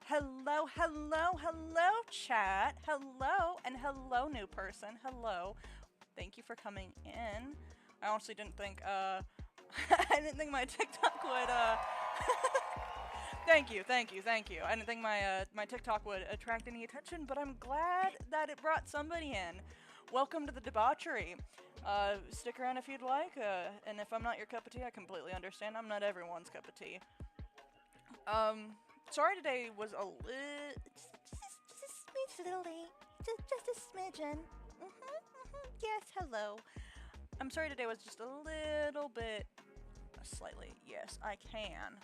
Hello, hello, hello, chat. Hello, and hello, new person. Hello. Thank you for coming in. I honestly didn't think, I didn't think my TikTok would, Thank you. I didn't think my TikTok would attract any attention, but I'm glad that it brought somebody in. Welcome to the debauchery. Stick around if you'd like, and if I'm not your cup of tea, I completely understand. I'm not everyone's cup of tea. Sorry today was a little late. Just a smidgen. Yes, hello. I'm sorry today was just a little bit, slightly. Yes, I can.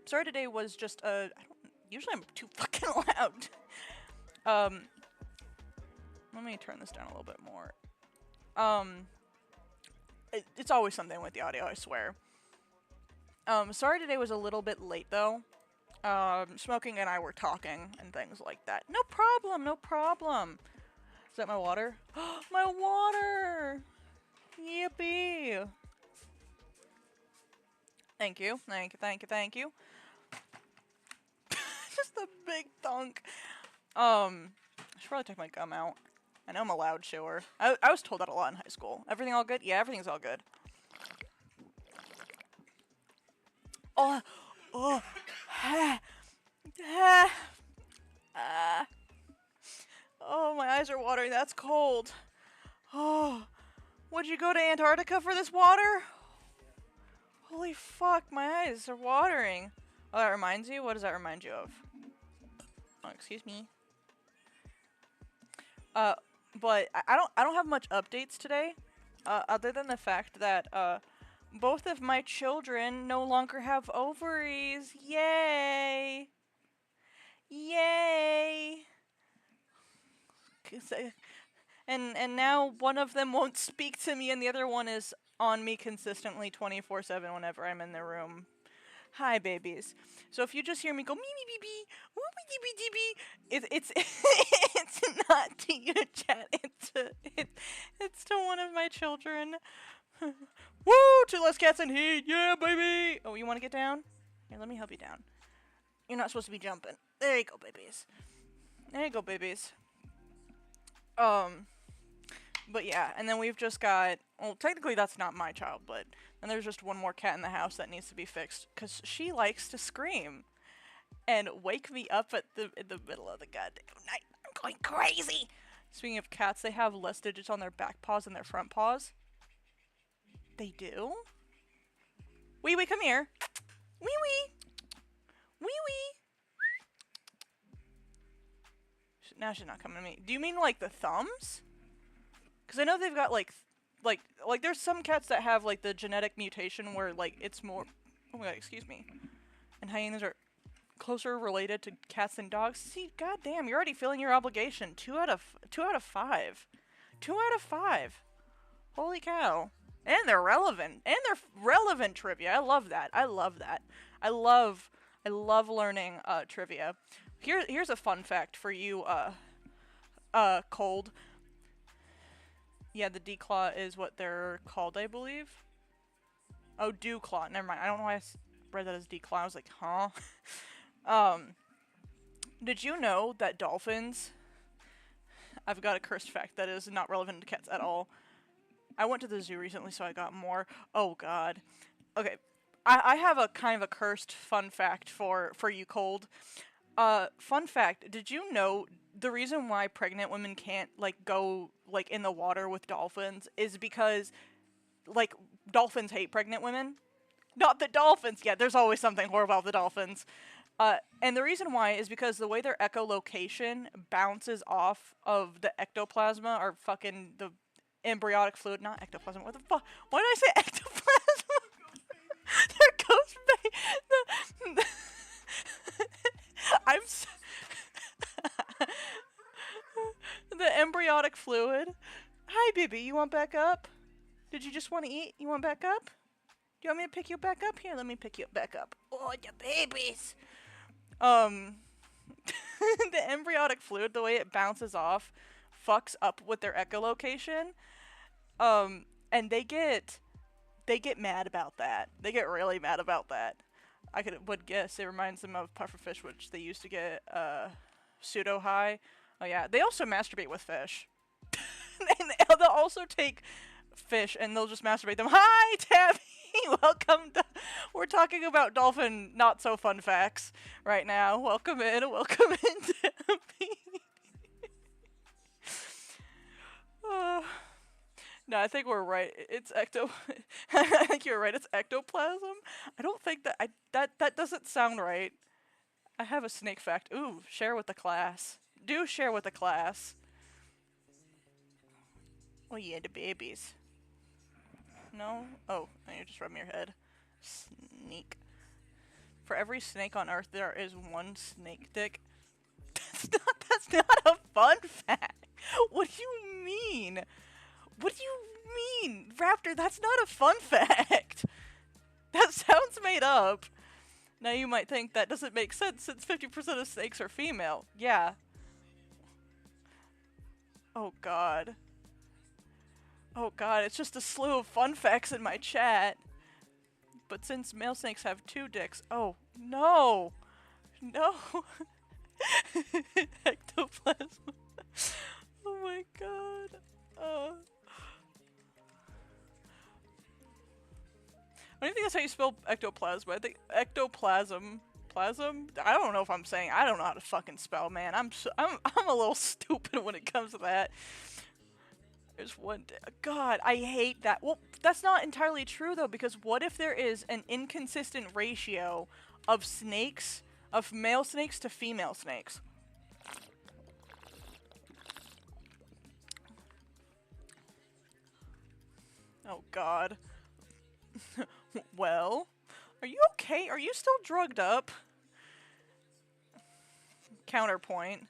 Sorry today was just usually I'm too fucking loud. Let me turn this down a little bit more. It's always something with the audio, I swear. Sorry today was a little bit late though. Smoking and I were talking and things like that. No problem. Is that my water? My water! Yippee! Thank you. Just a big thunk. I should probably take my gum out. I know I'm a loud chewer. I was told that a lot in high school. Everything all good? Yeah, everything's all good. Oh, my eyes are watering. That's cold. Oh, would you go to Antarctica for this water? Holy fuck, my eyes are watering. Oh, that reminds you? What does that remind you of? Oh, excuse me. But I don't have much updates today, other than the fact that both of my children no longer have ovaries. Yay! And now one of them won't speak to me, and the other one is on me consistently 24/7 whenever I'm in the room. Hi, babies. So if you just hear me go me me bee bee, woo me dee bee dee bee, it's it's not to you, chat. It's to one of my children. Woo! 2 less cats in heat. Yeah, baby. Oh, you want to get down? Here, let me help you down. You're not supposed to be jumping. There you go, babies. But yeah, and then we've just got, well, technically that's not my child, but then there's just one more cat in the house that needs to be fixed, because she likes to scream and wake me up in the middle of the goddamn night. I'm going crazy! Speaking of cats, they have less digits on their back paws than their front paws. They do? Wee wee, come here. Wee wee! Wee wee! Now she's not coming to me. Do you mean like the thumbs? Because I know they've got like there's some cats that have like the genetic mutation where like it's more, oh my god, excuse me, and hyenas are closer related to cats than dogs. See, goddamn, you're already feeling your obligation. 2 out of 5. 2 out of 5. Holy cow. And they're relevant. And they're relevant trivia. I love that. I love learning trivia. Here's a fun fact for you, Cold. Yeah, the D-claw is what they're called, I believe. Oh, dew-claw. Never mind. I don't know why I read that as D-claw. I was like, huh? Did you know that dolphins... I've got a cursed fact that is not relevant to cats at all. I went to the zoo recently, so I got more. Oh, God. Okay. I have a kind of a cursed fun fact for you, Cold. Fun fact, did you know the reason why pregnant women can't, like, go, like, in the water with dolphins is because, like, dolphins hate pregnant women? Not the dolphins! Yeah, there's always something horrible about the dolphins. And the reason why is because the way their echolocation bounces off of the ectoplasma, or fucking the embryonic fluid, not ectoplasm, what the fuck? Why did I say ectoplasm? There goes I'm the embryonic fluid. Hi, baby. You want back up? Did you just want to eat? You want back up? Do you want me to pick you back up? Here, let me pick you back up. Oh, the babies. The embryonic fluid, the way it bounces off, fucks up with their echolocation. And they get mad about that. They get really mad about that. would guess it reminds them of pufferfish, which they used to get pseudo high. Oh yeah, they also masturbate with fish. And they'll also take fish and they'll just masturbate them. Hi, Tabby. Welcome. We're talking about dolphin not so fun facts right now. Welcome in. Welcome in, Tabby. No, I think we're right. It's ecto. I think you're right. It's ectoplasm. I don't think that doesn't sound right. I have a snake fact. Ooh, share with the class. Do share with the class. Oh yeah, the babies. No? Oh, you just rubbing your head. Sneak. For every snake on Earth, there is one snake dick. That's not a fun fact. What do you mean? What do you mean? Raptor, that's not a fun fact. That sounds made up. Now you might think that doesn't make sense since 50% of snakes are female. Yeah. Oh god. Oh god, it's just a slew of fun facts in my chat. But since male snakes have 2 dicks, oh no! No! Ectoplasm. Oh my god. I don't think that's how you spell ectoplasm. I think ectoplasm. Plasm? I don't know if I'm saying. I don't know how to fucking spell, man. I'm a little stupid when it comes to that. There's one. God, I hate that. Well, that's not entirely true though, because what if there is an inconsistent ratio of snakes, of male snakes to female snakes? Oh God. Well, are you okay? Are you still drugged up? Counterpoint.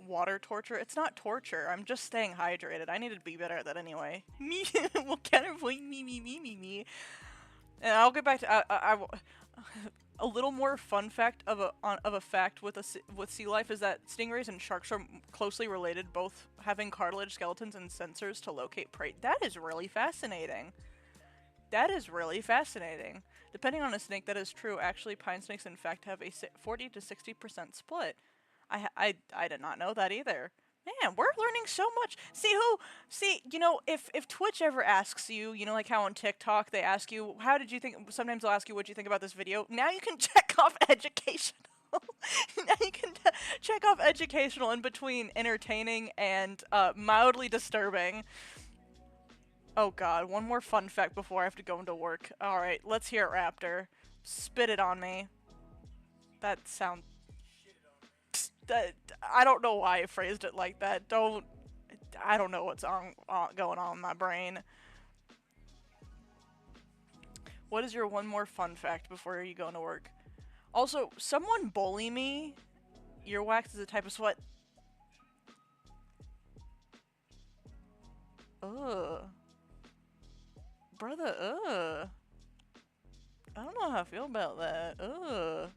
Water torture? It's not torture. I'm just staying hydrated. I need to be better at that anyway. Me. Well, counterpoint. Me. And I'll get back to a little more fun fact of a fact with sea life is that stingrays and sharks are closely related, both having cartilage, skeletons, and sensors to locate prey. That is really fascinating. That is really fascinating. Depending on a snake, that is true. Actually, pine snakes, in fact, have a 40 to 60% split. I did not know that either. Man, we're learning so much. See, you know, if Twitch ever asks you, you know, like how on TikTok they ask you, how did you think, sometimes they'll ask you, what do you think about this video? Now you can check off educational. Now you can check off educational in between entertaining and mildly disturbing. Oh god, one more fun fact before I have to go into work. Alright, let's hear it, Raptor. Spit it on me. That sound... I don't know why I phrased it like that. I don't know what's going on in my brain. What is your one more fun fact before you go into work? Also, someone bully me. Earwax is a type of sweat. Ugh. Brother, ugh. I don't know how I feel about that. Ugh.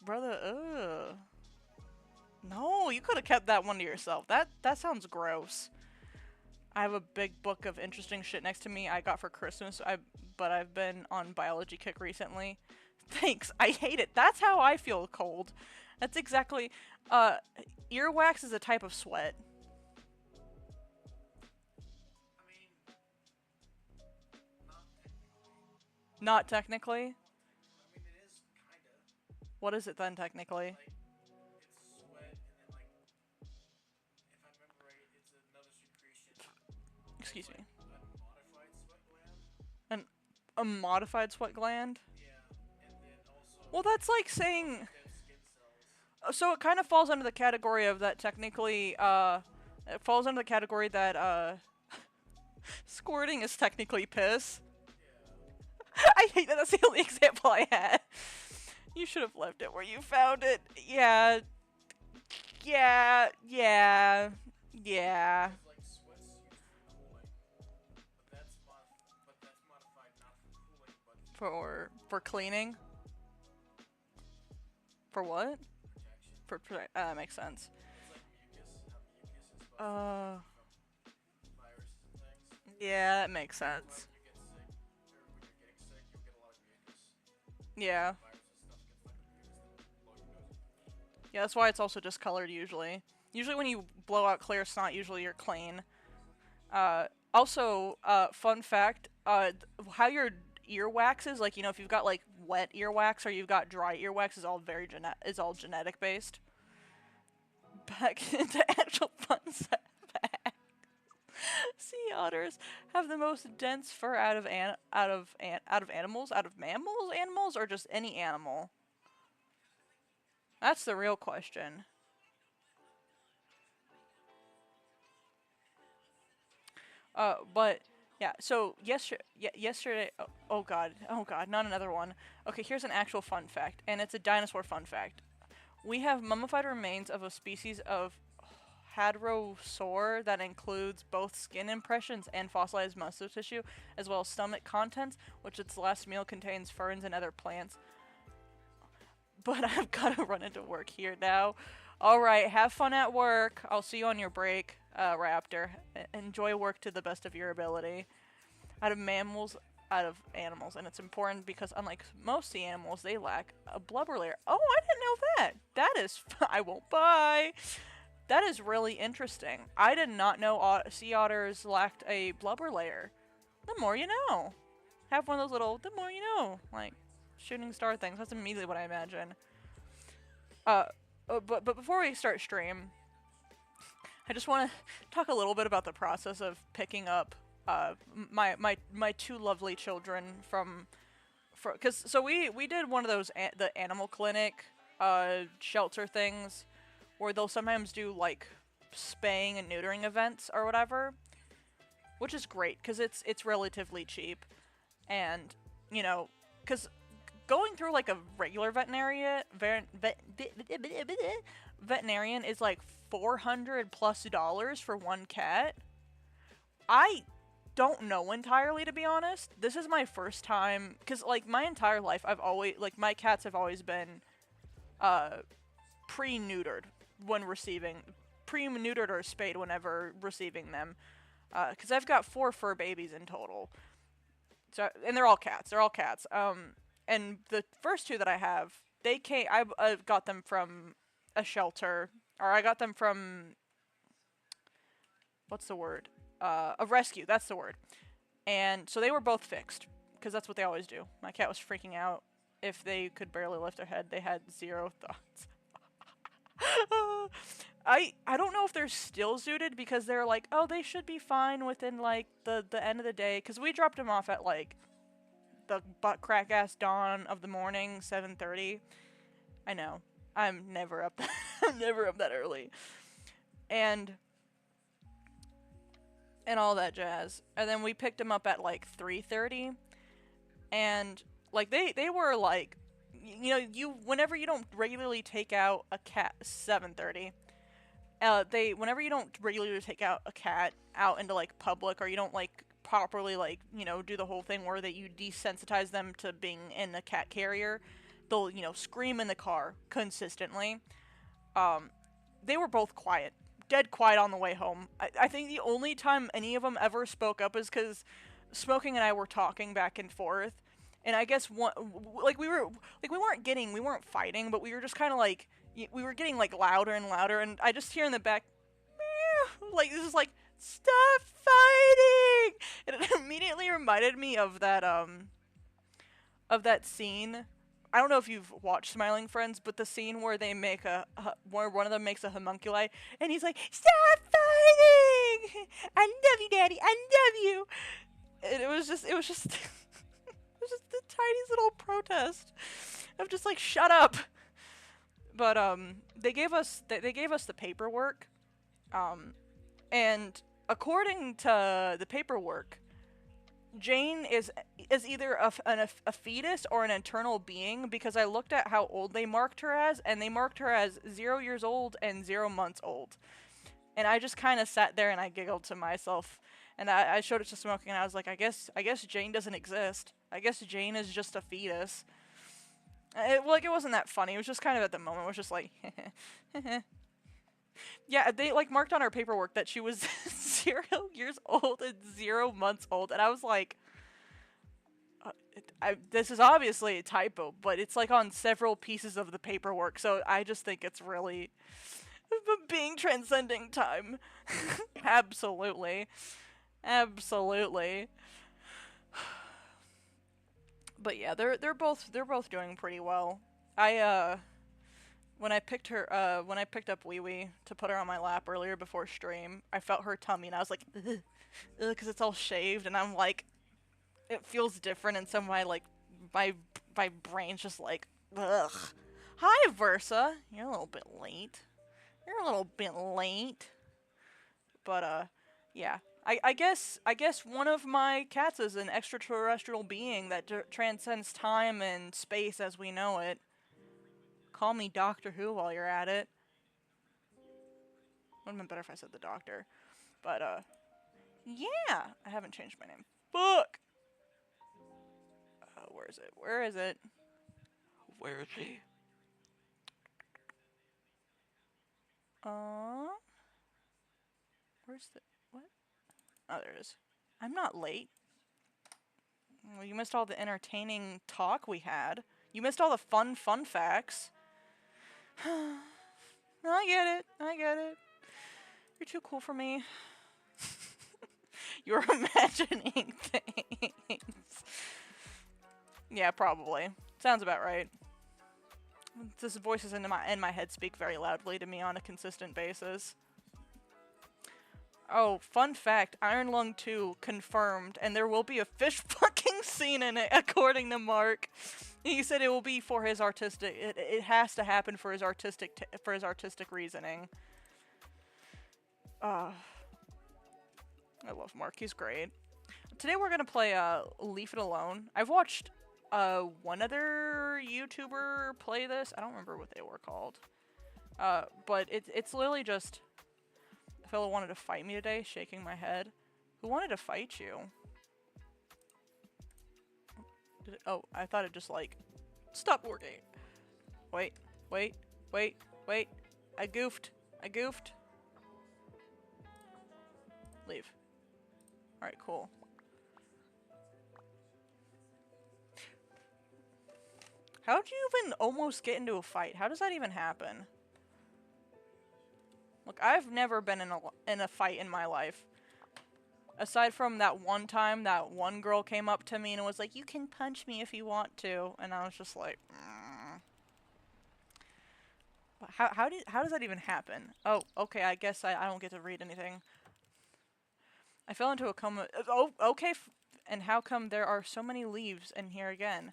Brother, ugh. No, you could have kept that one to yourself. That sounds gross. I have a big book of interesting shit next to me I got for Christmas, but I've been on biology kick recently. Thanks, I hate it. That's how I feel cold. That's exactly, earwax is a type of sweat. I mean, not technically. I mean, it is kinda. What is it then, technically? Like, it's sweat, and then, like, if I remember right, it's another secretion. Excuse me. A modified sweat gland. A modified sweat gland? Yeah, and then also. Well, that's like saying... Dead skin cells. So it kind of falls under the category of that technically, it falls under the category that, squirting is technically piss. Yeah. I hate that that's the only example I had. You should have left it where you found it. Yeah. Yeah. Yeah. Yeah. It's like sweat's used for cooling, but that's modified not for cooling, but For cleaning? For what? protection. That makes sense. It's like mucus, how mucus is modified from viruses and things. Yeah, that makes sense. Like you get sick, or when you're getting sick, you'll get a lot of mucus. Yeah. Yeah, that's why it's also discolored usually. Usually when you blow out clear snot, usually you're clean. Also, fun fact, how your earwax is, like, if you've got, like, wet earwax or you've got dry earwax is all is all genetic based. Back into actual fun fact. Sea otters have the most dense fur out of mammals, or just any animal. That's the real question. But yeah. So yesterday. Oh god, not another one. Okay, here's an actual fun fact, and it's a dinosaur fun fact. We have mummified remains of a species of hadrosaur that includes both skin impressions and fossilized muscle tissue, as well as stomach contents, which its last meal contains ferns and other plants. But I've got to run into work here now. All right, have fun at work. I'll see you on your break, Raptor. Enjoy work to the best of your ability. Out of mammals, out of animals, and it's important because unlike most sea animals, they lack a blubber layer. Oh, I didn't know that. That is, I won't buy. That is really interesting. I did not know sea otters lacked a blubber layer. The more you know. Have one of those little, the more you know, like shooting star things. That's immediately what I imagine. Uh, but before we start stream, I just want to talk a little bit about the process of picking up my two lovely children from, because so we did one of those the animal clinic shelter things where they'll sometimes do like spaying and neutering events or whatever, which is great because it's relatively cheap, and because going through like a regular veterinarian is like $400+ for one cat. I don't know entirely, to be honest. This is my first time, because like my entire life I've always, like, my cats have always been pre-neutered when receiving, pre-neutered or spayed whenever receiving them, because I've got 4 fur babies in total. So, and they're all cats. And the first 2 that I have, I got them from a shelter, or I got them from, what's the word? A rescue. That's the word. And so they were both fixed, because that's what they always do. My cat was freaking out. If they could barely lift their head, they had zero thoughts. I don't know if they're still zooted, because they're like, oh, they should be fine within like the end of the day, because we dropped them off at like the butt crack ass dawn of the morning, 7:30. I know. I'm never up I'm never up that early. And all that jazz. And then we picked them up at like 3:30, and like they were like, you whenever you don't regularly take out a cat, 7:30. Whenever you don't regularly take out a cat out into like public, or you don't like properly like, do the whole thing where that you desensitize them to being in a cat carrier, they'll, scream in the car consistently. They were both quiet, dead quiet on the way home. I think the only time any of them ever spoke up is because Smoking and I were talking back and forth, and I guess we weren't fighting, but we were just kind of like, we were getting like louder and louder, and I just hear in the back, meow, like this is like, stop fighting, and it immediately reminded me of that scene. I don't know if you've watched Smiling Friends, but the scene where they make where one of them makes a homunculi, and he's like, "Stop fighting! I love you, Daddy. I love you." And it was just it was just the tiniest little protest of just like, shut up. But they gave us the paperwork, and according to the paperwork, Jane is either a fetus or an eternal being, because I looked at how old they marked her as, and they marked her as 0 years old and 0 months old. And I just kind of sat there and I giggled to myself, and I showed it to Smoking, and I was like, I guess Jane doesn't exist. I guess Jane is just a fetus. It wasn't that funny. It was just kind of, at the moment, it was just like, yeah, they like marked on her paperwork that she was 0 years old and 0 months old, and I was like, This is obviously a typo, but it's like on several pieces of the paperwork, so I just think it's really being transcending time. Absolutely. Absolutely. But yeah, they're both doing pretty well. I when I picked up Wee Wee to put her on my lap earlier before stream, I felt her tummy and I was like, ugh, because it's all shaved and I'm like, it feels different and so my my brain's just like, ugh. Hi Versa, you're a little bit late. You're a little bit late. But yeah. I guess one of my cats is an extraterrestrial being that transcends time and space as we know it. Call me Doctor Who while you're at it. Would have been better if I said the Doctor. But yeah, I haven't changed my name. Fuck. Where is it? Where is it? Where is he? Where's the what? Oh, there it is. I'm not late. Well, you missed all the entertaining talk we had. You missed all the fun facts. I get it. I get it. You're too cool for me. You're imagining things. Yeah, probably. Sounds about right. This voices in my head speak very loudly to me on a consistent basis. Oh, fun fact, Iron Lung 2 confirmed, and there will be a fish fucking scene in it, according to Mark. He said it will be for his artistic. It has to happen for his artistic reasoning. I love Mark. He's great. Today we're gonna play Leave It Alone. I've watched one other YouTuber play this. I don't remember what they were called. But it's literally just a fellow wanted to fight me today, shaking my head. Who wanted to fight you? Oh, I thought it just like stop working. Wait. I goofed. Leave. Alright, cool. How'd you even almost get into a fight? How does that even happen? Look, I've never been in a fight in my life. Aside from that one time, that one girl came up to me and was like, "You can punch me if you want to," and I was just like, How does that even happen? Oh, okay. I guess I don't get to read anything. I fell into a coma. Oh, okay. And how come there are so many leaves in here again?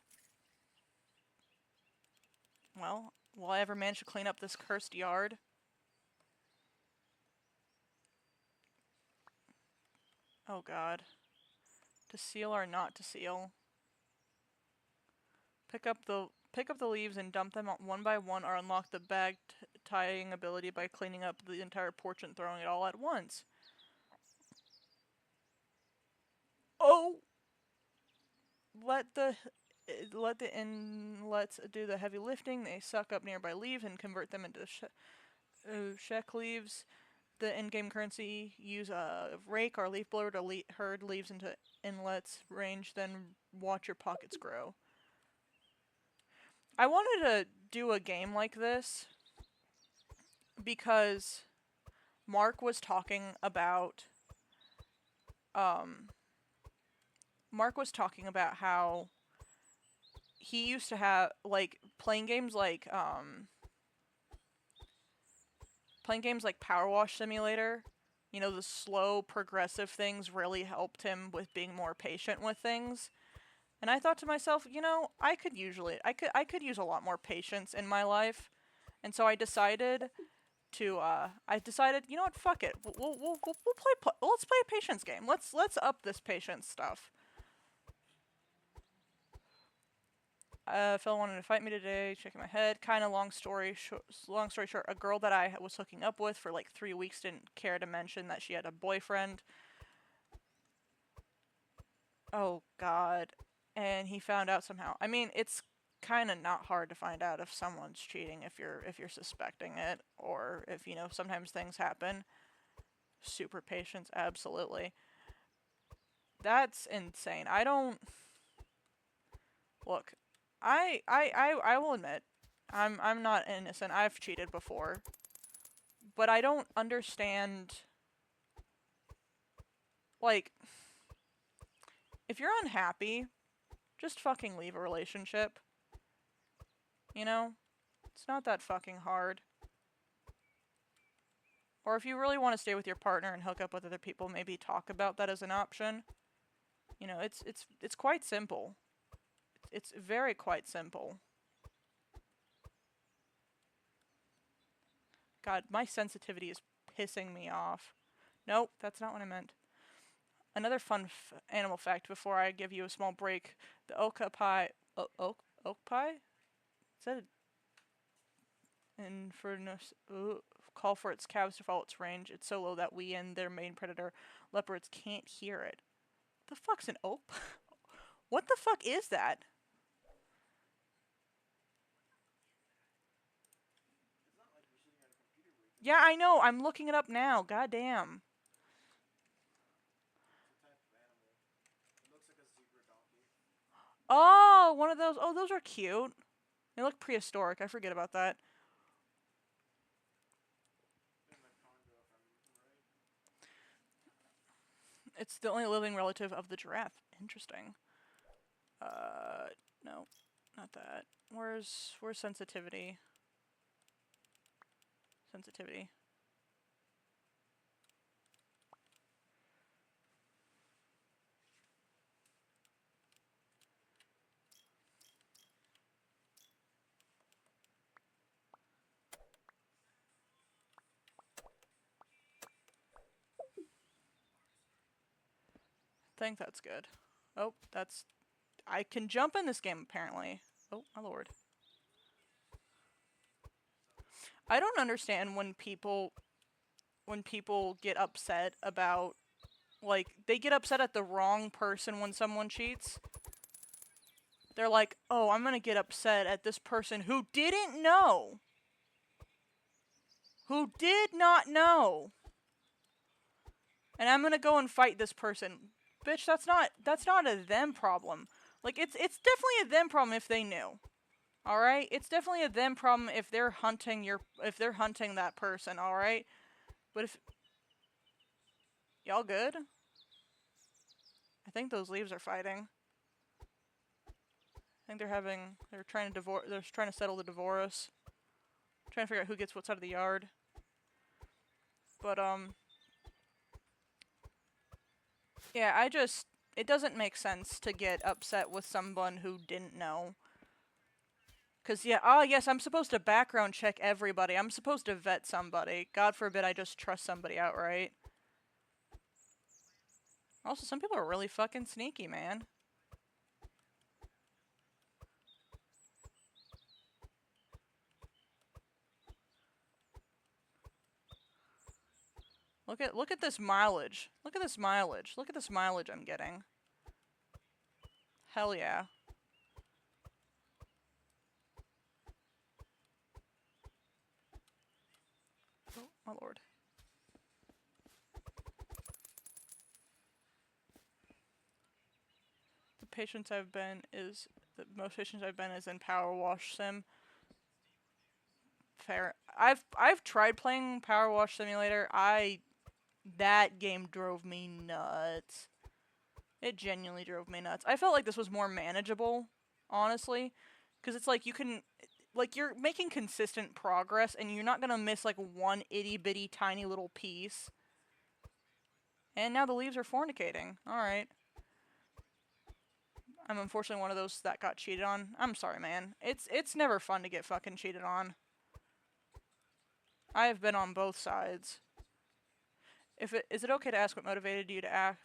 Well, will I ever manage to clean up this cursed yard? Oh god. To seal or not to seal? Pick up the leaves and dump them one by one, or unlock the bag tying ability by cleaning up the entire porch and throwing it all at once. Oh! Let the inlets do the heavy lifting. They suck up nearby leaves and convert them into sheck leaves. The in-game currency, use a rake or leaf blower to herd leaves into inlets range, then watch your pockets grow. I wanted to do a game like this because Mark was talking about how he used to have playing games like Power Wash Simulator. You know, the slow progressive things really helped him with being more patient with things. And I thought to myself, you know, I could use a lot more patience in my life. And so I decided, you know what, fuck it. Let's play a patience game. Let's up this patience stuff. Fellow wanted to fight me today, shaking my head. Kind of long story short, a girl that I was hooking up with for like 3 weeks didn't care to mention that she had a boyfriend. Oh god. And he found out somehow. I mean, it's kind of not hard to find out if someone's cheating if you're suspecting it, or if, you know, sometimes things happen. Super patience, absolutely. That's insane. I don't Look, I will admit, I'm not innocent. I've cheated before. But I don't understand, like, if you're unhappy, just fucking leave a relationship. You know? It's not that fucking hard. Or if you really want to stay with your partner and hook up with other people, maybe talk about that as an option. You know, it's quite simple. It's very quite simple. God, my sensitivity is pissing me off. Nope, that's not what I meant. Another fun animal fact before I give you a small break. The oak pie... oak pie? Is that Infernus call for its calves to follow its range. It's so low that we and their main predator, leopards, can't hear it. The fuck's an oak? What the fuck is that? Yeah, I know. I'm looking it up now. God damn. Oh, one of those. Oh, those are cute. They look prehistoric. I forget about that. It's the only living relative of the giraffe. Interesting. No, not that. Where's sensitivity? Sensitivity. I think that's good. Oh, that's... I can jump in this game, apparently. Oh, my lord. I don't understand when people get upset about... Like, they get upset at the wrong person when someone cheats. They're like, oh, I'm gonna get upset at this person who didn't know. Who did not know. And I'm gonna go and fight this person. Bitch, that's not a them problem. Like, it's definitely a them problem if they knew. Alright? It's definitely a them problem if they're hunting that person, alright? But if... Y'all good? I think those leaves are fighting. I think they're trying to settle the divorce. Trying to figure out who gets what side of the yard. But, yeah, it doesn't make sense to get upset with someone who didn't know. Cause yeah, yes, I'm supposed to background check everybody. I'm supposed to vet somebody. God forbid I just trust somebody outright. Also, some people are really fucking sneaky, man. Look at this mileage. Look at this mileage. Look at this mileage I'm getting. Hell yeah. Oh, my lord. The most patients I've been is in Power Wash Sim. Fair. I've tried playing Power Wash Simulator. That game drove me nuts. It genuinely drove me nuts. I felt like this was more manageable, honestly, because it's like you're making consistent progress, and you're not gonna miss like one itty bitty tiny little piece. And now the leaves are fornicating. All right. I'm unfortunately one of those that got cheated on. I'm sorry, man. It's never fun to get fucking cheated on. I have been on both sides. Is it okay to ask what motivated you to act?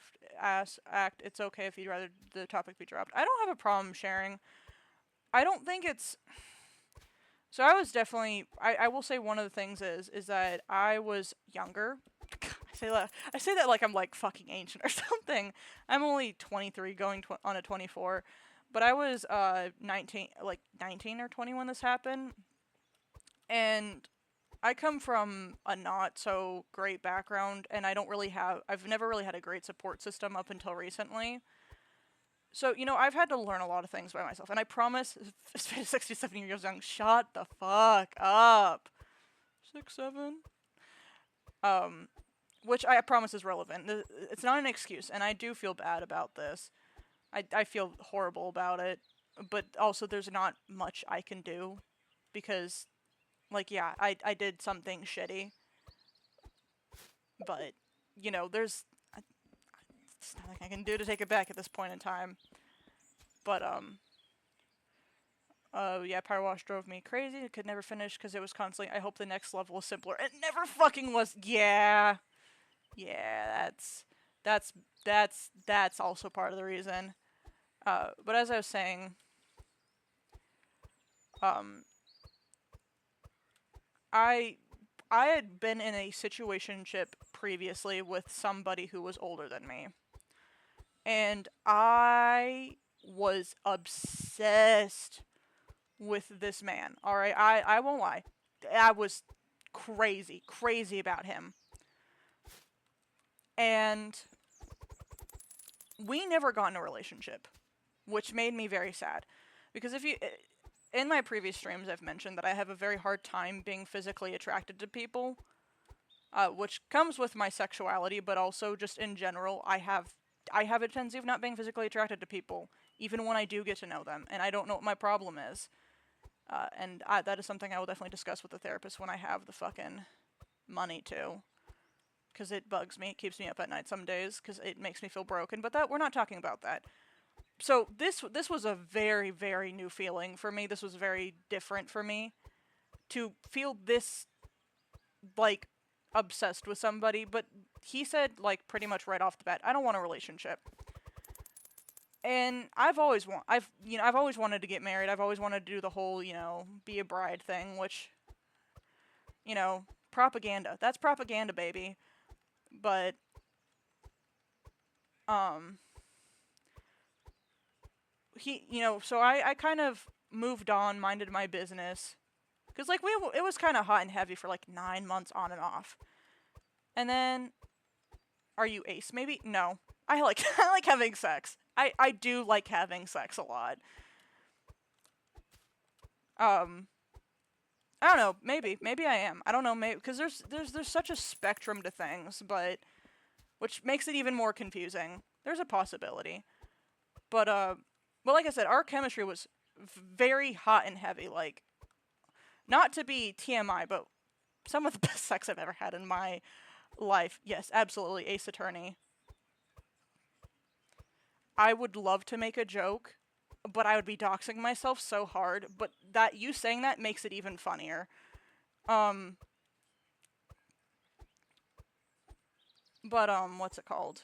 It's okay if you'd rather the topic be dropped. I don't have a problem sharing. I don't think it's... So I was definitely... I will say one of the things is that I was younger. I say that like I'm like fucking ancient or something. I'm only 23 going on a 24. But I was 19 or 20 when this happened. And I come from a not so great background, and I've never really had a great support system up until recently. So, you know, I've had to learn a lot of things by myself, and I promise, 67 years young, shut the fuck up. 6, 7? Um, which I promise is relevant. It's not an excuse, and I do feel bad about this. I feel horrible about it, but also there's not much I can do, because, like, yeah, I did something shitty, but, you know, there's nothing I can do to take it back at this point in time. But, yeah, Power Wash drove me crazy. I could never finish because it was constantly, I hope the next level is simpler. It never fucking was. Yeah. Yeah, that's, that's also part of the reason. But as I was saying, um, I, I had been in a situationship previously with somebody who was older than me. And I was obsessed with this man. Alright, I won't lie. I was crazy about him. And we never got in a relationship, which made me very sad. Because if you, in my previous streams, I've mentioned that I have a very hard time being physically attracted to people, which comes with my sexuality, but also just in general, I have a tendency of not being physically attracted to people, even when I do get to know them, and I don't know what my problem is. That is something I will definitely discuss with the therapist when I have the fucking money to. Because it bugs me, it keeps me up at night some days, because it makes me feel broken, but we're not talking about that. So this was a very, very new feeling for me. This was very different for me. To feel this, like, obsessed with somebody, but he said, like, pretty much right off the bat, I don't want a relationship. And I've always wanted to get married. I've always wanted to do the whole, be a bride thing, which, propaganda. That's propaganda, baby. But, so I kind of moved on, minded my business. Because, like, it was kind of hot and heavy for, like, 9 months on and off. And then, are you ace, maybe? No. I like having sex. I do like having sex a lot. I don't know, maybe I am. I don't know, maybe, because there's such a spectrum to things, but, which makes it even more confusing. There's a possibility. But, well, like I said, our chemistry was very hot and heavy, like, not to be TMI, but some of the best sex I've ever had in my life. Yes, absolutely, Ace Attorney. I would love to make a joke, but I would be doxing myself so hard, but that you saying that makes it even funnier. What's it called?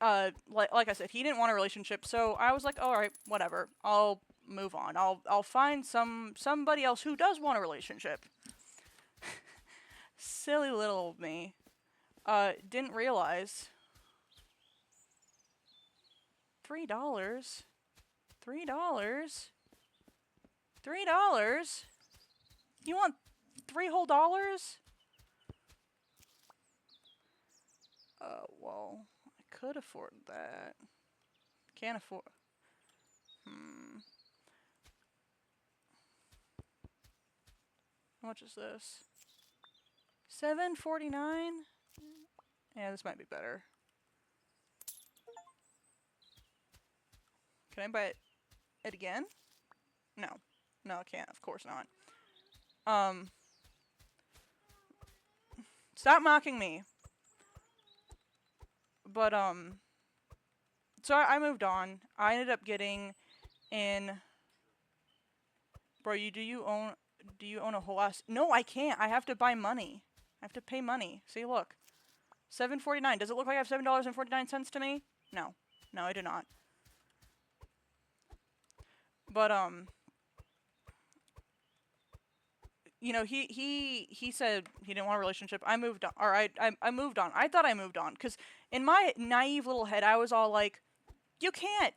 Like I said, he didn't want a relationship, so I was like, alright, whatever, I'll move on. I'll find somebody else who does want a relationship. Silly little me. Didn't realize. $3? $3? $3? You want $3 whole dollars? Well, I could afford that. Can't afford. How much is this? $7.49? Yeah, this might be better. Can I buy it again? No. No, I can't. Of course not. Stop mocking me. But, so I moved on. I ended up getting in. Bro, do you own a whole ass? No, I can't. I have to buy money. I have to pay money. See, look. $7.49. Does it look like I have $7.49 to me? No. No, I do not. But, he said he didn't want a relationship. I moved on. Or I moved on. I thought I moved on. Because in my naive little head, I was all like, you can't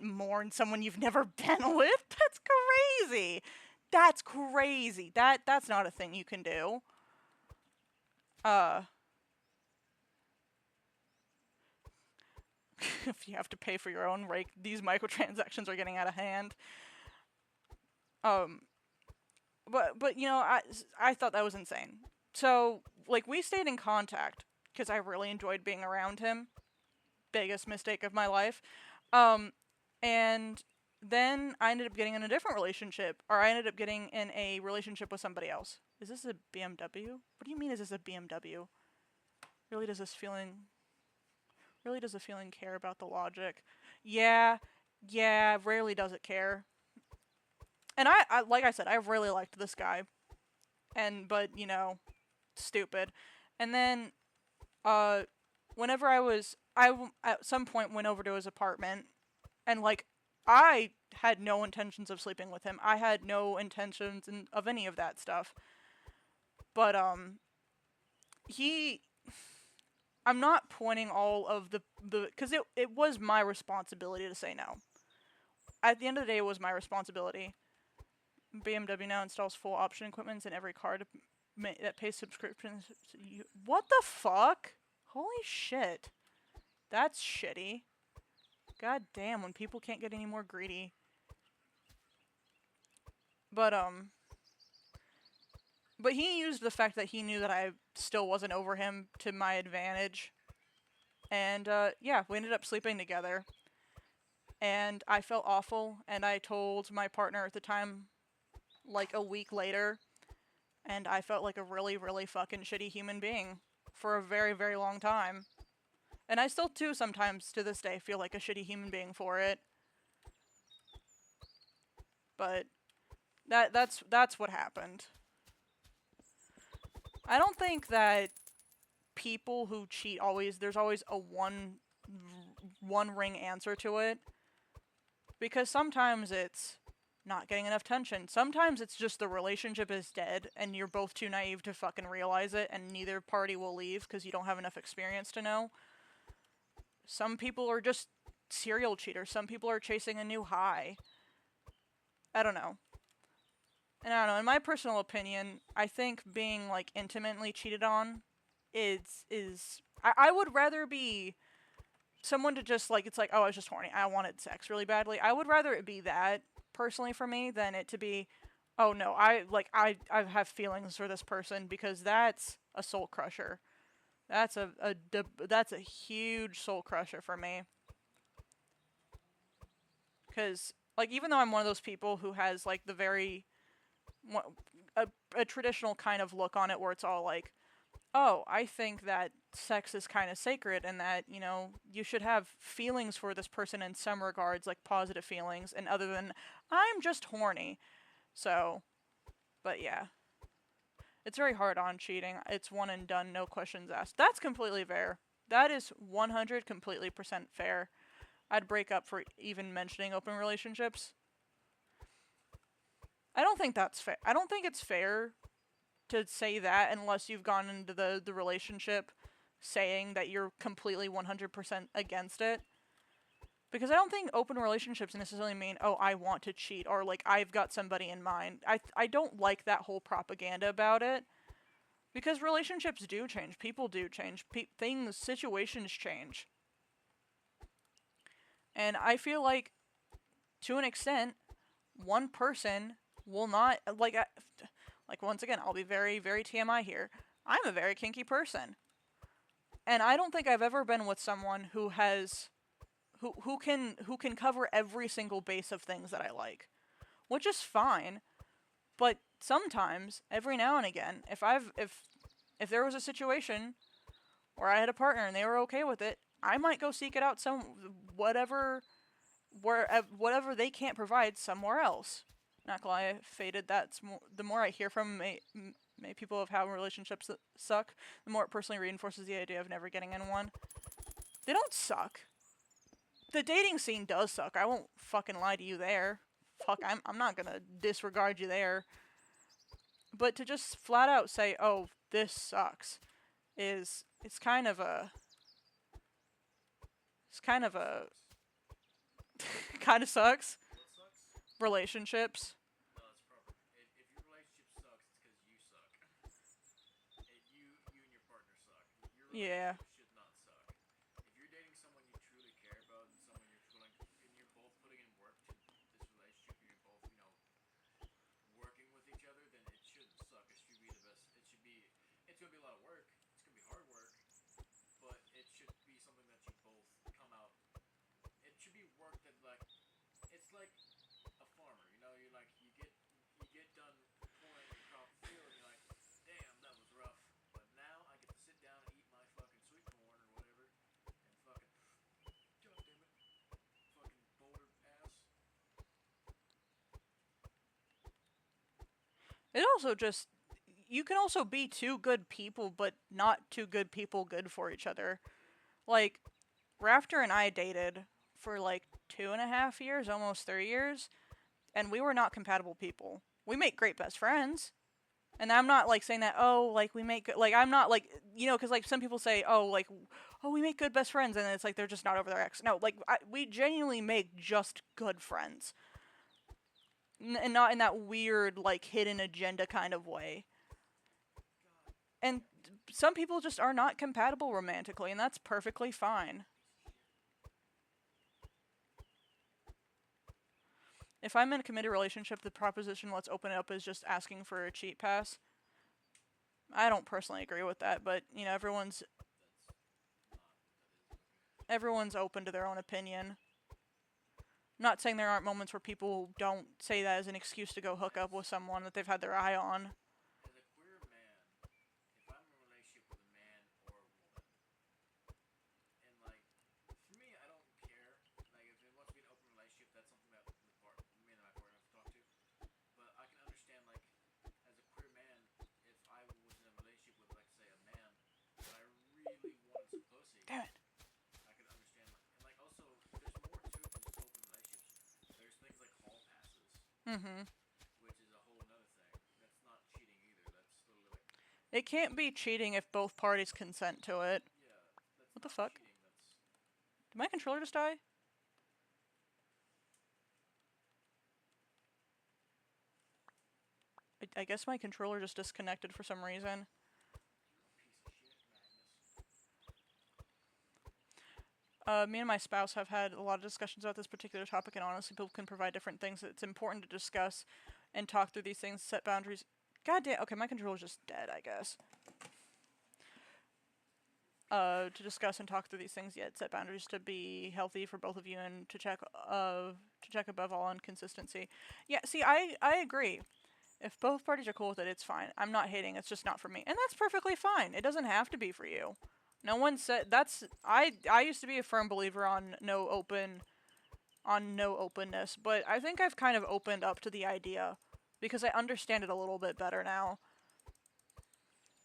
mourn someone you've never been with. That's crazy. That's crazy. That's not a thing you can do. if you have to pay for your own rake, these microtransactions are getting out of hand. Um, but you know, I thought that was insane. So like we stayed in contact because I really enjoyed being around him. Biggest mistake of my life. Um, and then I ended up getting in a different relationship, or I ended up getting in a relationship with somebody else. Is this a BMW? What do you mean? Is this a BMW? Really does this feeling? Really does the feeling care about the logic? Yeah, yeah. Rarely does it care. And I like I said, I really liked this guy, but you know, stupid. And then uh, whenever at some point went over to his apartment, and like I had no intentions of sleeping with him. I had no intentions of any of that stuff. But he I'm not pointing all of the cuz it was my responsibility to say no. At the end of the day it was my responsibility. BMW now installs full option equipment in every car that pays subscriptions. What the fuck? Holy shit. That's shitty. God damn, when people can't get any more greedy. But But he used the fact that he knew that I still wasn't over him to my advantage. And yeah, we ended up sleeping together. And I felt awful, and I told my partner at the time, like a week later, and I felt like a really, really fucking shitty human being for a very, very long time. And I still do sometimes to this day feel like a shitty human being for it. But that's what happened. I don't think that people who cheat there's always a one ring answer to it, because sometimes it's not getting enough tension. Sometimes it's just the relationship is dead and you're both too naive to fucking realize it, and neither party will leave because you don't have enough experience to know. Some people are just serial cheaters. Some people are chasing a new high. I don't know. And I don't know, in my personal opinion, I think being like intimately cheated on is I would rather be someone to just like, it's like, oh, I was just horny, I wanted sex really badly. I would rather it be that personally for me than it to be, oh no, I have feelings for this person, because that's a soul crusher. That's that's a huge soul crusher for me. Cuz like even though I'm one of those people who has like the very a, a traditional kind of look on it where it's all like, oh, I think that sex is kind of sacred and that, you know, you should have feelings for this person in some regards, like positive feelings, and other than, I'm just horny. So, but yeah. It's very hard on cheating. It's one and done, no questions asked. That's completely fair. That is 100 completely percent fair. I'd break up for even mentioning open relationships. I don't think that's fair. I don't think it's fair to say that unless you've gone into the relationship saying that you're completely 100% against it. Because I don't think open relationships necessarily mean, oh, I want to cheat, or like I've got somebody in mind. I don't like that whole propaganda about it. Because relationships do change, people do change, situations change. And I feel to an extent, one person will not, like once again, I'll be very, very TMI here. I'm a very kinky person. And I don't think I've ever been with someone who has who can cover every single base of things that I like, which is fine. But sometimes, every now and again, if there was a situation where I had a partner and they were okay with it, I might go seek it out whatever whatever they can't provide somewhere else. Not gonna lie, Faded. The more I hear from people of how relationships that suck, the more it personally reinforces the idea of never getting in one. They don't suck. The dating scene does suck. I won't fucking lie to you there. Fuck, I'm not gonna disregard you there. But to just flat out say, "Oh, this sucks," it's kind of a kind of sucks. What sucks? Relationships. No, that's proper. If your relationship sucks, it's because you suck. You and your partner suck. Your Yeah. relationship should not suck. If you're dating someone you truly care also just you can also be two good people, but not two good people good for each other. Like Rafter and I dated for like 2.5 years, almost 3 years, and we were not compatible people. We make great best friends. And I'm not like saying that, oh, like we make good, like I'm not like, because like some people say, oh, like, oh, we make good best friends, and it's like they're just not over their ex. No, like we genuinely make just good friends, and not in that weird like hidden agenda kind of way. And some people just are not compatible romantically, and that's perfectly fine. If I'm in a committed relationship, the proposition let's open it up is just asking for a cheat pass. I don't personally agree with that, but everyone's open to their own opinion. Not saying there aren't moments where people don't say that as an excuse to go hook up with someone that they've had their eye on. As a queer man, if I'm in a relationship with a man or a woman, and like, for me, I don't care. Like, if it wants to be an open relationship, that's something that me and my partner have to talk to. But I can understand, like, as a queer man, if I was in a relationship with, like, say, a man, but I really wanted some pussy. Damn it. I can understand, like, and like also, there's more to it than just open relationships. There's things like hall passes. Mm-hmm. Which is a whole nother thing. That's not cheating either. That's literally like. It can't be cheating if both parties consent to it. Yeah, that's what the not fuck? Cheating, that's. Did my controller just die? I guess my controller just disconnected for some reason. Me and my spouse have had a lot of discussions about this particular topic, and honestly, people can provide different things. It's important to discuss and talk through these things, set boundaries. God damn. Okay, my controller's just dead, I guess. To discuss and talk through these things, yet set boundaries to be healthy for both of you, and to check above all on consistency. Yeah, see, I agree. If both parties are cool with it, it's fine. I'm not hating. It's just not for me, and that's perfectly fine. It doesn't have to be for you. No one said that's. I used to be a firm believer on no openness, but I think I've kind of opened up to the idea because I understand it a little bit better now.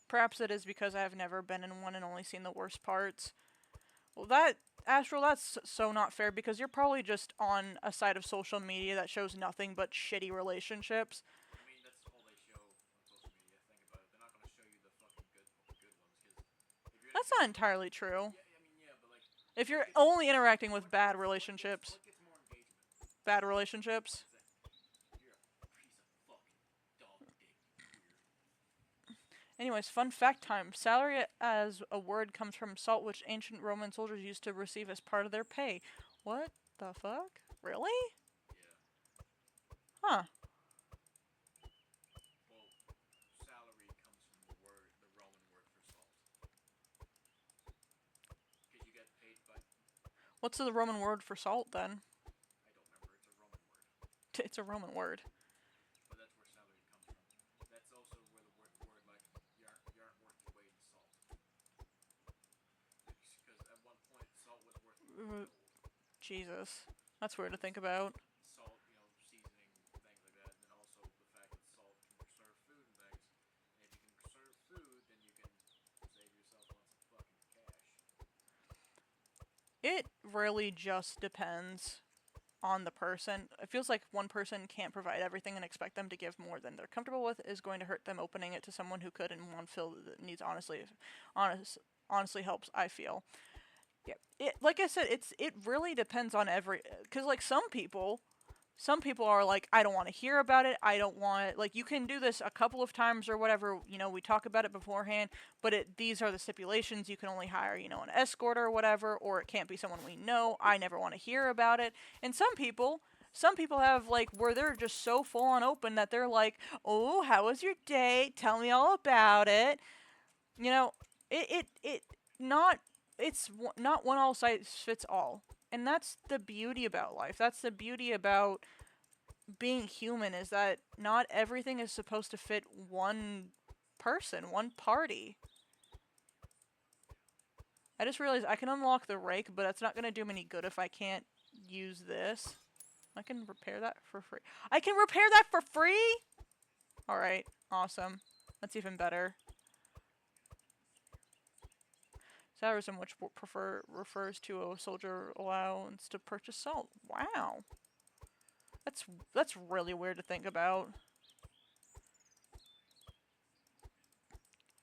Perhaps it is because I've never been in one and only seen the worst parts. Well, Astral, that's so not fair because you're probably just on a side of social media that shows nothing but shitty relationships. I mean, that's all they show on social media. Think about it. They're not gonna show you the fucking good ones, because That's not entirely true. Yeah, I mean, yeah, but like. If you're only interacting with bad relationships. What gets more engagement? Bad relationships. You're a piece of fucking dog dick. Anyways, fun fact time. Salary as a word comes from salt, which ancient Roman soldiers used to receive as part of their pay. What the fuck? Really? Yeah. Huh. Well, salary comes from the Roman word for salt. Because you get paid by. What's the Roman word for salt then? I don't remember. It's a Roman word. It's a Roman word. But that's where salary comes from. That's also where the word like you aren't worth your weight in salt. Because at one point salt was worth more than gold. Jesus, that's weird to think about. Salt, seasoning, things like that, and then also the fact that salt can preserve food and things. And if you can preserve food, then you can save yourself lots of fucking cash. It really just depends on the person. It feels like one person can't provide everything and expect them to give more than they're comfortable with is going to hurt them opening it to someone who could and one feel that needs honestly helps, I feel. Yeah. It, like I said, it really depends on cuz like some people are like, I don't want to hear about it. I don't want, like, you can do this a couple of times or whatever, we talk about it beforehand, but these are the stipulations. You can only hire, an escort or whatever, or it can't be someone we know. I never want to hear about it. And some people have, like, where they're just so full on open that they're like, oh, how was your day? Tell me all about it. It's not one all size fits all. And that's the beauty about life. That's the beauty about being human, is that not everything is supposed to fit one person, one party. I just realized I can unlock the rake, but that's not going to do me any good if I can't use this. I can repair that for free. I can repair that for free?! Alright, awesome. That's even better. Salarism, which refers to a soldier allowance to purchase salt. Wow. That's really weird to think about.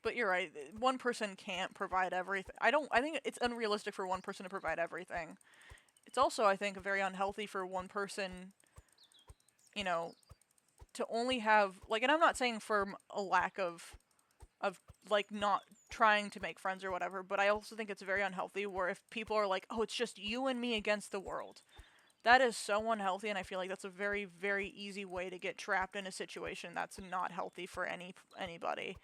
But you're right. One person can't provide everything. I think it's unrealistic for one person to provide everything. It's also, I think, very unhealthy for one person, you know, to only have like. And I'm not saying for a lack of like not trying to make friends or whatever, but I also think it's very unhealthy where if people are like, "Oh, it's just you and me against the world." That is so unhealthy, and I feel like that's a very, very easy way to get trapped in a situation that's not healthy for anybody.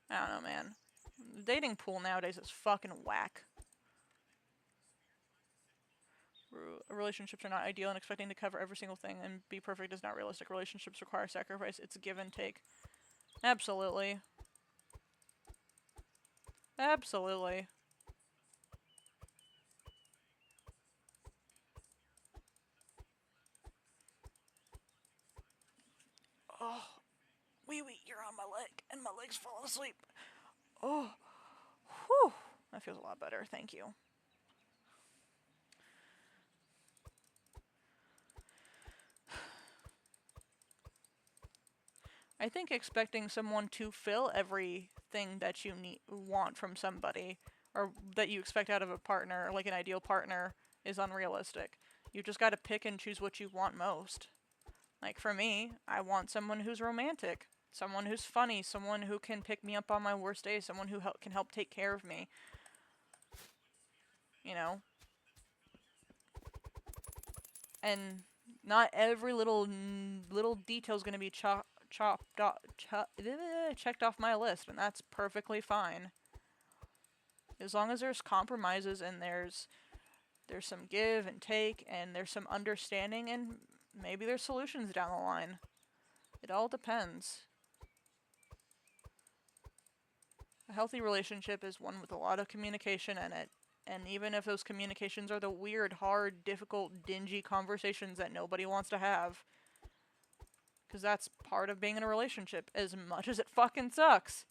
I don't know, man. The dating pool nowadays is fucking whack. Relationships are not ideal, and expecting to cover every single thing and be perfect is not realistic. Relationships require sacrifice. It's a give and take. Absolutely. Absolutely. Oh, wee wee, you're on my leg, and my leg's falling asleep. Oh, whew. That feels a lot better. Thank you. I think expecting someone to fill everything that you want from somebody, or that you expect out of a partner, like an ideal partner, is unrealistic. You just got to pick and choose what you want most. Like for me, I want someone who's romantic, someone who's funny, someone who can pick me up on my worst days, someone who can help take care of me. You know, and not every little detail is going to be checked off my list, and that's perfectly fine. As long as there's compromises and there's some give and take and there's some understanding and maybe there's solutions down the line. It all depends. A healthy relationship is one with a lot of communication in it. And even if those communications are the weird, hard, difficult, dingy conversations that nobody wants to have, because that's part of being in a relationship, as much as it fucking sucks.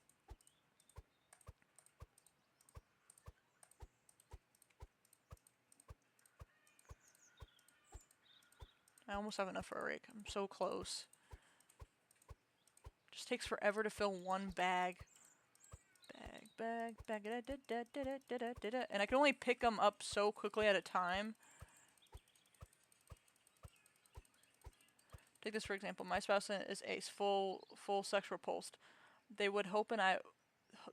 I almost have enough for a rake. I'm so close. Just takes forever to fill one bag. Bag, and I can only pick them up so quickly at a time. Take this for example. My spouse is ace, full sex repulsed. They would hope and I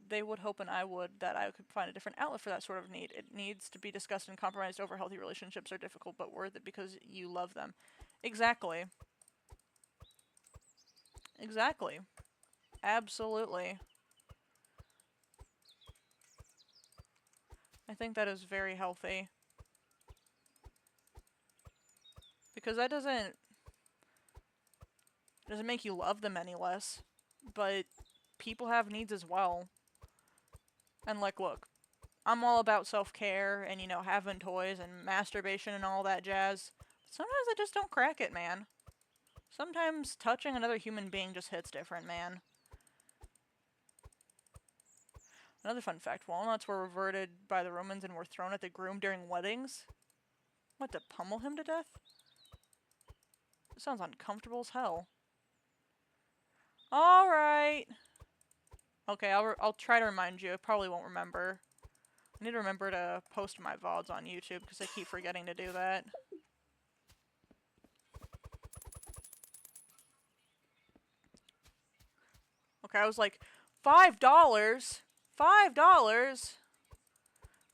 they would hope and I would that I could find a different outlet for that sort of need. It needs to be discussed and compromised over. Healthy relationships are difficult but worth it because you love them. Exactly. Exactly. Absolutely. I think that is very healthy. Because that doesn't make you love them any less. But people have needs as well. And like look, I'm all about self-care and having toys and masturbation and all that jazz. Sometimes I just don't crack it, man. Sometimes touching another human being just hits different, man. Another fun fact, walnuts were reverted by the Romans and were thrown at the groom during weddings. What, to pummel him to death? It sounds uncomfortable as hell. Alright. Okay, I'll try to remind you. I probably won't remember. I need to remember to post my VODs on YouTube because I keep forgetting to do that. Okay, I was like, $5? $5?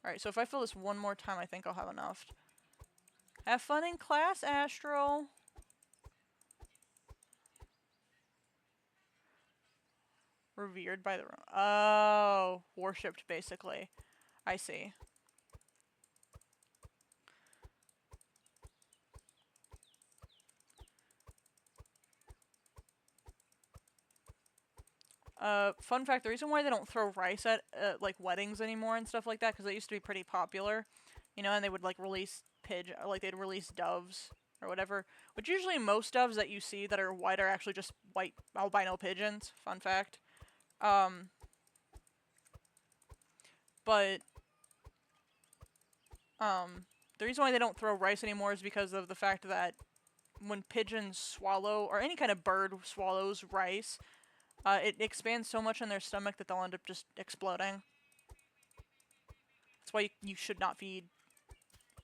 Alright, so if I fill this one more time, I think I'll have enough. Have fun in class, Astral. Revered by the... Oh, worshipped, basically. I see. Fun fact: the reason why they don't throw rice at like weddings anymore and stuff like that, because they used to be pretty popular, you know, and they would like release like they'd release doves or whatever. Which usually most doves that you see that are white are actually just white albino pigeons. Fun fact. Um, but the reason why they don't throw rice anymore is because of the fact that when pigeons swallow or any kind of bird swallows rice, it expands so much in their stomach that they'll end up just exploding. That's why you should not feed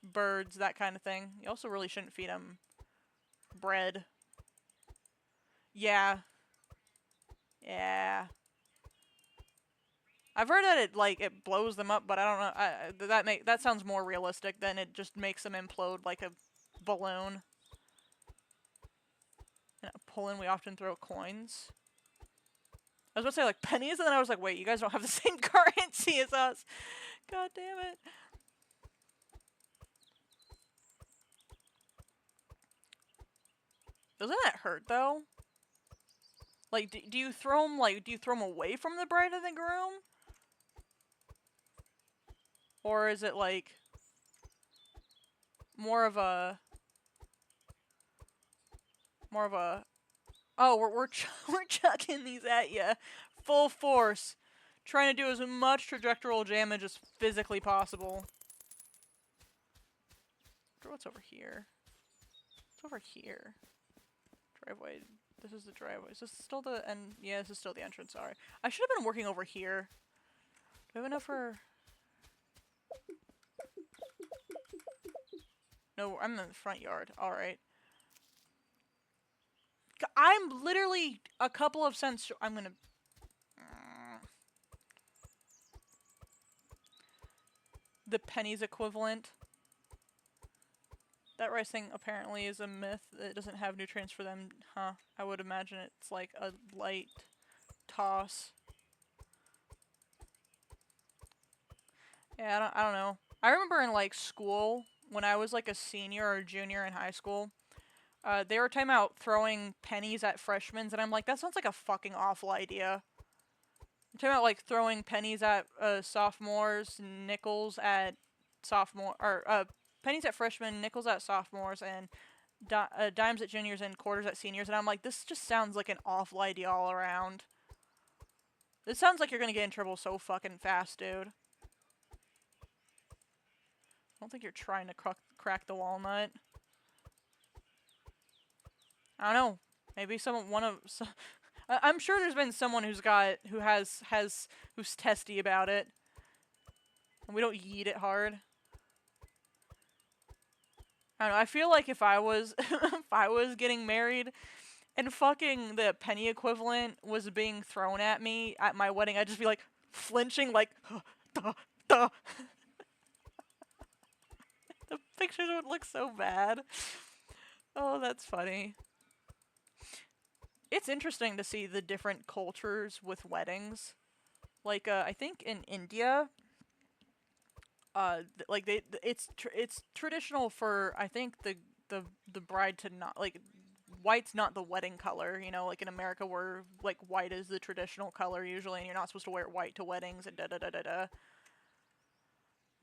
birds that kind of thing. You also really shouldn't feed them bread. Yeah. Yeah. I've heard that it blows them up, but I don't know. That sounds more realistic than it just makes them implode like a balloon. In Poland, we often throw coins. I was about to say like pennies, and then I was like, wait, you guys don't have the same currency as us. God damn it. Doesn't that hurt though? Like, do you throw them away from the bride and the groom, or is it like more of a oh we're chucking these at you, full force, trying to do as much trajectoral damage as physically possible. What's over here? What's over here? Driveway. This is the driveway. Is this still the end? Yeah, this is still the entrance. Sorry. I should have been working over here. Do I have enough for... No, I'm in the front yard. Alright. I'm literally a couple of cents... I'm gonna... The pennies equivalent. That rice thing apparently is a myth. It doesn't have nutrients for them. Huh. I would imagine it's like a light toss. Yeah, I don't know. I remember in like school, when I was like a senior or junior in high school, they were talking about throwing pennies at freshmen, and I'm like, that sounds like a fucking awful idea. I'm talking about like throwing pennies at sophomores, nickels at pennies at freshmen, nickels at sophomores, and dimes at juniors and quarters at seniors, and I'm like, this just sounds like an awful idea all around. This sounds like you're gonna get in trouble so fucking fast, dude. I don't think you're trying to crack the walnut. I don't know. Maybe I'm sure there's been someone who's testy about it, and we don't yeet it hard. I don't know. I feel like if I was if I was getting married and fucking the penny equivalent was being thrown at me at my wedding, I'd just be like flinching, like duh, duh. The pictures would look so bad. Oh, that's funny. It's interesting to see the different cultures with weddings. Like, I think in India, it's traditional for, I think, the bride to not, like, white's not the wedding color, you know, like in America where, like, white is the traditional color usually, and you're not supposed to wear white to weddings and da-da-da-da-da.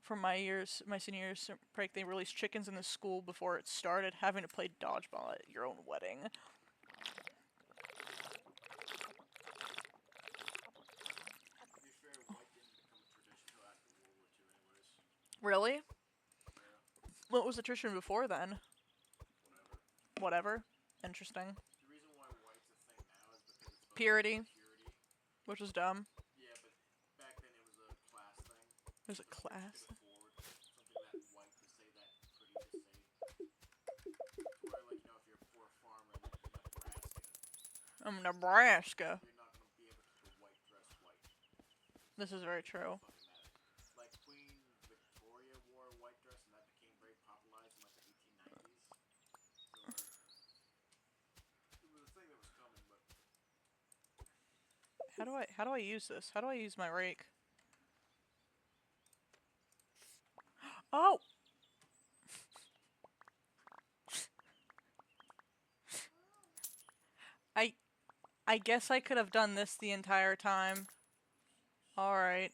For my senior years break, they released chickens in the school before it started, having to play dodgeball at your own wedding. Really? Yeah. What was the tradition before then? Whatever. Interesting. The reason why white's a thing now is because it's purity. Which is dumb. Yeah, but back then it was a class thing. It was a class? Something that white to say that pretty to say. Where, like, you know, if you're a poor farmer in Nebraska. I'm Nebraska. You're not going to be able to keep a white dress white. This is very true. Like Queen Victoria wore a white dress, and that became very popularized in like the 1890s. So, it was a thing that was coming, but how do I use this? How do I use my rake? Oh. I guess I could have done this the entire time. Alright.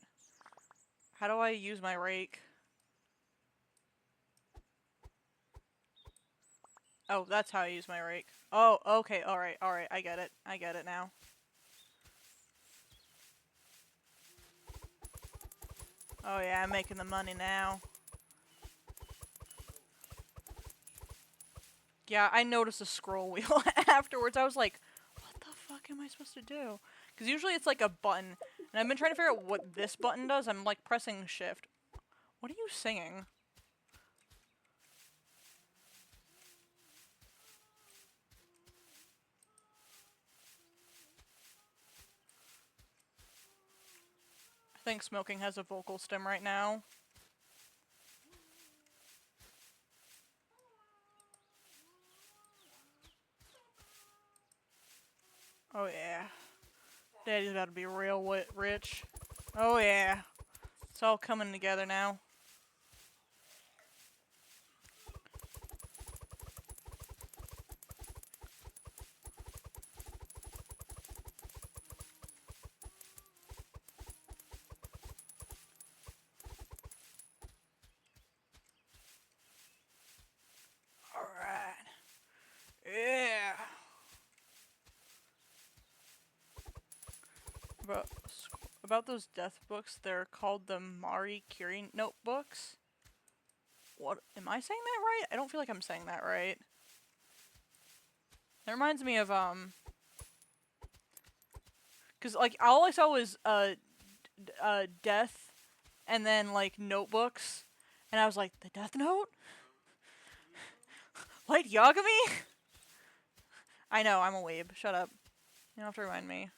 How do I use my rake? Oh, that's how I use my rake. Oh, okay, alright, alright, I get it. I get it now. Oh yeah, I'm making the money now. Yeah, I noticed a scroll wheel afterwards. I was like, what the fuck am I supposed to do? Because usually it's like a button. And I've been trying to figure out what this button does. I'm like pressing shift. What are you singing? I think Smoking has a vocal stem right now. Oh yeah. Daddy's about to be real rich. Oh yeah. It's all coming together now. Alright. Yeah. About those death books, they're called the Marie Curie notebooks. What? Am I saying that right? I don't feel like I'm saying that right. That reminds me of, because, like, all I saw was, death, and then, like, notebooks, and I was like, the Death Note? Light Yagami? I know, I'm a weeb. Shut up. You don't have to remind me.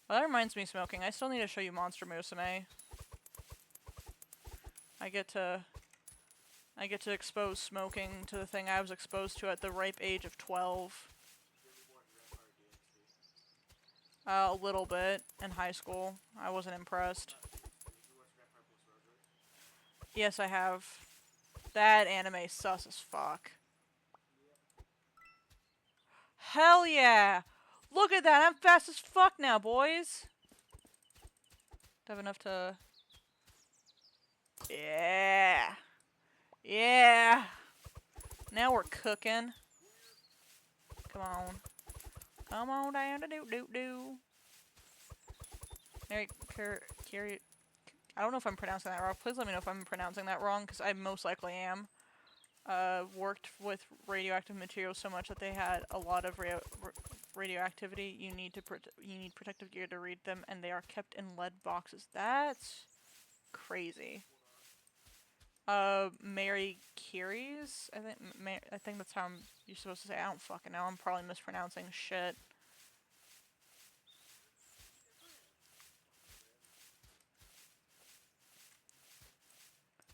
Well, that reminds me, Smoking. I still need to show you Monster Musume. I get to expose Smoking to the thing I was exposed to at the ripe age of 12. A little bit in high school. I wasn't impressed. Yes, I have. That anime sus as fuck. Hell yeah! Look at that! I'm fast as fuck now, boys! Do I have enough to... Yeah! Yeah! Now we're cooking. Come on. Come on down to do-do-do. Carry... I don't know if I'm pronouncing that wrong. Please let me know if I'm pronouncing that wrong, because I most likely am. Worked with radioactive materials so much that they had a lot of radioactivity. You need protective gear to read them, and they are kept in lead boxes. That's crazy. Mary Curie's? I think that's how you're supposed to say. I don't fucking know. I'm probably mispronouncing shit.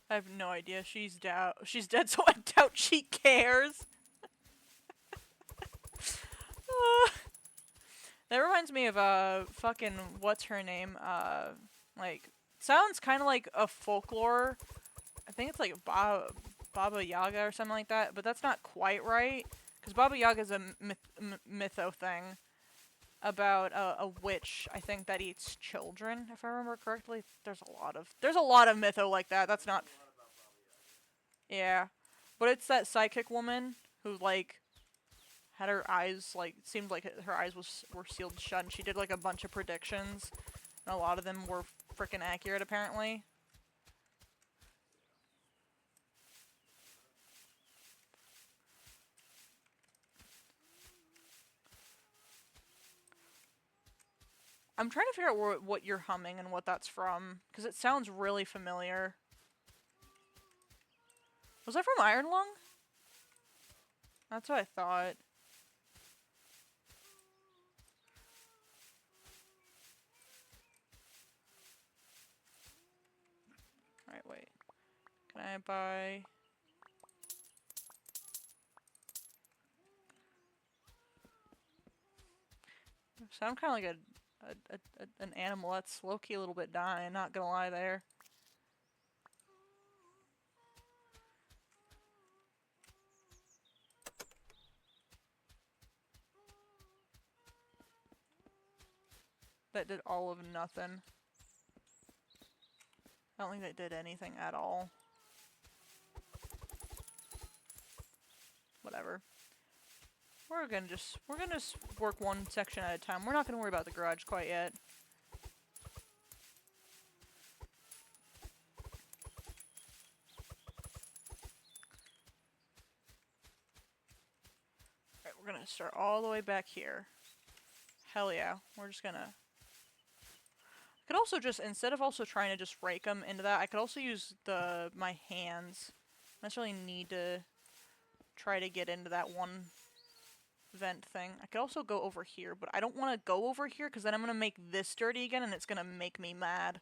I have no idea. She's dead, so I doubt she cares. That reminds me of fucking what's her name? Like sounds kind of like a folklore. I think it's like Baba Yaga or something like that, but that's not quite right because Baba Yaga is a mytho thing about a witch. I think that eats children, if I remember correctly. There's a lot of mytho like that. That's not. Yeah, but it's that psychic woman who like had her eyes like it seemed like her eyes were sealed shut, and she did like a bunch of predictions, and a lot of them were freaking accurate apparently. I'm trying to figure out what you're humming and what that's from, because it sounds really familiar. Was that from Iron Lung? That's what I thought. Alright, wait. Can I buy... Sound kind of like an animal that's low-key a little bit dying, not gonna lie there. that did all of nothing. I don't think they did anything at all. Whatever. We're gonna just work one section at a time. We're not gonna worry about the garage quite yet. Alright, we're gonna start all the way back here. Hell yeah. We're just gonna... I could also just, instead of also trying to just rake them into that, I could also use my hands. I don't necessarily need to try to get into that one vent thing. I could also go over here, but I don't want to go over here because then I'm going to make this dirty again and it's going to make me mad.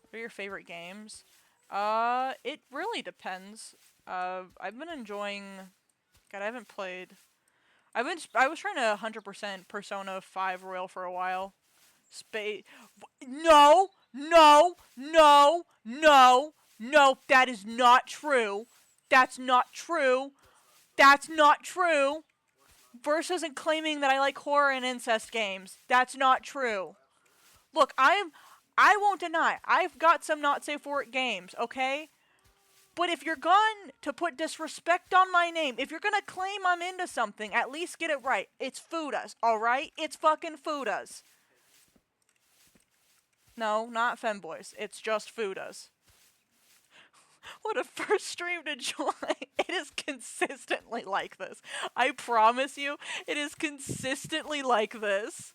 What are your favorite games? It really depends. I've been enjoying... God, I haven't played... I was trying to 100% Persona 5 Royal for a while. No! No! No! No! No! That is not true! That's not true! That's not true! Verse isn't claiming that I like horror and incest games. That's not true. Look, I won't deny, I've got some not safe for work games, okay? But if you're going to put disrespect on my name, if you're going to claim I'm into something, at least get it right. It's Fudas, alright? It's fucking Fudas. No, not femboys. It's just Fudas. What a first stream to join. It is consistently like this. I promise you, it is consistently like this.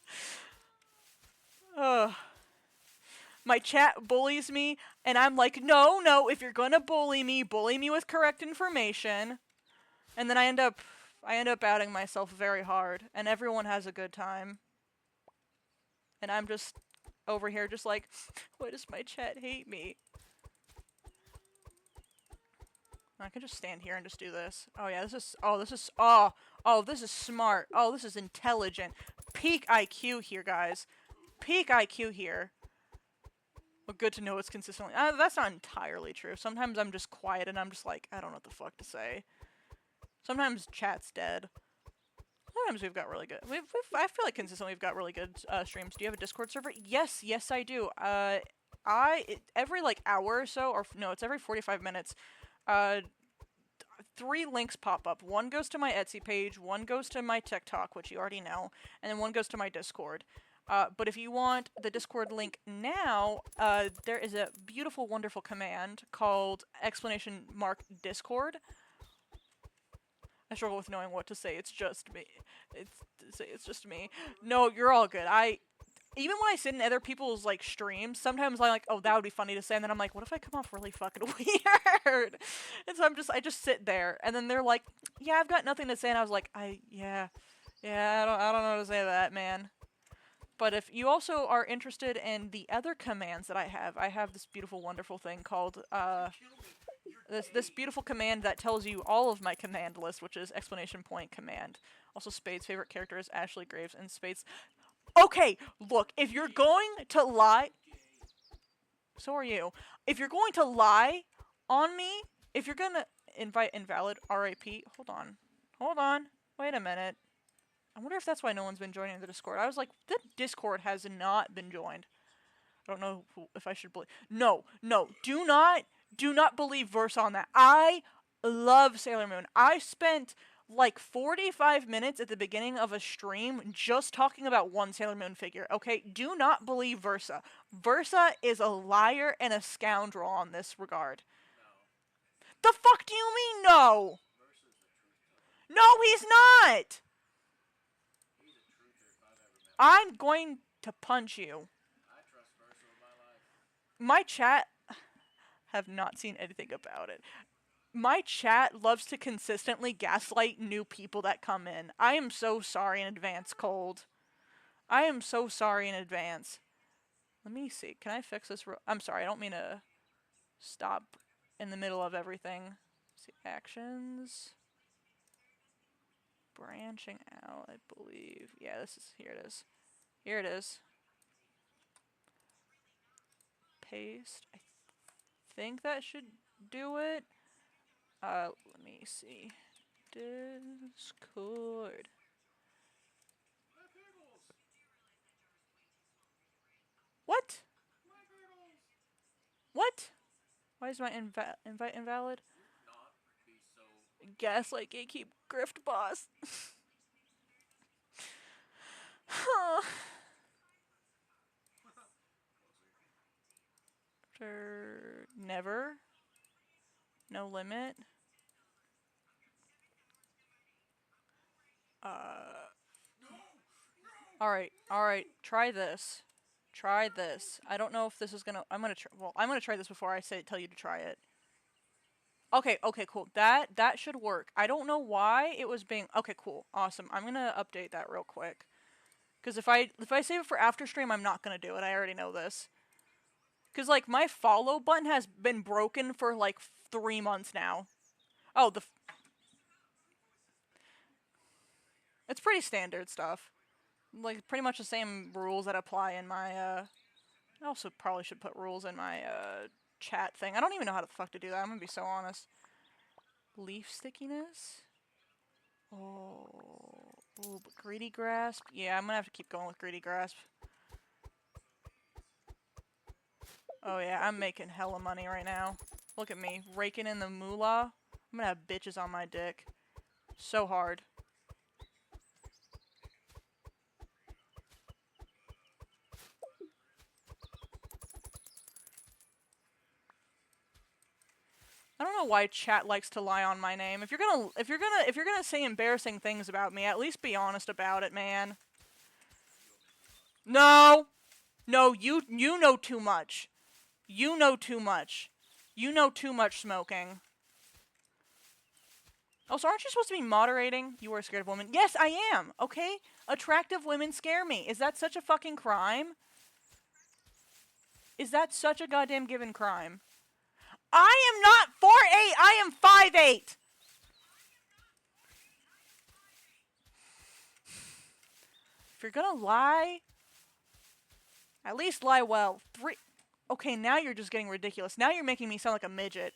Ugh. My chat bullies me, and I'm like, no, if you're gonna bully me with correct information. And then I end up outing myself very hard, and everyone has a good time. And I'm just over here just like, why does my chat hate me? I can just stand here and just do this. Oh yeah, this is smart. Oh, this is intelligent. Peak IQ here, guys. Peak IQ here. Well, good to know it's consistently... that's not entirely true. Sometimes I'm just quiet and I'm just like, I don't know what the fuck to say. Sometimes chat's dead. Sometimes we've got really good... I feel like consistently we've got really good streams. Do you have a Discord server? Yes, I do. Every like hour or so, or no, it's every 45 minutes, 3 links pop up. One goes to my Etsy page, one goes to my TikTok, which you already know, and then one goes to my Discord. But if you want the Discord link now, there is a beautiful, wonderful command called !Discord. I struggle with knowing what to say. It's just me. It's just me. No, you're all good. Even when I sit in other people's like streams, sometimes I'm like, oh, that would be funny to say, and then I'm like, what if I come off really fucking weird? And so I just sit there, and then they're like, yeah, I've got nothing to say, and I was like, yeah, I don't know how to say that, man. But if you also are interested in the other commands that I have this beautiful, wonderful thing called, this beautiful command that tells you all of my command list, which is ! Command. Also, Spade's favorite character is Ashley Graves, and Spade's... Okay, look, if you're going to lie... So are you. If you're going to lie on me, if you're gonna invite invalid RIP... Hold on. Wait a minute. I wonder if that's why no one's been joining the Discord. I was like, the Discord has not been joined. I don't know if I should believe... No, do not believe Verse on that. I love Sailor Moon. I spent like 45 minutes at the beginning of a stream just talking about one Sailor Moon figure, okay? Do not believe Versa. Versa is a liar and a scoundrel on this regard. No. The fuck do you mean, no? No, he's not! I'm going to punch you. I trust Versa with my life. My chat have not seen anything about it. My chat loves to consistently gaslight new people that come in. I am so sorry in advance, Cold. I am so sorry in advance. Let me see. Can I fix this? I'm sorry. I don't mean to stop in the middle of everything. Let's see. Actions. Branching out, I believe. Yeah, here it is. Here it is. Paste. I think that should do it. Let me see. Discord. What? Why is my invite invalid? Not be so. Gaslight, gatekeep, grift boss. Huh. Never. No limit. Alright, try this. Try this. I don't know if this is gonna, I'm gonna try this before I tell you to try it. Okay, cool. That should work. I don't know why it was being, okay, cool. Awesome. I'm gonna update that real quick. Cause if I save it for after stream, I'm not gonna do it. I already know this. Cause like my follow button has been broken for like 3 months now. Oh, it's pretty standard stuff. Like pretty much the same rules that apply in my I also probably should put rules in my chat thing. I don't even know how the fuck to do that. I'm gonna be so honest. Leaf stickiness. Oh, but greedy grasp. Yeah, I'm gonna have to keep going with greedy grasp. Oh yeah, I'm making hella money right now. Look at me, raking in the moolah. I'm gonna have bitches on my dick. So hard. I don't know why chat likes to lie on my name. If you're gonna say embarrassing things about me, at least be honest about it, man. No, you know too much. You know too much. You know too much smoking. Oh, so aren't you supposed to be moderating? You are scared of women. Yes, I am. Okay, attractive women scare me. Is that such a fucking crime? Is that such a goddamn given crime? I am not 4'8". I am 5'8". If you're gonna lie, at least lie well. Okay, now you're just getting ridiculous. Now you're making me sound like a midget.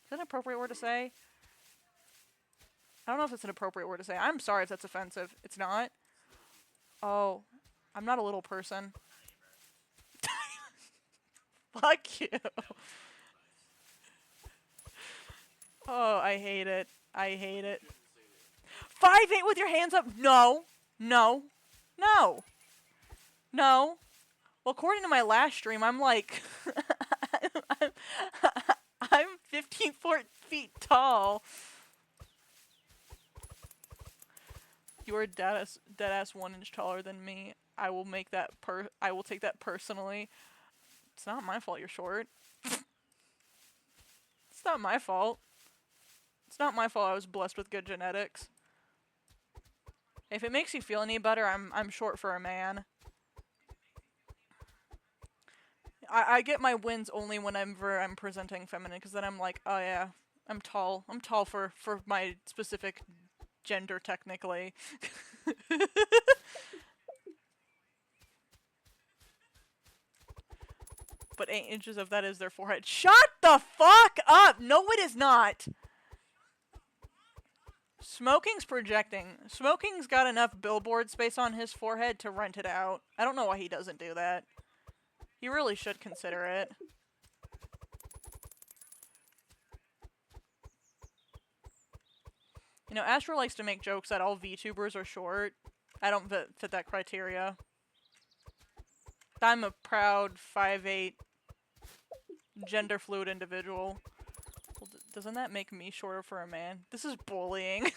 Is that an appropriate word to say? I don't know if it's an appropriate word to say. I'm sorry if that's offensive. It's not? Oh, I'm not a little person. Fuck you. Oh, I hate it. I hate it. 5'8" with your hands up? No. No. No. No. Well, according to my last stream, I'm like... I'm 15 feet tall. You are deadass 1 inch taller than me. I will take that personally. It's not my fault you're short. It's not my fault. It's not my fault I was blessed with good genetics. If it makes you feel any better, I'm short for a man. I get my wins only whenever I'm presenting feminine, because then I'm like, oh yeah, I'm tall. I'm tall for my specific gender, technically. But 8 inches of that is their forehead. Shut the fuck up! No, it is not! Smoking's projecting. Smoking's got enough billboard space on his forehead to rent it out. I don't know why he doesn't do that. He really should consider it. You know, Astro likes to make jokes that all VTubers are short. I don't fit that criteria. I'm a proud 5'8" gender fluid individual. Well, doesn't that make me shorter for a man? This is bullying.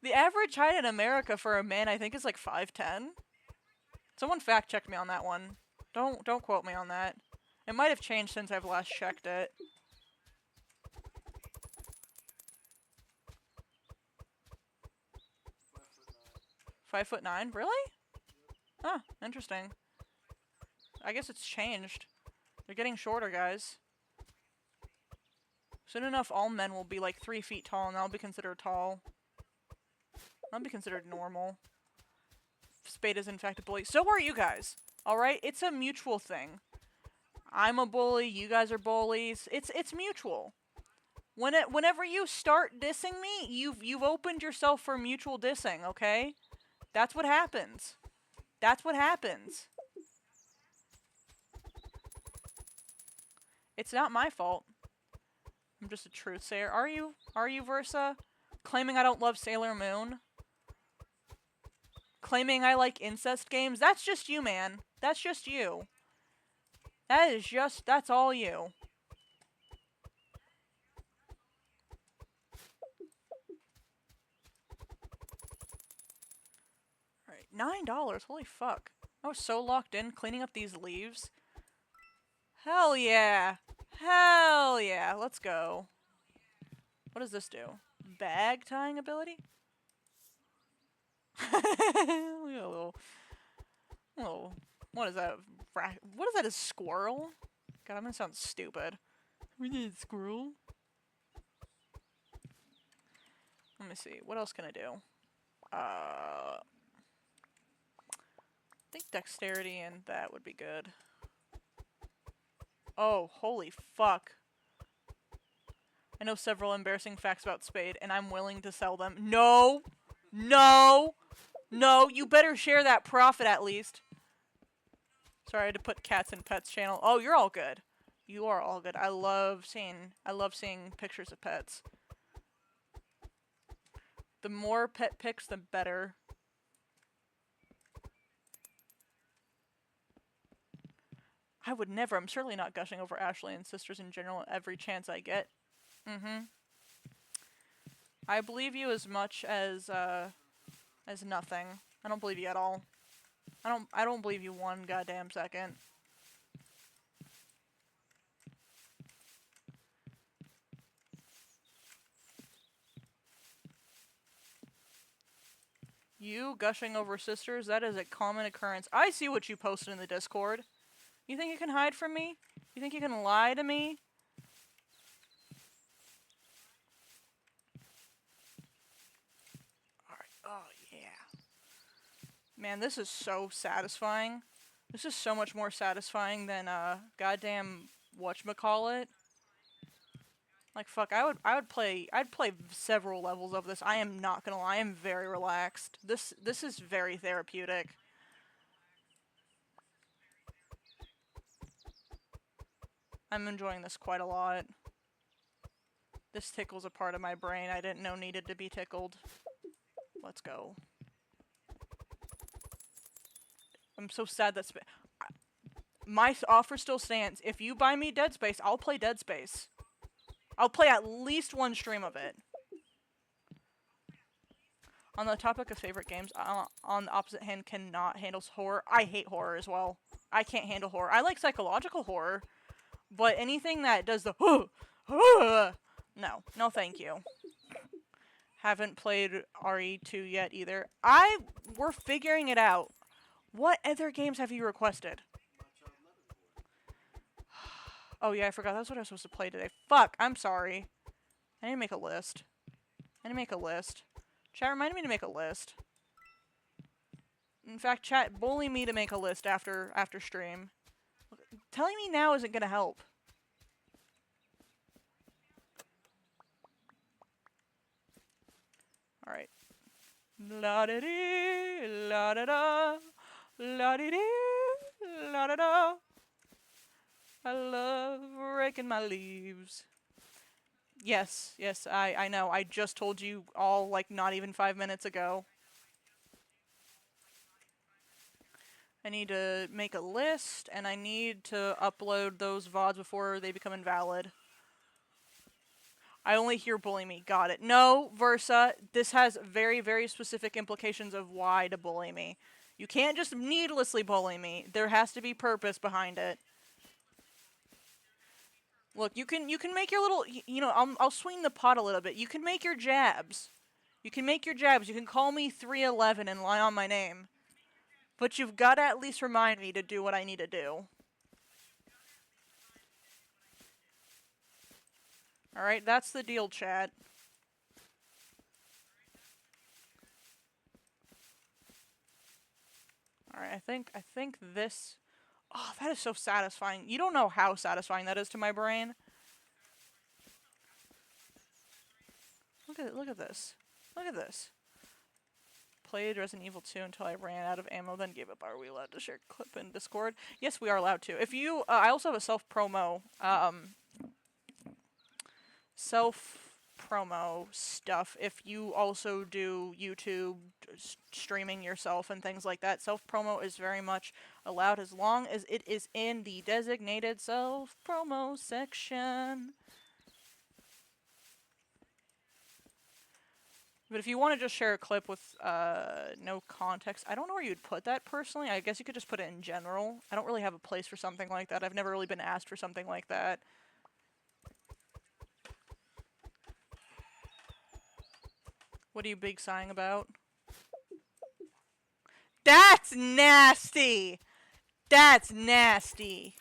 The average height in America for a man, I think, is like 5'10". Someone fact checked me on that one. Don't quote me on that. It might have changed since I've last checked it. $5'9". 5'9"? Really? Huh, interesting. I guess it's changed. They're getting shorter, guys. Soon enough, all men will be like 3 feet tall, and I'll be considered tall. I'll be considered normal. Spade is in fact a bully. So are you guys. Alright? It's a mutual thing. I'm a bully, you guys are bullies. It's mutual. Whenever you start dissing me, you've opened yourself for mutual dissing, okay? That's what happens. That's what happens. It's not my fault. I'm just a truth sayer. Are you? Are you, Versa? Claiming I don't love Sailor Moon? Claiming I like incest games? That's just you, man. That's just you. That's all you. Alright, $9. Holy fuck. I was so locked in cleaning up these leaves. Hell yeah. Hell yeah. Let's go. What does this do? Bag tying ability? little, what is that? What is that? A squirrel? God, I'm gonna sound stupid. We need a squirrel. Let me see. What else can I do? I think dexterity and that would be good. Oh, holy fuck. I know several embarrassing facts about Spade, and I'm willing to sell them. No! No! No, you better share that profit at least. Sorry, I had to put cats and pets channel. Oh, you're all good. You are all good. I love seeing pictures of pets. The more pet pics, the better. I would never. I'm certainly not gushing over Ashley and sisters in general every chance I get. I believe you as much as nothing. I don't believe you at all. I don't believe you one goddamn second. You gushing over sisters, that is a common occurrence. I see what you posted in the Discord. You think you can hide from me? You think you can lie to me? Alright, oh yeah. Man, this is so satisfying. This is so much more satisfying than, goddamn whatchamacallit. Like, fuck, I'd play several levels of this. I am not gonna lie, I am very relaxed. This is very therapeutic. I'm enjoying this quite a lot. This tickles a part of my brain I didn't know needed to be tickled. Let's go. I'm so sad that my offer still stands. If you buy me Dead Space, I'll play Dead Space. I'll play at least one stream of it. On the topic of favorite games, on the opposite hand, cannot handle horror. I hate horror as well. I can't handle horror. I like psychological horror, but anything that does the no thank you. Haven't played RE2 yet either. We're figuring it out. What other games have you requested? Oh yeah, I forgot. That's what I was supposed to play today. Fuck, I'm sorry. I need to make a list. Chat reminded me to make a list. In fact, chat, bully me to make a list after stream. Telling me now isn't gonna help. Alright. La-da-dee, la-da-da, la-dee-dee, la-da-da. I love raking my leaves. Yes, I know. I just told you all, like, not even 5 minutes ago. I need to make a list, and I need to upload those VODs before they become invalid. I only hear bully me. Got it. No, Versa, this has very, very specific implications of why to bully me. You can't just needlessly bully me. There has to be purpose behind it. Look, you can make your little, I'll swing the pot a little bit. You can make your jabs. You can call me 311 and lie on my name. But you've got to at least remind me to do what I need to do. Alright, that's the deal, chat. Alright, I think this... Oh, that is so satisfying. You don't know how satisfying that is to my brain. Look at this. Look at this. Played Resident Evil 2 until I ran out of ammo, then gave up. Are we allowed to share clip in Discord? Yes, we are allowed to. If you, I also have a self-promo, self-promo stuff. If you also do YouTube streaming yourself and things like that, self-promo is very much allowed as long as it is in the designated self-promo section. But if you want to just share a clip with no context, I don't know where you'd put that personally. I guess you could just put it in general. I don't really have a place for something like that. I've never really been asked for something like that. What are you big sighing about? That's nasty! That's nasty.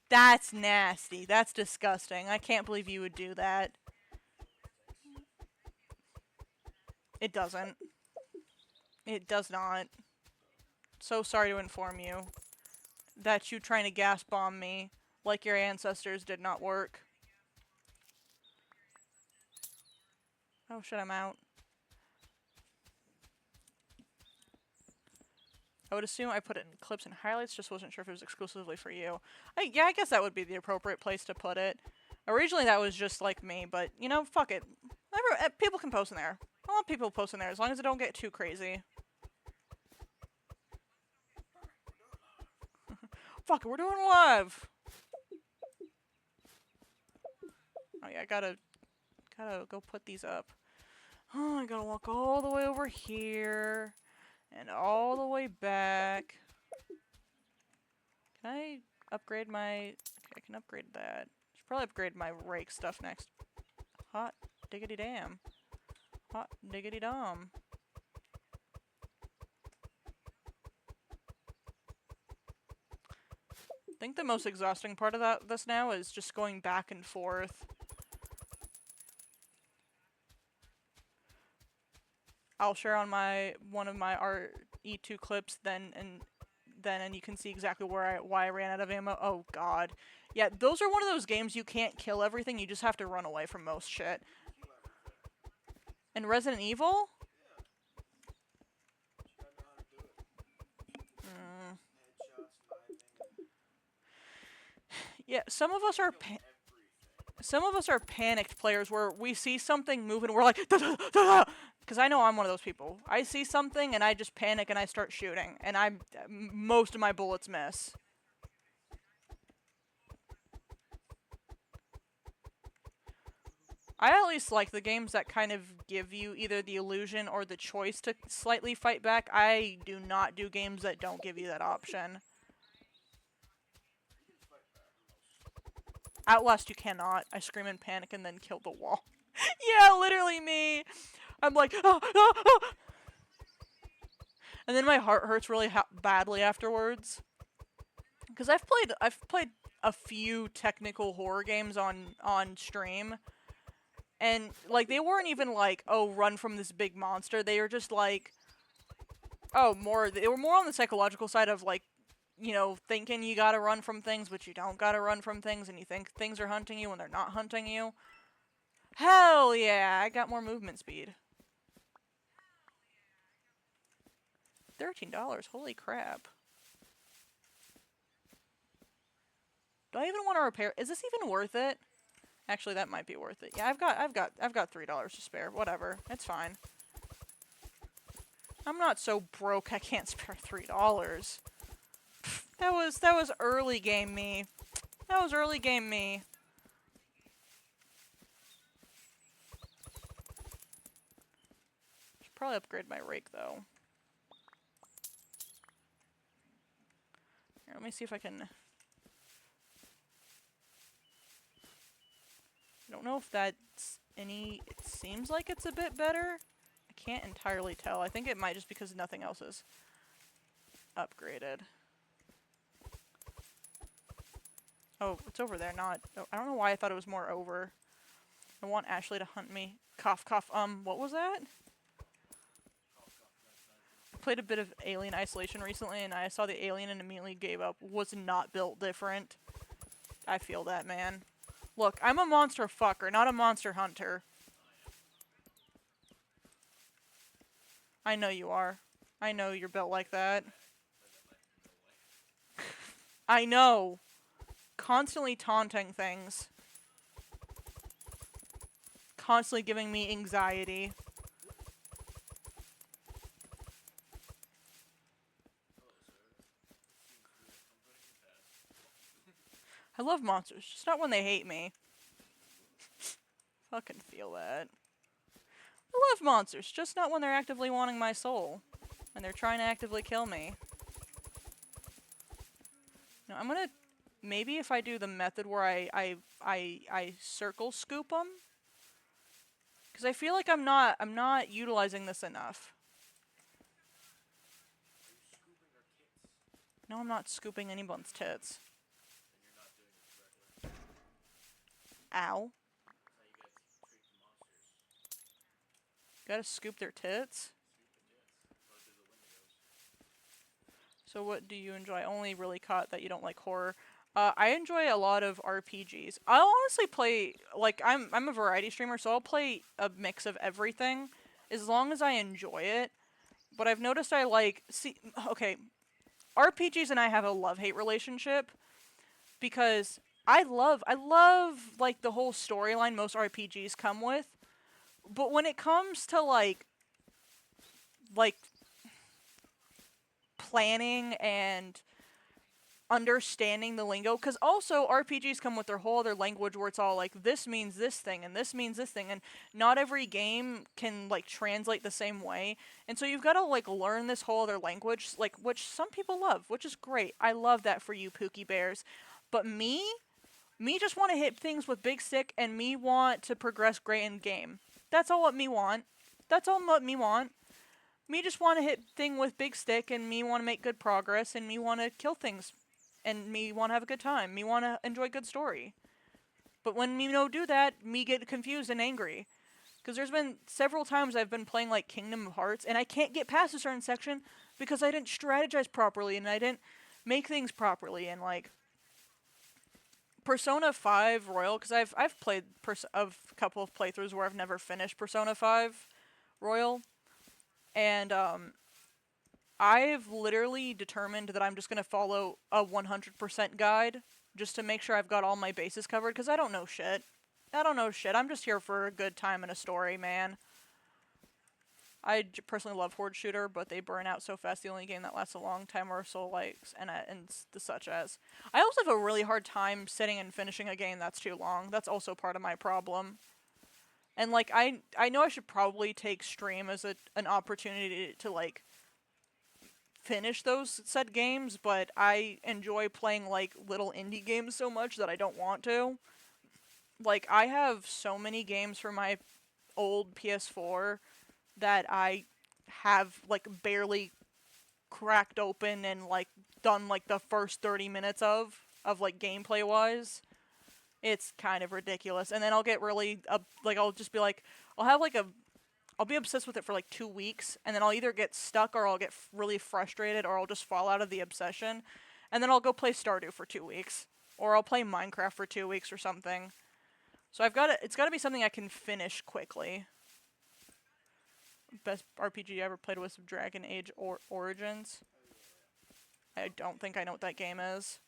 That's nasty. That's disgusting. I can't believe you would do that. It doesn't. It does not. So sorry to inform you that you trying to gas bomb me like your ancestors did not work. Oh shit, I'm out. I would assume I put it in clips and highlights, just wasn't sure if it was exclusively for you. Yeah, I guess that would be the appropriate place to put it. Originally that was just like me, but you know, fuck it. People can post in there. I want people posting there as long as it don't get too crazy. Fuck it, we're doing live. Oh yeah, I gotta go put these up. Oh, I gotta walk all the way over here and all the way back. Can I upgrade my? Okay, I can upgrade that. Should probably upgrade my rake stuff next. Hot diggity damn. Hot diggity dom. I think the most exhausting part of this now is just going back and forth. I'll share on one of my E2 clips then and you can see exactly why I ran out of ammo. Oh god. Yeah, those are one of those games you can't kill everything, you just have to run away from most shit. And Resident Evil? Yeah, some of us are panicked players where we see something move and we're like, because I know I'm one of those people. I see something and I just panic and I start shooting, and most of my bullets miss. I at least like the games that kind of give you either the illusion or the choice to slightly fight back. I do not do games that don't give you that option. Outlast, you cannot. I scream in panic and then kill the wall. Yeah, literally me. I'm like, ah, ah, ah. And then my heart hurts really badly afterwards. Because I've played a few technical horror games on stream, and like they weren't even like, oh, run from this big monster. They were just like, oh, they were more on the psychological side of like, you know, thinking you gotta run from things, but you don't gotta run from things, and you think things are hunting you when they're not hunting you. Hell yeah, I got more movement speed. $13, holy crap. Do I even want to repair? Is this even worth it? Actually, that might be worth it. Yeah, I've got $3 to spare. Whatever, it's fine. I'm not so broke I can't spare $3. That was early game me. That was early game me. Should probably upgrade my rake though. Here, let me see if I can. I don't know if that's any. It seems like it's a bit better. I can't entirely tell. I think it might just because nothing else is upgraded. Oh, it's over there, not... Oh, I don't know why I thought it was more over. I want Ashley to hunt me. Cough, cough. What was that? I played a bit of Alien Isolation recently, and I saw the alien and immediately gave up. Was not built different. I feel that, man. Look, I'm a monster fucker, not a monster hunter. I know you are. I know you're built like that. I know. Constantly taunting things. constantly giving me anxiety. Hello, sir. Seems to be comforting your past. I love monsters, just not when they hate me. Fucking feel that. I love monsters, just not when they're actively wanting my soul. And they're trying to actively kill me. No, I'm gonna... Maybe if I do the method where I circle scoop them. Because I feel like I'm not utilizing this enough. Are you scooping our tits? No, I'm not scooping anyone's tits. Then you're not doing it correctly. Ow. That's how you guys treat the monsters. Gotta scoop their tits? Scoop the tits. Go through the windows. So what do you enjoy? I only really caught that you don't like horror. I enjoy a lot of RPGs. I'll honestly play, like, I'm a variety streamer, so I'll play a mix of everything, as long as I enjoy it. But I've noticed I like, okay, RPGs and I have a love-hate relationship, because I love, like, the whole storyline most RPGs come with, but when it comes to, like, planning and understanding the lingo, because also RPGs come with their whole other language where it's all like, this means this thing and this means this thing, and not every game can like translate the same way, and so you've got to like learn this whole other language, like, which some people love, which is great. I love that for you, Pookie Bears. But me just want to hit things with big stick, and me want to progress great in game. That's all what me want. That's all what me want. Me just want to hit thing with big stick, and me want to make good progress, and me want to kill things, and me want to have a good time. Me want to enjoy good story. But when me no do that, me get confused and angry. Because there's been several times I've been playing like Kingdom of Hearts, and I can't get past a certain section because I didn't strategize properly, and I didn't make things properly, and like Persona 5 Royal, because I've played a couple of playthroughs where I've never finished Persona 5 Royal, and I've literally determined that I'm just going to follow a 100% guide just to make sure I've got all my bases covered, because I don't know shit. I don't know shit. I'm just here for a good time and a story, man. I personally love Horde Shooter, but they burn out so fast. The only game that lasts a long time are Soul Likes and the such as. I also have a really hard time sitting and finishing a game that's too long. That's also part of my problem. And like I know I should probably take stream as an opportunity to like finish those said games, but I enjoy playing like little indie games so much that I don't want to. Like, I have so many games for my old PS4 that I have like barely cracked open and like done like the first 30 minutes of like gameplay wise. It's kind of ridiculous. And then I'll get really like I'll just be like I'll have like a I'll be obsessed with it for like 2 weeks, and then I'll either get stuck or I'll get really frustrated, or I'll just fall out of the obsession, and then I'll go play Stardew for 2 weeks, or I'll play Minecraft for 2 weeks or something. So it's got to be something I can finish quickly. Best RPG I ever played was Dragon Age Origins. I don't think I know what that game is.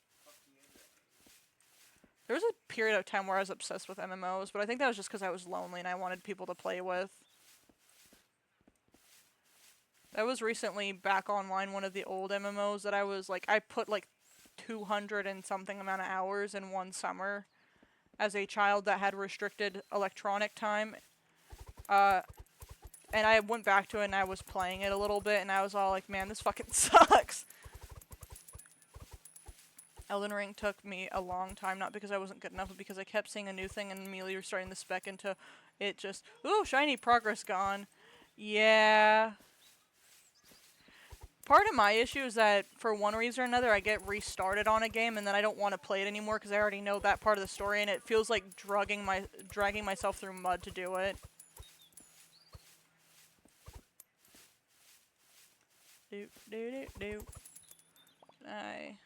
There was a period of time where I was obsessed with MMOs, but I think that was just because I was lonely and I wanted people to play with. I was recently back online one of the old MMOs that I was like, I put like 200 and something amount of hours in one summer as a child that had restricted electronic time. And I went back to it and I was playing it a little bit, and I was all like, man, this fucking sucks. Elden Ring took me a long time, not because I wasn't good enough, but because I kept seeing a new thing and immediately were starting to spec into it just, ooh, shiny progress gone. Yeah. Part of my issue is that, for one reason or another, I get restarted on a game and then I don't want to play it anymore because I already know that part of the story, and it feels like dragging myself through mud to do it. Do. I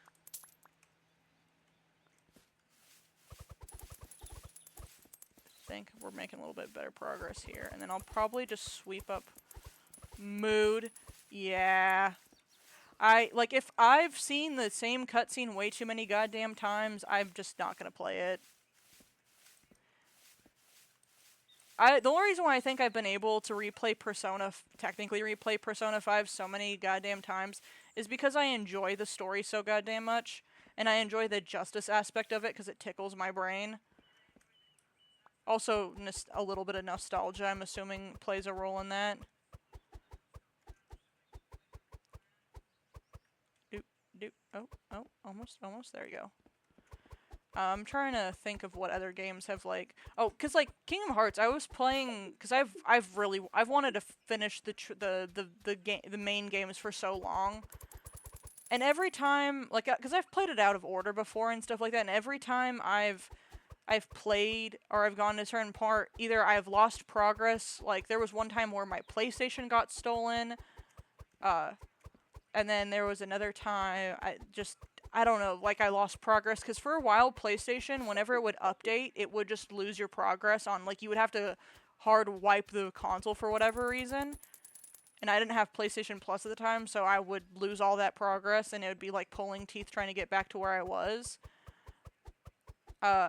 think we're making a little bit better progress here, and then I'll probably just sweep up mood. Yeah. If I've seen the same cutscene way too many goddamn times, I'm just not gonna play it. the only reason why I think I've been able to technically replay Persona 5 so many goddamn times is because I enjoy the story so goddamn much, and I enjoy the justice aspect of it because it tickles my brain. Also, a little bit of nostalgia, I'm assuming, plays a role in that. Doop, doop. Oh, almost. There you go. I'm trying to think of what other games have like. Oh, cause like Kingdom Hearts, I was playing because I've wanted to finish the main games for so long, and every time like because I've played it out of order before and stuff like that, and every time I've played or I've gone to a certain part, either I've lost progress. Like there was one time where my PlayStation got stolen, and then there was another time I don't know, like I lost progress because for a while PlayStation, whenever it would update, it would just lose your progress on like you would have to hard wipe the console for whatever reason. And I didn't have PlayStation Plus at the time, so I would lose all that progress and it would be like pulling teeth trying to get back to where I was.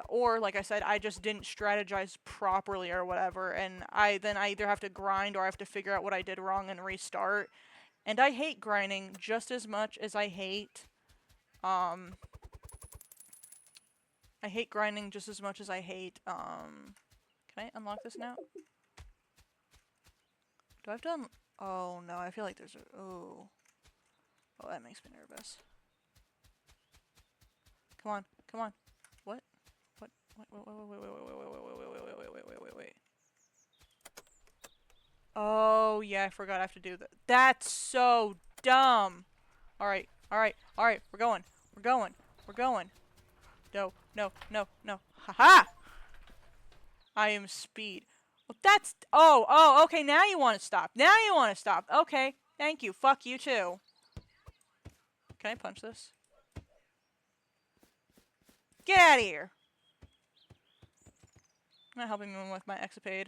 Or like I said, I just didn't strategize properly or whatever, and I either have to grind or I have to figure out what I did wrong and restart. And I hate grinding just as much as I hate I hate grinding just as much as I hate, can I unlock this now? Do I have to oh no, I feel like there's a, oh. Oh, that makes me nervous. Come on, come on. What? What? Wait. Oh, yeah, I forgot I have to do that. That's so dumb! Alright. We're going. No. Haha! I am speed. Well, that's... Oh, okay, now you want to stop. Okay, thank you. Fuck you, too. Can I punch this? Get out of here! I'm not helping him with my Exapade.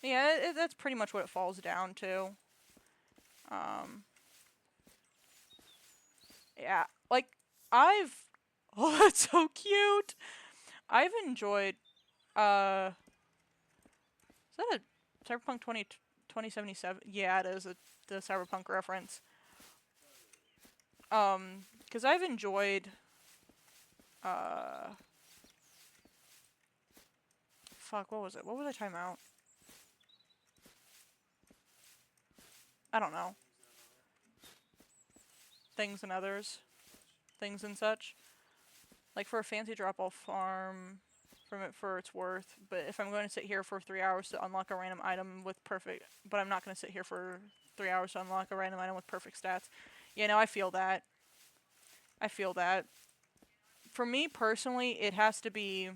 Yeah, that's pretty much what it falls down to. Yeah, like, oh, that's so cute! I've enjoyed, is that a Cyberpunk 2077? Yeah, it is the Cyberpunk reference. Because I've enjoyed, fuck, what was it? What was I talking about? I don't know. Things and others. Things and such. Like, for a fancy drop, I'll farm from it for its worth, but if I'm going to sit here for 3 hours to unlock a random item with perfect... But I'm not going to sit here for 3 hours to unlock a random item with perfect stats. Yeah, no, I feel that. For me, personally, it has to be...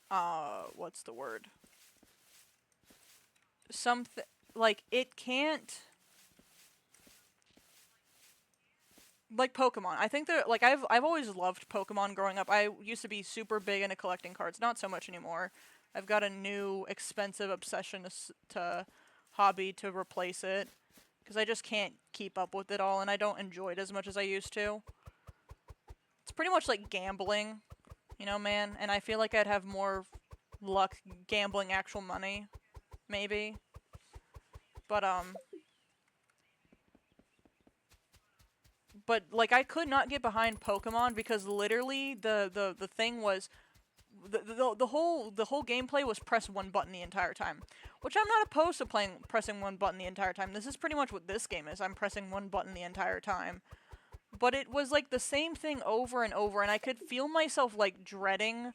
what's the word? Something... Like, it can't... Like Pokemon. I think that, like, I've always loved Pokemon growing up. I used to be super big into collecting cards. Not so much anymore. I've got a new expensive obsession to hobby to replace it. Because I just can't keep up with it all, and I don't enjoy it as much as I used to. It's pretty much like gambling, you know, man? And I feel like I'd have more luck gambling actual money. Maybe. But, like, I could not get behind Pokemon because literally the thing was... The whole gameplay was press one button the entire time. Which I'm not opposed to pressing one button the entire time. This is pretty much what this game is. I'm pressing one button the entire time. But it was like the same thing over and over, and I could feel myself like dreading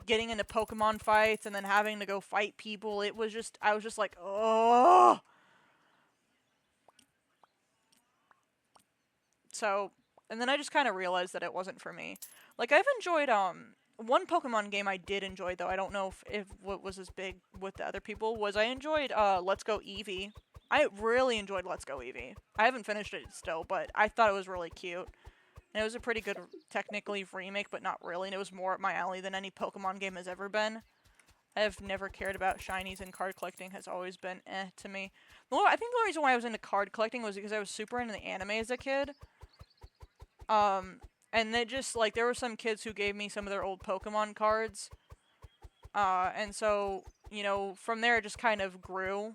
getting into Pokemon fights and then having to go fight people. I was just like, oh. So, and then I just kind of realized that it wasn't for me. Like, I've enjoyed, one Pokemon game I did enjoy, though, I don't know if what was as big with the other people, was I enjoyed, Let's Go Eevee. I really enjoyed Let's Go Eevee. I haven't finished it still, but I thought it was really cute. And it was a pretty good, technically, remake, but not really, and it was more up my alley than any Pokemon game has ever been. I have never cared about shinies, and card collecting has always been to me. I think the only reason why I was into card collecting was because I was super into the anime as a kid. And they just, like, there were some kids who gave me some of their old Pokemon cards. And so, you know, from there it just kind of grew.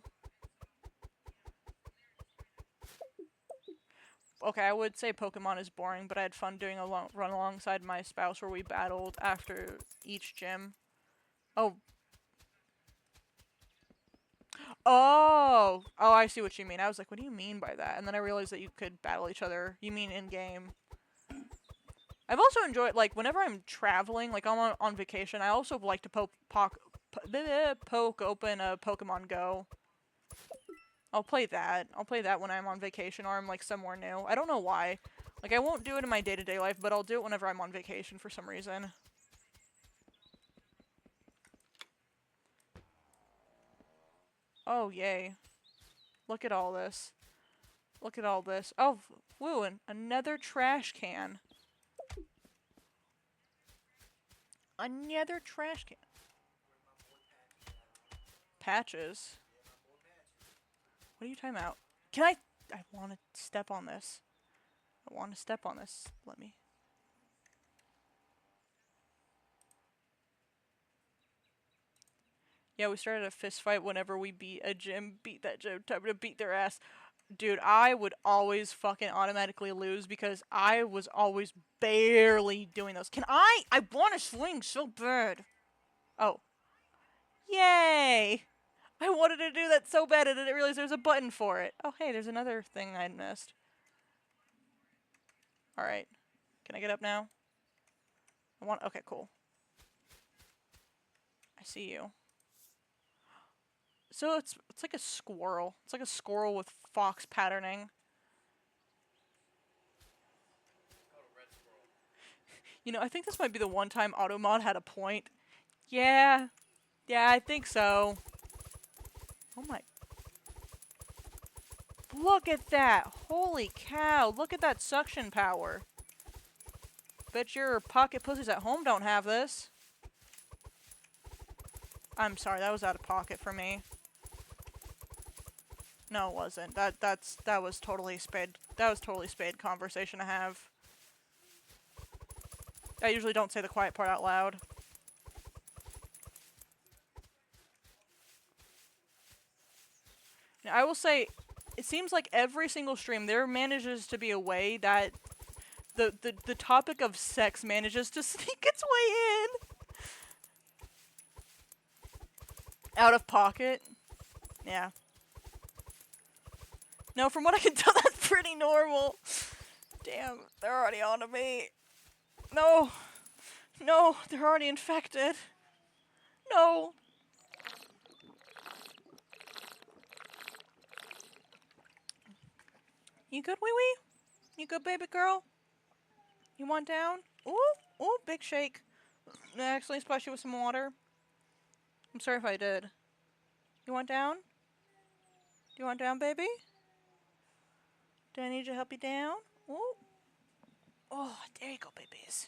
Okay, I would say Pokemon is boring, but I had fun doing a run alongside my spouse where we battled after each gym. Oh. Oh! Oh, I see what you mean. I was like, what do you mean by that? And then I realized that you could battle each other. You mean in-game. I've also enjoyed, like, whenever I'm traveling, like, I'm on vacation, I also like to poke open a Pokemon Go. I'll play that. I'll play that when I'm on vacation or I'm, like, somewhere new. I don't know why. Like, I won't do it in my day-to-day life, but I'll do it whenever I'm on vacation for some reason. Oh, yay. Look at all this. Look at all this. Oh, woo, another trash can. Another trash can. Patches? What are you talking about? Can I want to step on this. I want to step on this. Let me. Yeah, we started a fist fight whenever we beat that gym, time to beat their ass. Dude, I would always fucking automatically lose because I was always barely doing those. I want to swing so bad. Oh. Yay! I wanted to do that so bad and I didn't realize there was a button for it. Oh, hey, there's another thing I missed. Alright. Can I get up now? Okay, cool. I see you. So it's like a squirrel. It's like a squirrel with fox patterning. You know, I think this might be the one time Automod had a point. Yeah. Yeah, I think so. Oh my. Look at that. Holy cow. Look at that suction power. Bet your pocket pussies at home don't have this. I'm sorry, that was out of pocket for me. No, it wasn't. That was totally spade. That was totally spade conversation to have. I usually don't say the quiet part out loud. Now, I will say, it seems like every single stream there manages to be a way that the topic of sex manages to sneak its way in. Out of pocket. Yeah. No, from what I can tell, that's pretty normal. Damn, they're already onto me. No. No, they're already infected. No. You good, wee wee? You good, baby girl? You want down? Ooh, ooh, big shake. I accidentally splashed you with some water. I'm sorry if I did. You want down? Do you want down, baby? Do I need to help you down? Ooh. Oh, there you go, babies.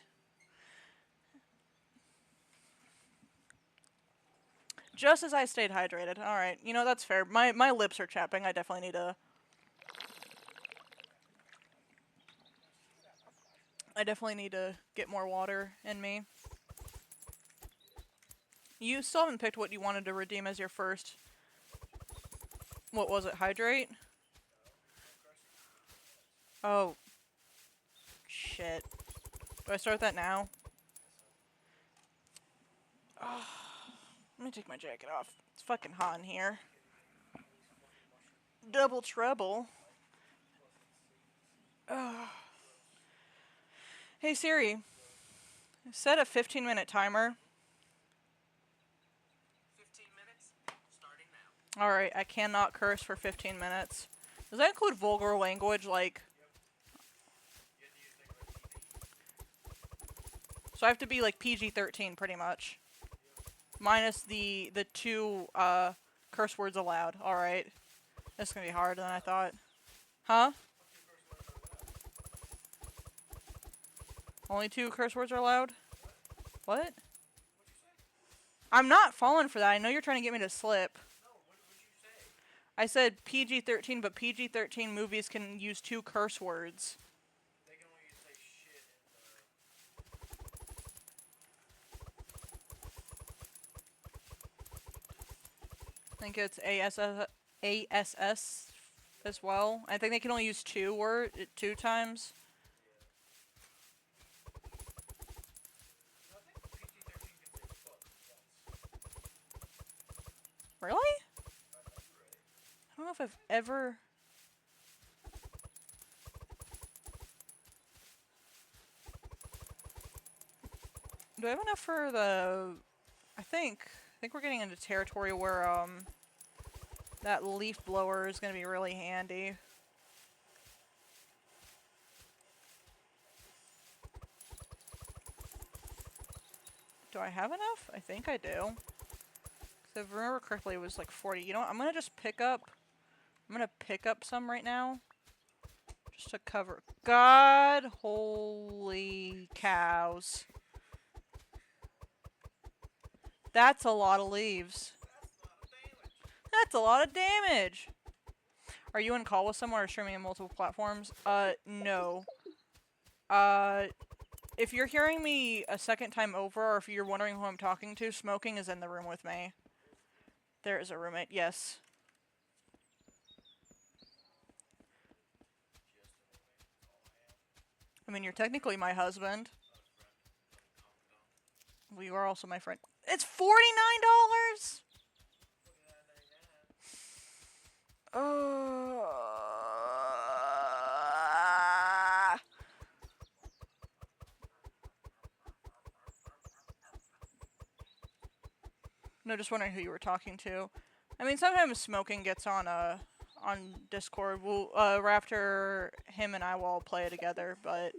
Just as I stayed hydrated. Alright, you know, that's fair. My lips are chapping. I definitely need to... get more water in me. You still haven't picked what you wanted to redeem as your first... What was it? Hydrate? Oh. Shit. Do I start that now? Oh. Let me take my jacket off. It's fucking hot in here. Double trouble. Oh. Hey Siri. Set a 15-minute timer. 15 minutes, starting now. Alright, I cannot curse for 15 minutes. Does that include vulgar language, like... So I have to be, like, PG-13, pretty much. Minus the 2, curse words allowed. Alright. This is gonna be harder than I thought. Huh? Only 2 curse words are allowed? What? I'm not falling for that. I know you're trying to get me to slip. No, what'd you say? I said PG-13, but PG-13 movies can use 2 curse words. They can only say shit I think it's ASS as well. I think they can only use 2 times. No, I think PG-13 can say fuck once. Really? I don't know if I've ever... Do I have enough for the... I think we're getting into territory where, that leaf blower is going to be really handy. Do I have enough? I think I do. If I remember correctly, it was like 40. You know what? I'm going to just pick up... I'm going to pick up some right now. Just to cover... God holy cows. That's a lot of leaves. That's a lot of damage. Are you in call with someone or streaming on multiple platforms? No. If you're hearing me a second time over, or if you're wondering who I'm talking to, Smoking is in the room with me. There is a roommate, yes. I mean, you're technically my husband. Well, you are also my friend. It's $49! No, just wondering who you were talking to. I mean, sometimes Smoking gets on Discord. We'll Raptor, him and I will all play together, but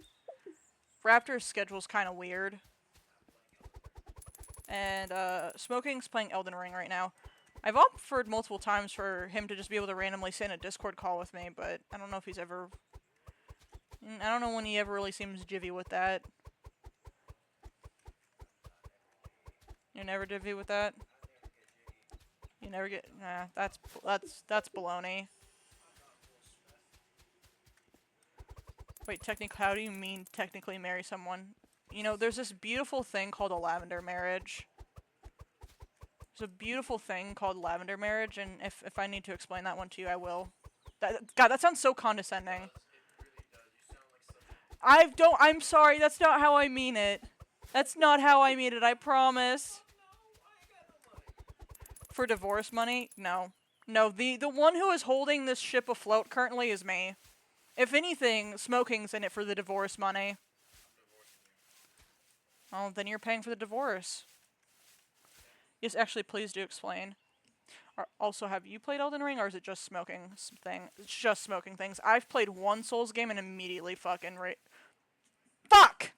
Raptor's schedule's kind of weird. And Smoking's playing Elden Ring right now. I've offered multiple times for him to just be able to randomly sit in a Discord call with me, but I don't know if he's ever... I don't know when he ever really seems jivvy with that. You never jivvy with that? You never get... Nah, that's baloney. Wait, how do you mean technically marry someone? You know, there's this beautiful thing called a lavender marriage. There's a beautiful thing called lavender marriage, and if I need to explain that one to you, I will. God, that sounds so condescending. I'm sorry, that's not how I mean it. That's not how I mean it, I promise. For divorce money? No. No, the one who is holding this ship afloat currently is me. If anything, Smoking's in it for the divorce money. Oh, then you're paying for the divorce. Yes, actually, please do explain. Also, have you played Elden Ring, or is it just Smoking thing? It's just Smoking things. I've played one Souls game and immediately fucking Fuck!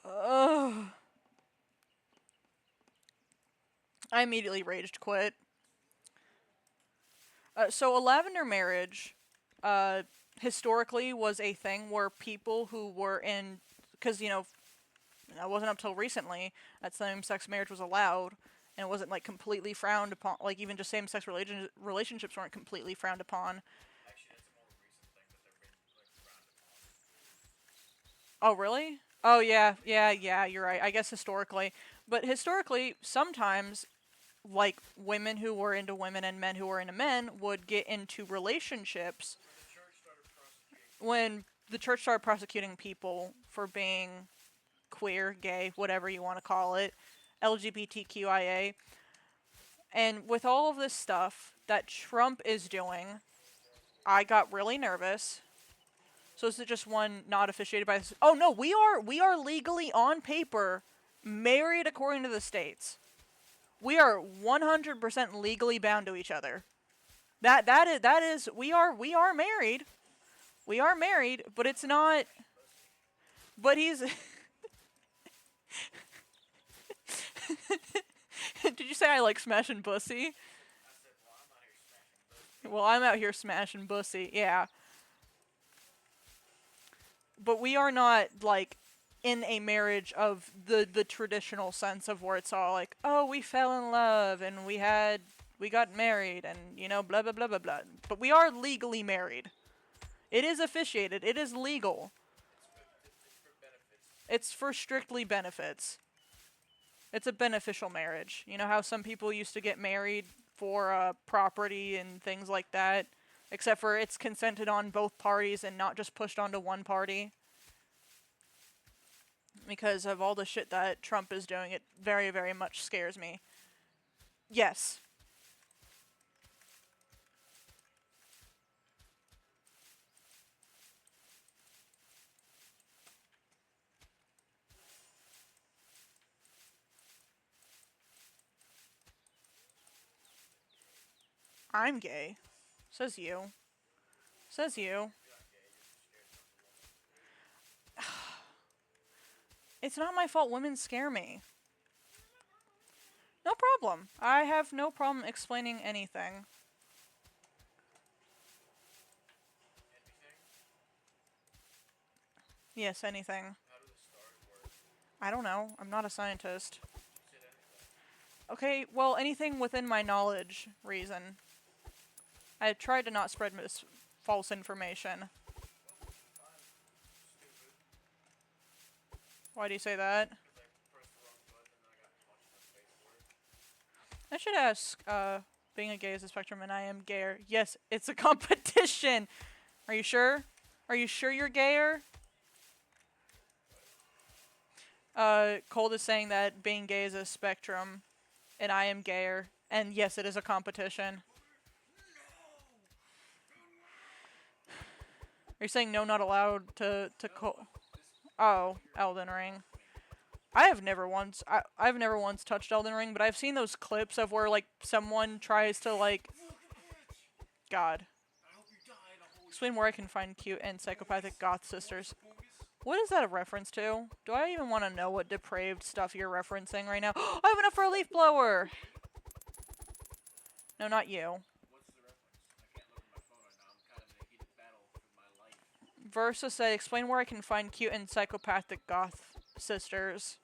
Ugh. I immediately raged quit. So a lavender marriage, historically was a thing where people who were in, because, you know, it wasn't up till recently that same-sex marriage was allowed, and it wasn't, like, completely frowned upon, like, even just same-sex relationships weren't completely frowned upon. Actually, that's a more recent thing that they've been, like, frowned upon. Oh, really? Oh, yeah, you're right. I guess historically. But historically, sometimes, like, women who were into women and men who were into men would get into relationships when the church started prosecuting people for being queer, gay, whatever you want to call it, LGBTQIA. And with all of this stuff that Trump is doing, I got really nervous. So is it just one not officiated by this? Oh no, we are legally on paper married according to the states. We are 100% legally bound to each other. That is we are married. We are married, but it's not. But he's. Did you say I like smashing pussy? Well, I'm out here smashing pussy, yeah. But we are not, like, in a marriage of the traditional sense of where it's all like, oh, we fell in love and we got married and blah blah blah blah blah. But we are legally married. It is officiated. It is legal. It's for benefits. It's for strictly benefits. It's a beneficial marriage. You know how some people used to get married for property and things like that, except for it's consented on both parties and not just pushed onto one party. Because of all the shit that Trump is doing, it very, very much scares me. Yes. I'm gay. Says you. Says you. It's not my fault women scare me. No problem. I have no problem explaining anything. Anything? Yes, anything. How do the stars work? I don't know. I'm not a scientist. You said anything. Okay, well, anything within my knowledge reason. I tried to not spread false information. Stupid. Why do you say that? Because I pressed the wrong button and then I got punched in the face for it. I should ask, being a gay is a spectrum and I am gayer. Yes, it's a competition! Are you sure? Are you sure you're gayer? Cold is saying that being gay is a spectrum and I am gayer. And yes, it is a competition. Are you saying no, not allowed to Oh, Elden Ring. I've never once touched Elden Ring, but I've seen those clips of where like someone tries to like God. I hope you die in a holy Explain where I can find cute and psychopathic goth sisters. What is that a reference to? Do I even want to know what depraved stuff you're referencing right now? I have enough for a leaf blower! No, not you. What's the reference? I can't look at my phone right now. I'm kind of in a heated battle for my life. Versa said, explain where I can find cute and psychopathic goth sisters.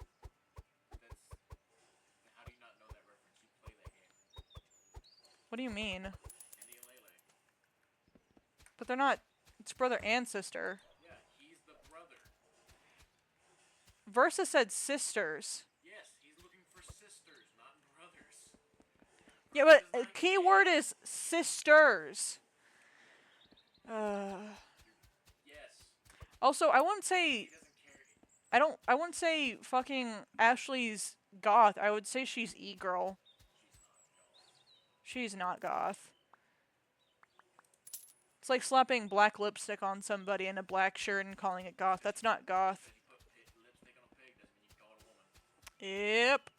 How do you not know that reference? You play that game. What do you mean? Andy and Lele. But they're not. It's brother and sister. Yeah, he's the brother. Versa said sisters. Yes, he's looking for sisters, not brothers. Yeah, but key word is sisters. Yes. Also, I wouldn't say. He doesn't care. I wouldn't say fucking Ashley's goth. I would say she's e-girl. She's not goth. It's like slapping black lipstick on somebody in a black shirt and calling it goth. That's not goth. You put lipstick on a pig doesn't mean you call it a woman. Yep.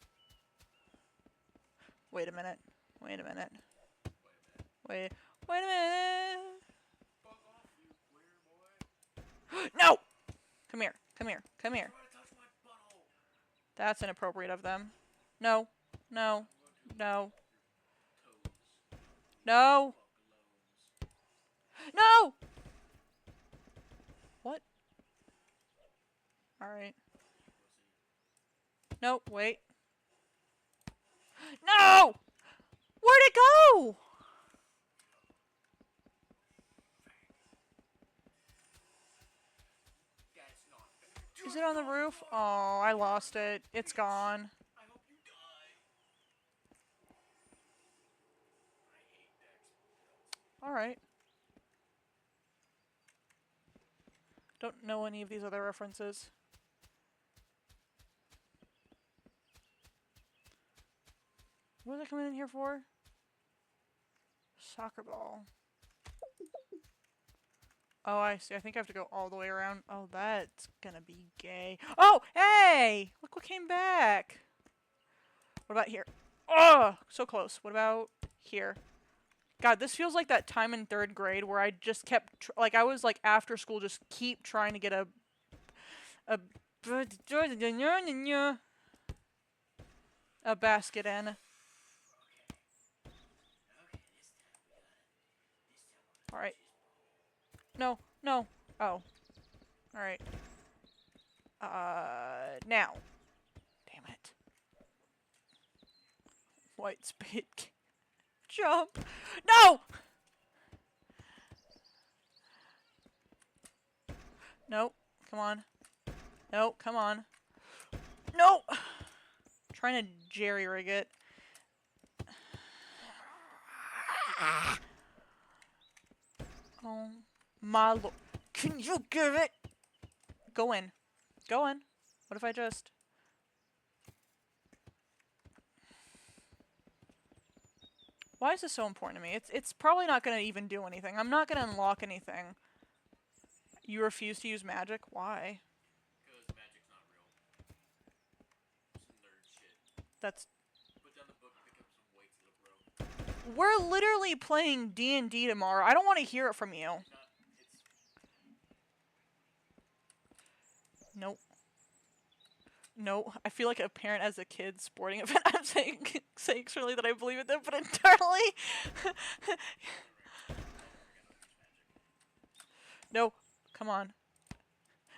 Wait a minute. Wait a minute. Wait a minute. Fuck off, you queer boy. No! Come here. Come here. Come here. Try to touch my butthole. That's inappropriate of them. No. No. No. Toes. No. Fuck loans. No! What? Alright. No, wait. No! Where'd it go? That's not fair. Is it on the roof? Oh, I lost it. It's gone. I hope you die. I hate Dex. Alright. Don't know any of these other references. What was I coming in here for? Soccer ball. Oh, I see. I think I have to go all the way around. Oh, that's gonna be gay. Oh, hey! Look what came back. What about here? Oh, so close. What about here? God, this feels like that time in 3rd grade where I just kept, I was like after school just keep trying to get a basket in. Alright. No, no. Oh. Alright. Now. Damn it. White spade. Jump. No! Nope. Come on. No, come on. No! Trying to jerry-rig it. Oh my lord. Can you give it? Go in. Go in. What if I just... Why is this so important to me? It's probably not going to even do anything. I'm not going to unlock anything. You refuse to use magic? Why? Because magic's not real. Some nerd shit. That's... Put down the book and pick up some weights, little bro. We're literally playing D&D tomorrow. I don't want to hear it from you. Nope. No, I feel like a parent as a kid sporting event. I'm saying surely that I believe in them, but internally... No, come on.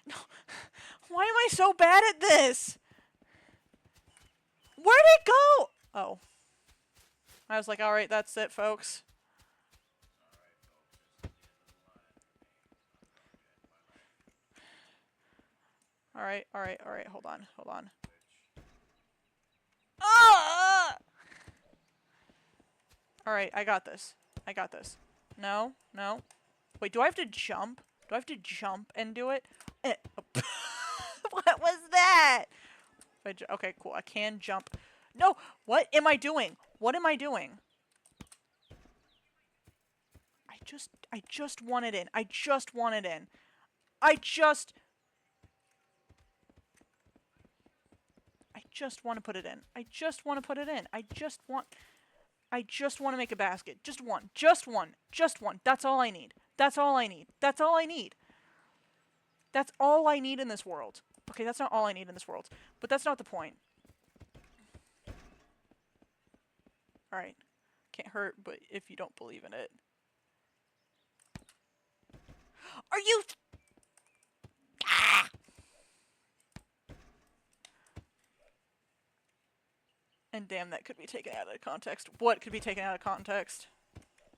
No. Why am I so bad at this? Where'd it go? Oh. I was like, alright, that's it, folks. Alright, hold on. Ah! Alright, I got this. No. Wait, do I have to jump? Do I have to jump and do it? What was that? Okay, cool. I can jump. No! What am I doing? I just want it in. I just want to put it in. I just want to make a basket. Just one. That's all I need. That's all I need in this world. Okay, that's not all I need in this world. But that's not the point. Alright. Can't hurt, but if you don't believe in it. Are you... Ah! And damn, that could be taken out of context. What could be taken out of context?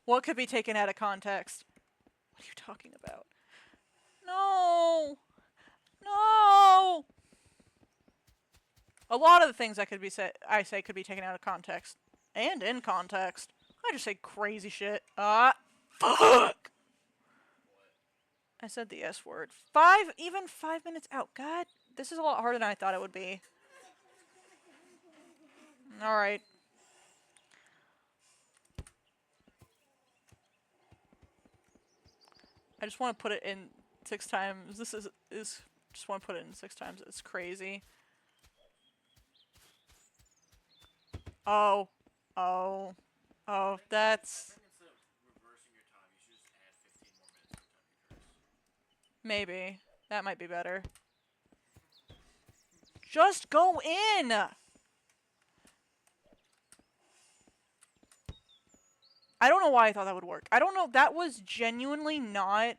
What are you talking about? No! A lot of the things I say could be taken out of context. And in context. I just say crazy shit. Fuck! I said the S word. Even 5 minutes out. God, this is a lot harder than I thought it would be. Alright. I just want to put it in 6 times. This is just want to put it in 6 times. It's crazy. Oh, that's... Maybe. That might be better. Just go in! I don't know why I thought that would work. I don't know. That was genuinely not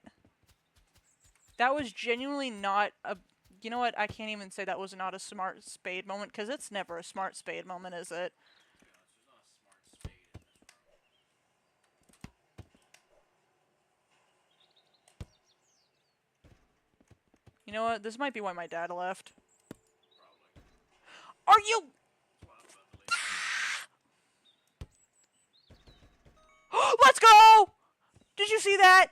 a... You know what? I can't even say that was not a smart spade moment, because it's never a smart spade moment, is it? You know what? This might be why my dad left. Are you... Let's go! Did you see that?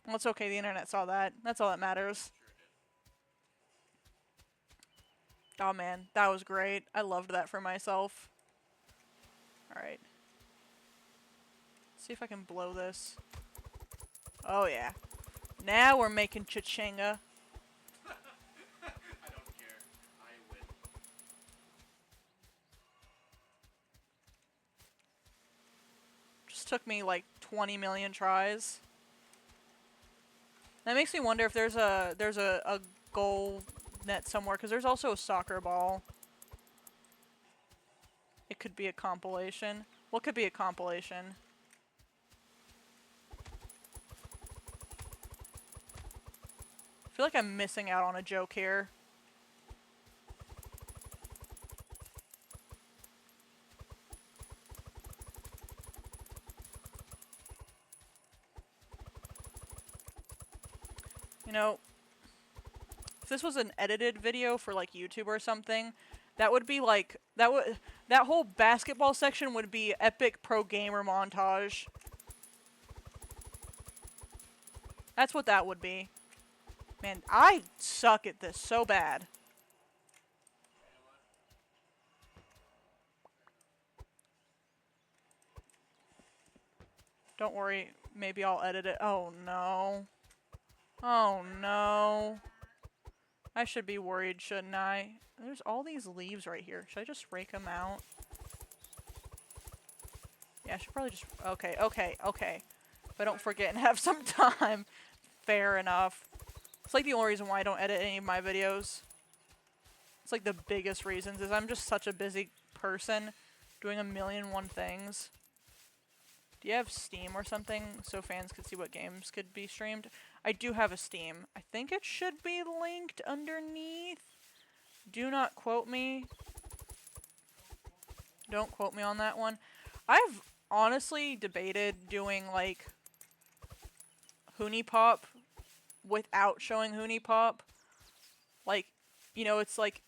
Well, it's okay. The internet saw that. That's all that matters. Oh, man. That was great. I loved that for myself. Alright. See if I can blow this. Oh, yeah. Now we're making cha-chinga. I don't care. I win. Just took me like 20 million tries. That makes me wonder if there's a goal net somewhere, because there's also a soccer ball. It could be a compilation. What could be a compilation? feel like I'm missing out on a joke here. You know, if this was an edited video for like YouTube or something, that would be like that whole basketball section would be epic pro gamer montage. That's what that would be. Man, I suck at this so bad. Don't worry, maybe I'll edit it. Oh no. Oh no. I should be worried, shouldn't I? There's all these leaves right here. Should I just rake them out? Yeah, I should probably just... Okay. If I don't forget and have some time. Fair enough. It's like the only reason why I don't edit any of my videos. It's like the biggest reasons is I'm just such a busy person doing 1,000,001 things. Do you have Steam or something so fans could see what games could be streamed? I do have a Steam. I think it should be linked underneath. Do not quote me. Don't quote me on that one. I've honestly debated doing like Hoonie Pop without showing Hoonie Pop. Like, you know, it's like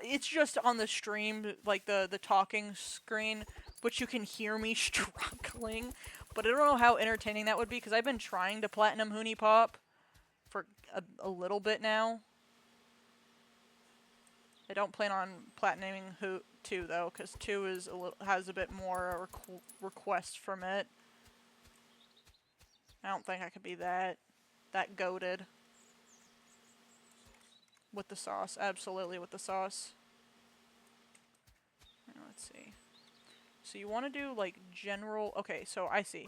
it's just on the stream, like the talking screen, which you can hear me struggling. But I don't know how entertaining that would be because I've been trying to platinum Hoonie Pop for a little bit now. I don't plan on platinuming 2 though, because 2 is has a bit more requests from it. I don't think I could be that goated with the sauce. Absolutely with the sauce. Let's see. So you want to do like general. Okay, so I see.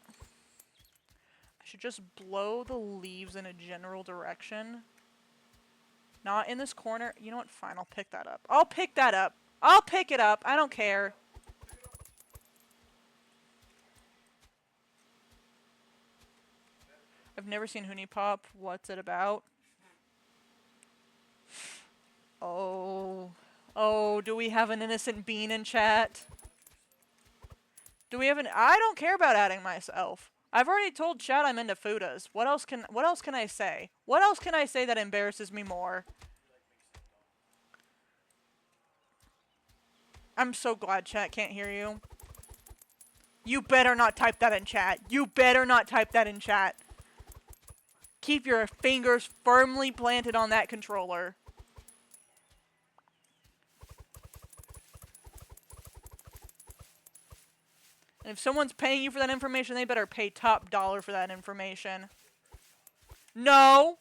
I should just blow the leaves in a general direction. Not in this corner. You know what? Fine, I'll pick that up. I'll pick that up. I'll pick it up. I don't care. I've never seen Hoonie Pop. What's it about? Oh. Oh, do we have an innocent bean in chat? Do we have an... I don't care about adding myself. I've already told chat I'm into Fudas. What else can I say? What else can I say that embarrasses me more? I'm so glad chat can't hear you. You better not type that in chat. You better not type that in chat. Keep your fingers firmly planted on that controller. And if someone's paying you for that information, they better pay top dollar for that information. No!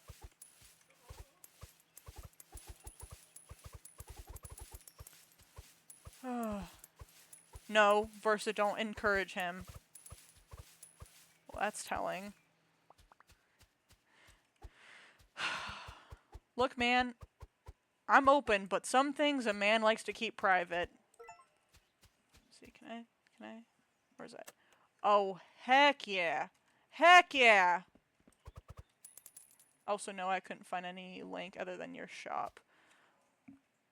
No, Versa, don't encourage him. Well, that's telling. Look, man, I'm open, but some things a man likes to keep private. Let's see, can I? Where's that? Oh, heck yeah. Heck yeah! Also, no, I couldn't find any link other than your shop.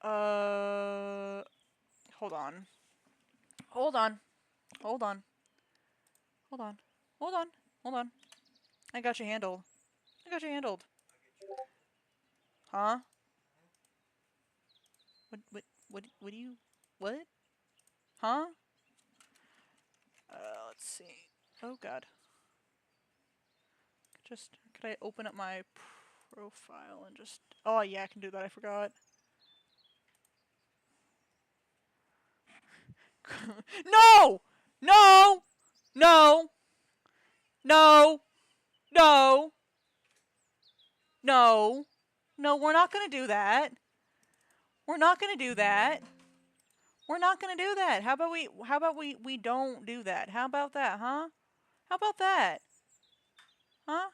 Hold on. Hold on. Hold on. Hold on. Hold on. Hold on. I got you handled. I got you handled. Huh? What do you... What? Huh? Let's see. Oh, God. Could I open up my profile and just... Oh, yeah, I can do that. I forgot. No! No! No! No! No! No! No, we're not gonna do that. We're not gonna do that. We're not gonna do that. How about we don't do that? How about that, huh? How about that? Huh?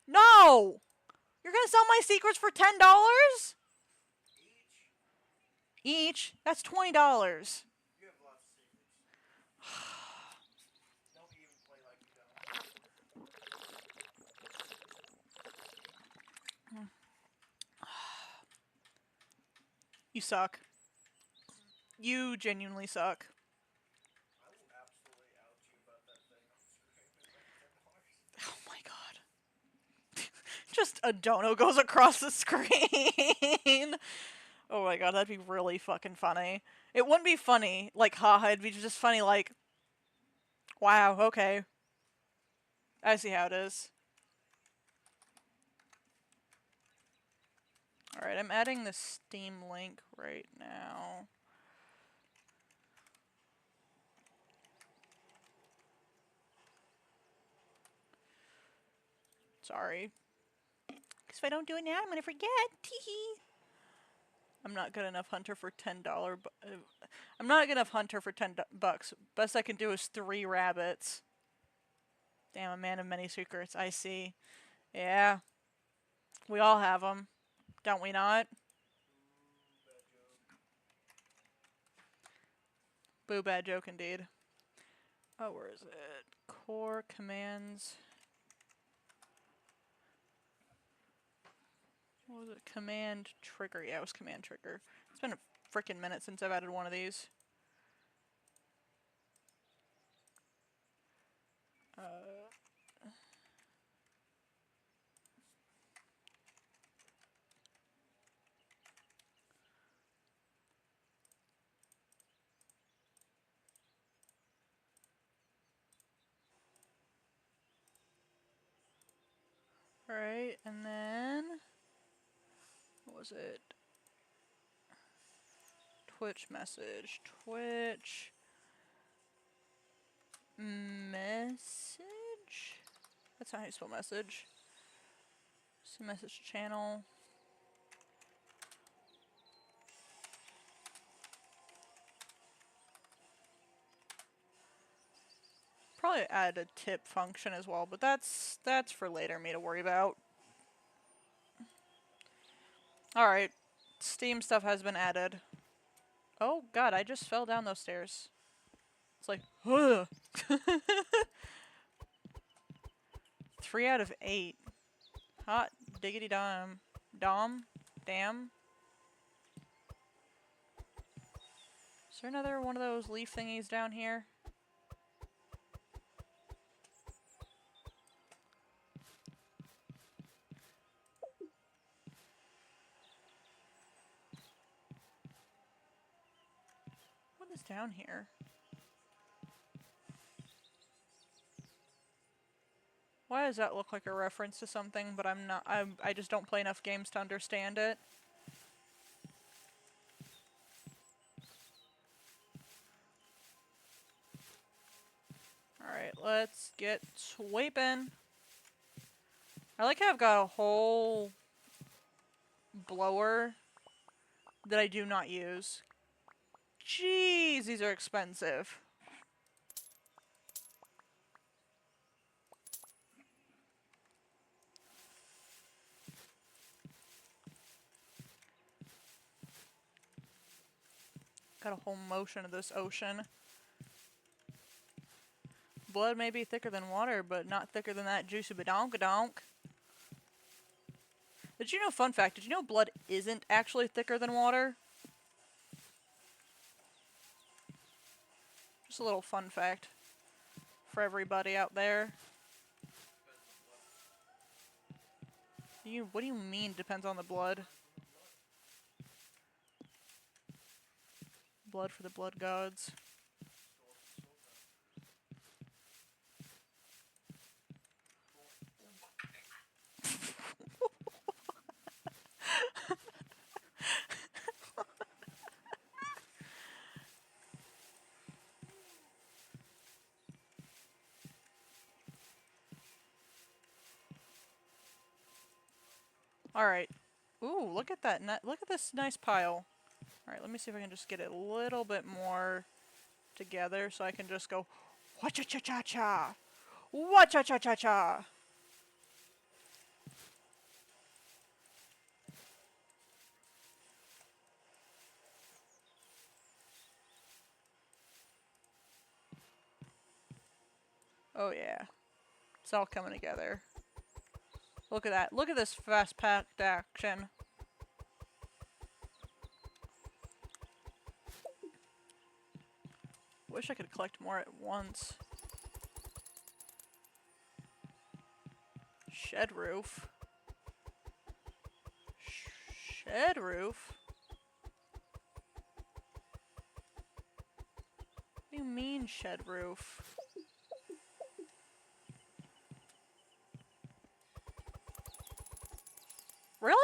No! You're gonna sell my secrets for $10? Each? That's $20. You have lots of secrets. Don't even play like you don't. suck. You genuinely suck. I will absolutely out you about that thing on screen. Oh my god. Just a dono goes across the screen. Oh my god, that'd be really fucking funny. It wouldn't be funny, like, haha, it'd be just funny, like, wow, okay. I see how it is. Alright, I'm adding the Steam link right now. Sorry. Because if I don't do it now, I'm gonna forget. Teehee. I'm not good enough hunter for $10. I'm not good enough hunter for $10. Best I can do is 3 rabbits. Damn, a man of many secrets. I see. Yeah. We all have them. Don't we not? Boo, bad joke indeed. Oh, where is it? Core commands. What was it? Command trigger. Yeah, it was command trigger. It's been a freaking minute since I've added one of these. Alright, and then... What was it? Twitch message. Twitch... Message? That's not how you spell message. It's a message channel. Probably add a tip function as well, but that's for later me to worry about. Alright. Steam stuff has been added. Oh god, I just fell down those stairs. It's like, ugh. 3 out of 8. Hot diggity dom. Damn. Is there another one of those leaf thingies down here? What is down here? Why does that look like a reference to something, but I'm not, I just don't play enough games to understand it. Alright, let's get sweeping. I like how I've got a whole blower that I do not use. Jeez, these are expensive. Got a whole motion of this ocean. Blood may be thicker than water, but not thicker than that juicy badonkadonk. Did you know, fun fact, did you know blood isn't actually thicker than water? Just a little fun fact for everybody out there. What do you mean depends on the blood? Blood for the blood gods. Alright. Ooh, look at that. Look at this nice pile. Alright, let me see if I can just get it a little bit more together so I can just go wa-cha-cha-cha-cha. Wa-cha-cha-cha-cha. Oh yeah. It's all coming together. Look at that. Look at this fast-packed action. Wish I could collect more at once. Shed roof. Shed roof? What do you mean shed roof? Really?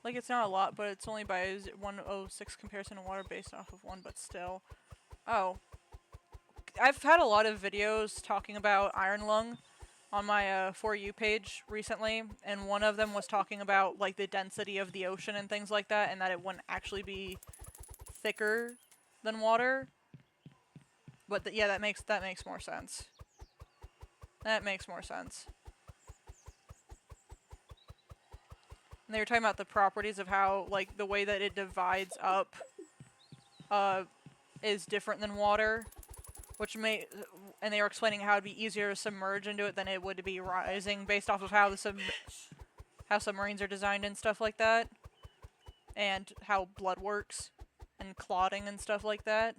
Like, it's not a lot, but it's only by 106 comparison to water based off of 1, but still. Oh. I've had a lot of videos talking about iron lung on my For You page recently, and one of them was talking about, like, the density of the ocean and things like that, and that it wouldn't actually be thicker than water. But yeah, that makes more sense. That makes more sense. And they were talking about the properties of how, like, the way that it divides up is different than water, which and they were explaining how it'd be easier to submerge into it than it would to be rising based off of how how submarines are designed and stuff like that, and how blood works and clotting and stuff like that,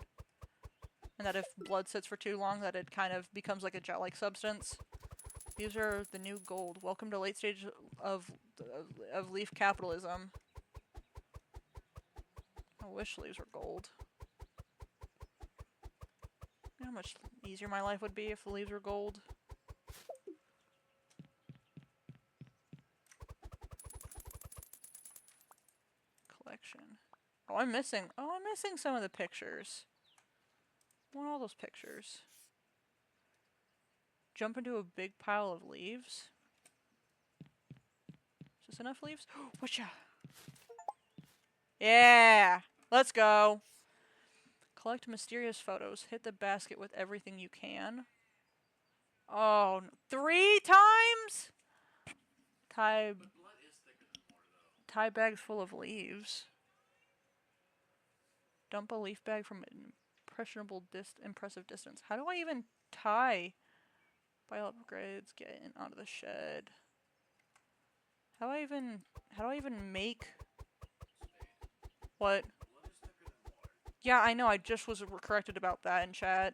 and that if blood sits for too long, that it kind of becomes like a gel-like substance. These are the new gold. Welcome to late stage of leaf capitalism. I wish leaves were gold. You know how much easier my life would be if the leaves were gold? Collection. Oh, I'm missing some of the pictures. I want all those pictures. Jump into a big pile of leaves. Is this enough leaves? Whatcha? Yeah! Let's go! Collect mysterious photos. Hit the basket with everything you can. Oh, 3 times? Tie bags full of leaves. Dump a leaf bag from an impressive distance. How do I even tie? Buy upgrades, get in onto the shed. How do I even make... What? Yeah, I know, I just was corrected about that in chat.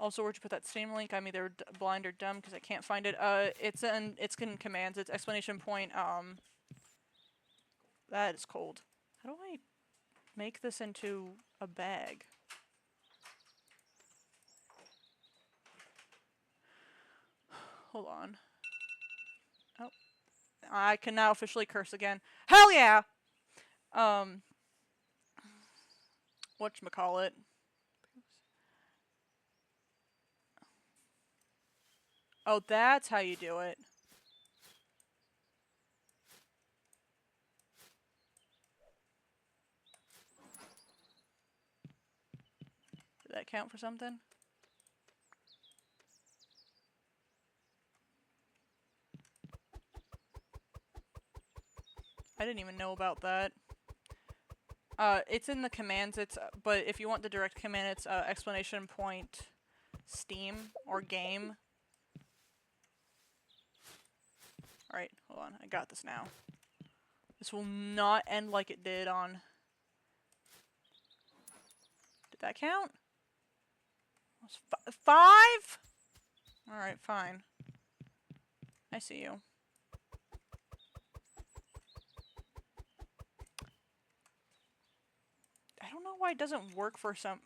Also, where'd you put that Steam link? I'm either blind or dumb because I can't find it. It's in commands. It's exclamation point. That is cold. How do I make this into a bag? Hold on. Oh, I can now officially curse again. Hell yeah! Whatchamacallit? Oh, that's how you do it. Did that count for something? I didn't even know about that. It's in the commands. But if you want the direct command, it's exclamation point Steam or game. Alright, hold on. I got this now. This will not end like it did on... Did that count? 5? Alright, fine. I see you. I don't know why it doesn't work for some...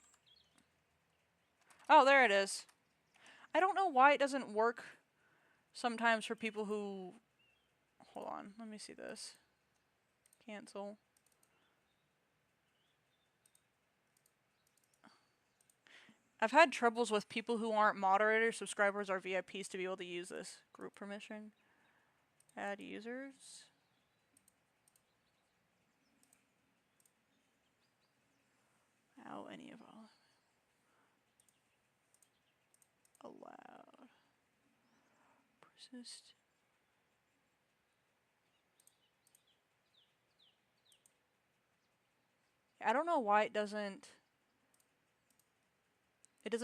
Oh, there it is. I don't know why it doesn't work sometimes for people who... Hold on, let me see this. Cancel. I've had troubles with people who aren't moderators, subscribers, or VIPs to be able to use this. Group permission. Add users. How any of all. Allowed. Persist. I don't know why it doesn't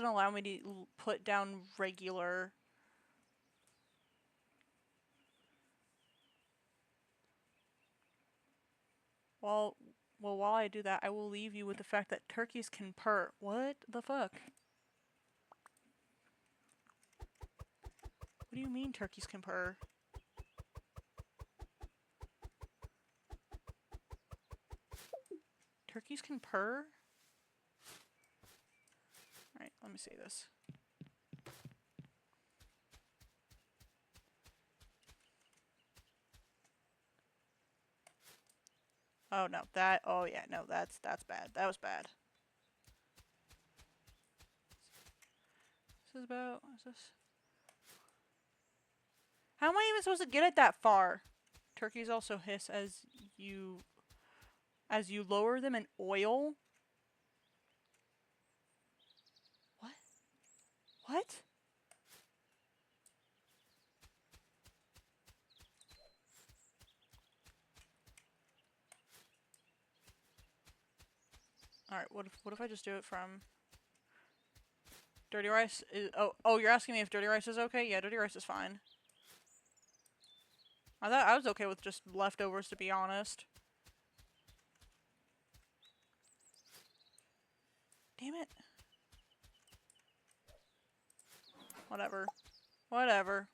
allow me to put down regular. Well, while I do that, I will leave you with the fact that turkeys can purr. What the fuck? What do you mean turkeys can purr? Turkeys can purr? Alright, let me see this. Oh no, oh yeah, no, that's bad. That was bad. This is about, what's this? How am I even supposed to get it that far? Turkeys also hiss as you lower them in oil. What? What? Alright, what if I just do it from dirty rice? Oh, you're asking me if dirty rice is okay? Yeah, dirty rice is fine. I thought I was okay with just leftovers, to be honest. Damn it. Whatever. Whatever.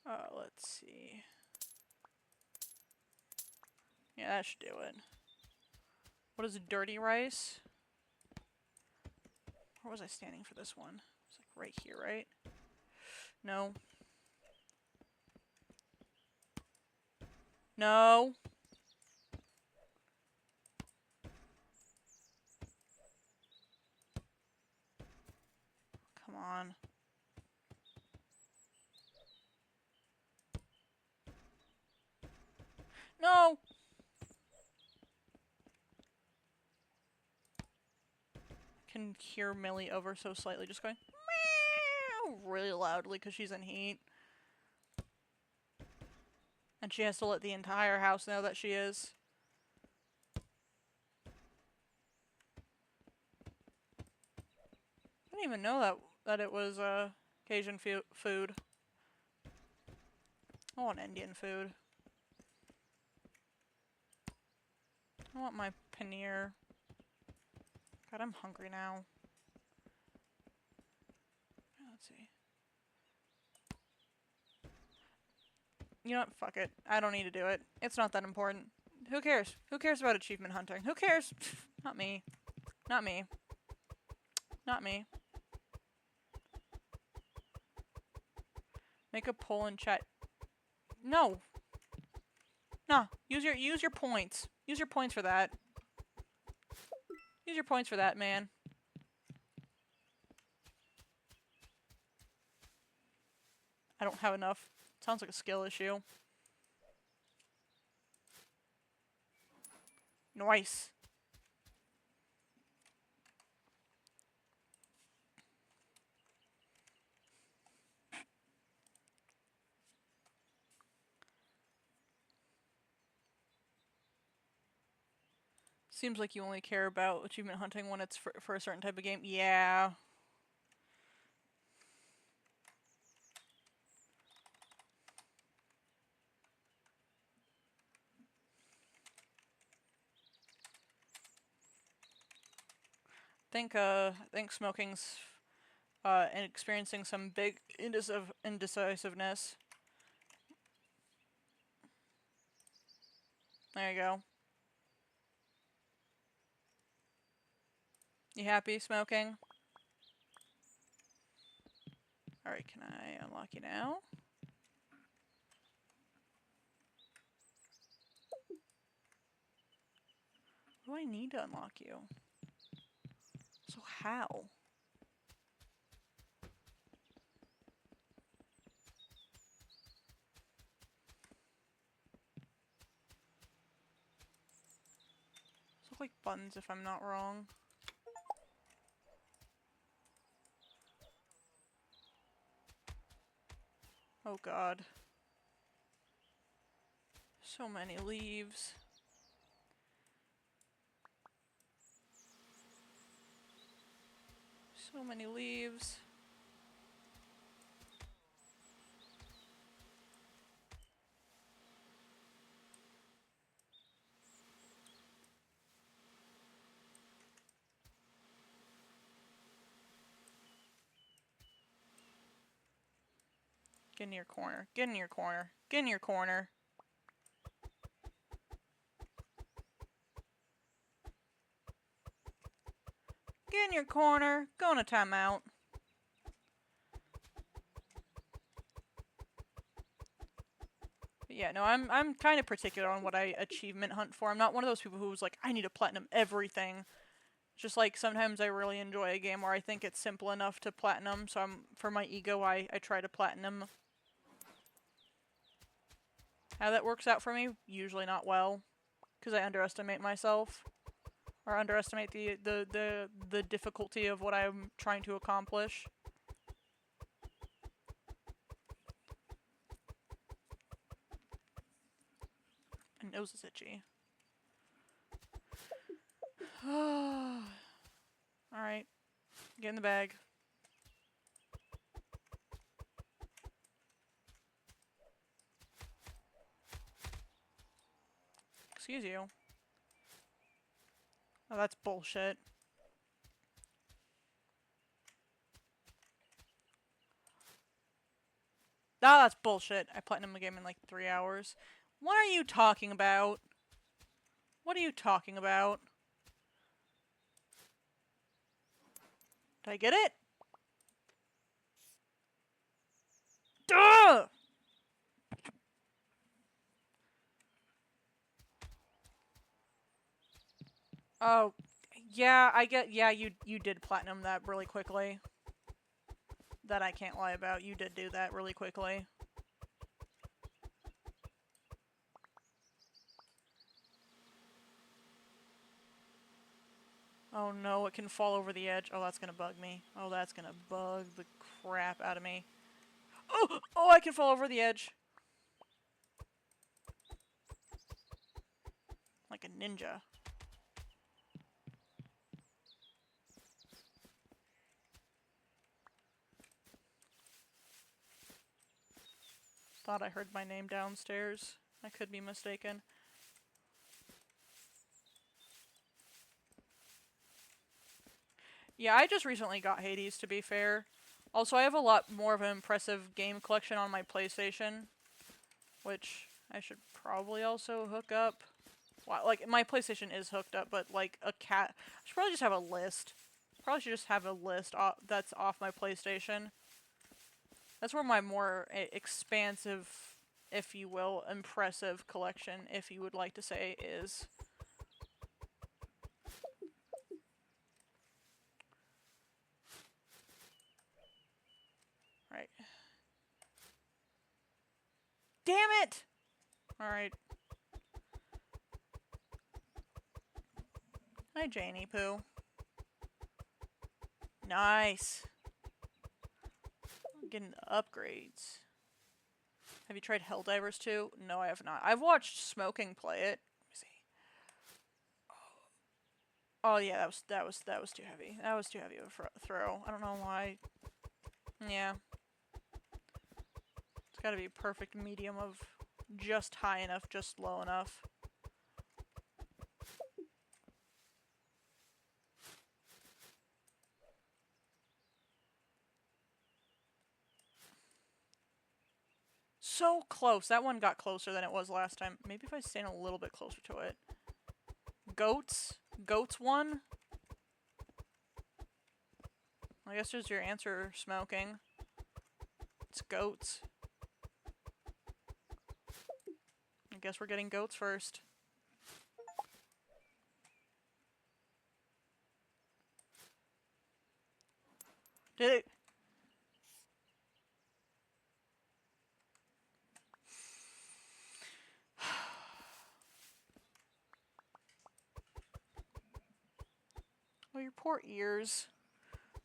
Let's see. Yeah, that should do it. What is dirty rice? Where was I standing for this one? It's like right here, right? No. No. Come on. No! Can hear Millie over so slightly just going meow really loudly because she's in heat. And she has to let the entire house know that she is. I didn't even know that it was Cajun food. I want Indian food. I want my paneer. God, I'm hungry now. Let's see. You know what? Fuck it. I don't need to do it. It's not that important. Who cares? Who cares about achievement hunting? Who cares? Not me. Not me. Not me. Make a poll in chat. No. No. Use your points. Use your points for that. Use your points for that, man. I don't have enough. Sounds like a skill issue. Nice. Seems like you only care about achievement hunting when it's for a certain type of game. Yeah. I think smoking's and experiencing some big indecisiveness. There you go. You happy smoking? Alright, can I unlock you now? What do I need to unlock you? So how? These look like buttons if I'm not wrong. Oh god. So many leaves. So many leaves. Get in your corner. Get in your corner. Get in your corner. Get in your corner. Go in a timeout. But yeah, no, I'm kind of particular on what I achievement hunt for. I'm not one of those people who's like, I need to platinum everything. Just like sometimes I really enjoy a game where I think it's simple enough to platinum, so for my ego I try to platinum. How that works out for me? Usually not well, because I underestimate myself. Or underestimate the difficulty of what I'm trying to accomplish. My nose is itchy. Alright. Get in the bag. Excuse you. Oh, that's bullshit. Ah, that's bullshit. I platinum the game in like 3 hours. What are you talking about? What are you talking about? Did I get it? Duh! Oh, yeah, yeah, you did platinum that really quickly. That I can't lie about. You did do that really quickly. Oh no, it can fall over the edge. Oh, that's gonna bug me. Oh, that's gonna bug the crap out of me. Oh! Oh, I can fall over the edge. Like a ninja. Thought I heard my name downstairs. I could be mistaken. Yeah, I just recently got Hades, to be fair. Also, I have a lot more of an impressive game collection on my PlayStation, which I should probably also hook up. Well, like, my PlayStation is hooked up, but, like, I should probably just have a list. Probably should just have a list that's off my PlayStation. That's where my more expansive, if you will, impressive collection, if you would like to say, is. Right. Damn it! Alright. Hi, Janie Poo. Nice. Getting upgrades. Have you tried Helldivers 2? No, I have not. I've watched Smoking play it. Let me see. Oh yeah, that was too heavy. That was too heavy of a throw. I don't know why. Yeah. It's gotta be a perfect medium of just high enough, just low enough. So close. That one got closer than it was last time. Maybe if I stand a little bit closer to it. Goats? Goats won? I guess there's your answer, Smoking. It's goats. I guess we're getting goats first. Did it? Oh, your poor ears.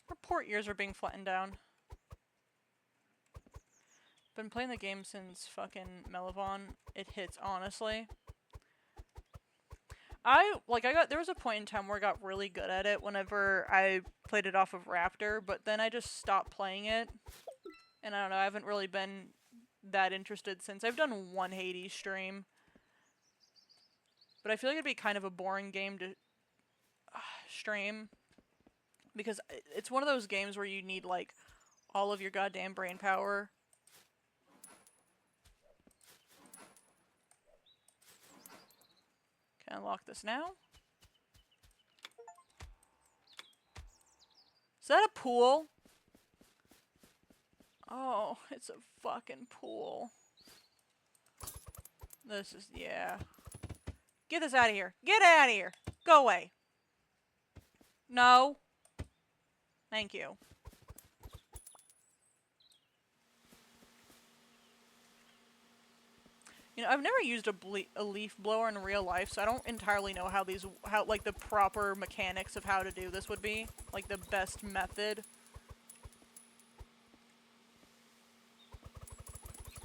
Your poor ears are being flattened down. Been playing the game since fucking Melivon. It hits, honestly. There was a point in time where I got really good at it whenever I played it off of Raptor, but then I just stopped playing it. And I don't know, I haven't really been that interested since. I've done one Hades stream. But I feel like it'd be kind of a boring game to stream. Because it's one of those games where you need, like, all of your goddamn brain power. Unlock this now. Is that a pool? Oh, it's a fucking pool. This is, yeah. Get this out of here. Get out of here. Go away. No. Thank you. You know, I've never used a leaf blower in real life, so I don't entirely know how like, the proper mechanics of how to do this would be. Like, the best method.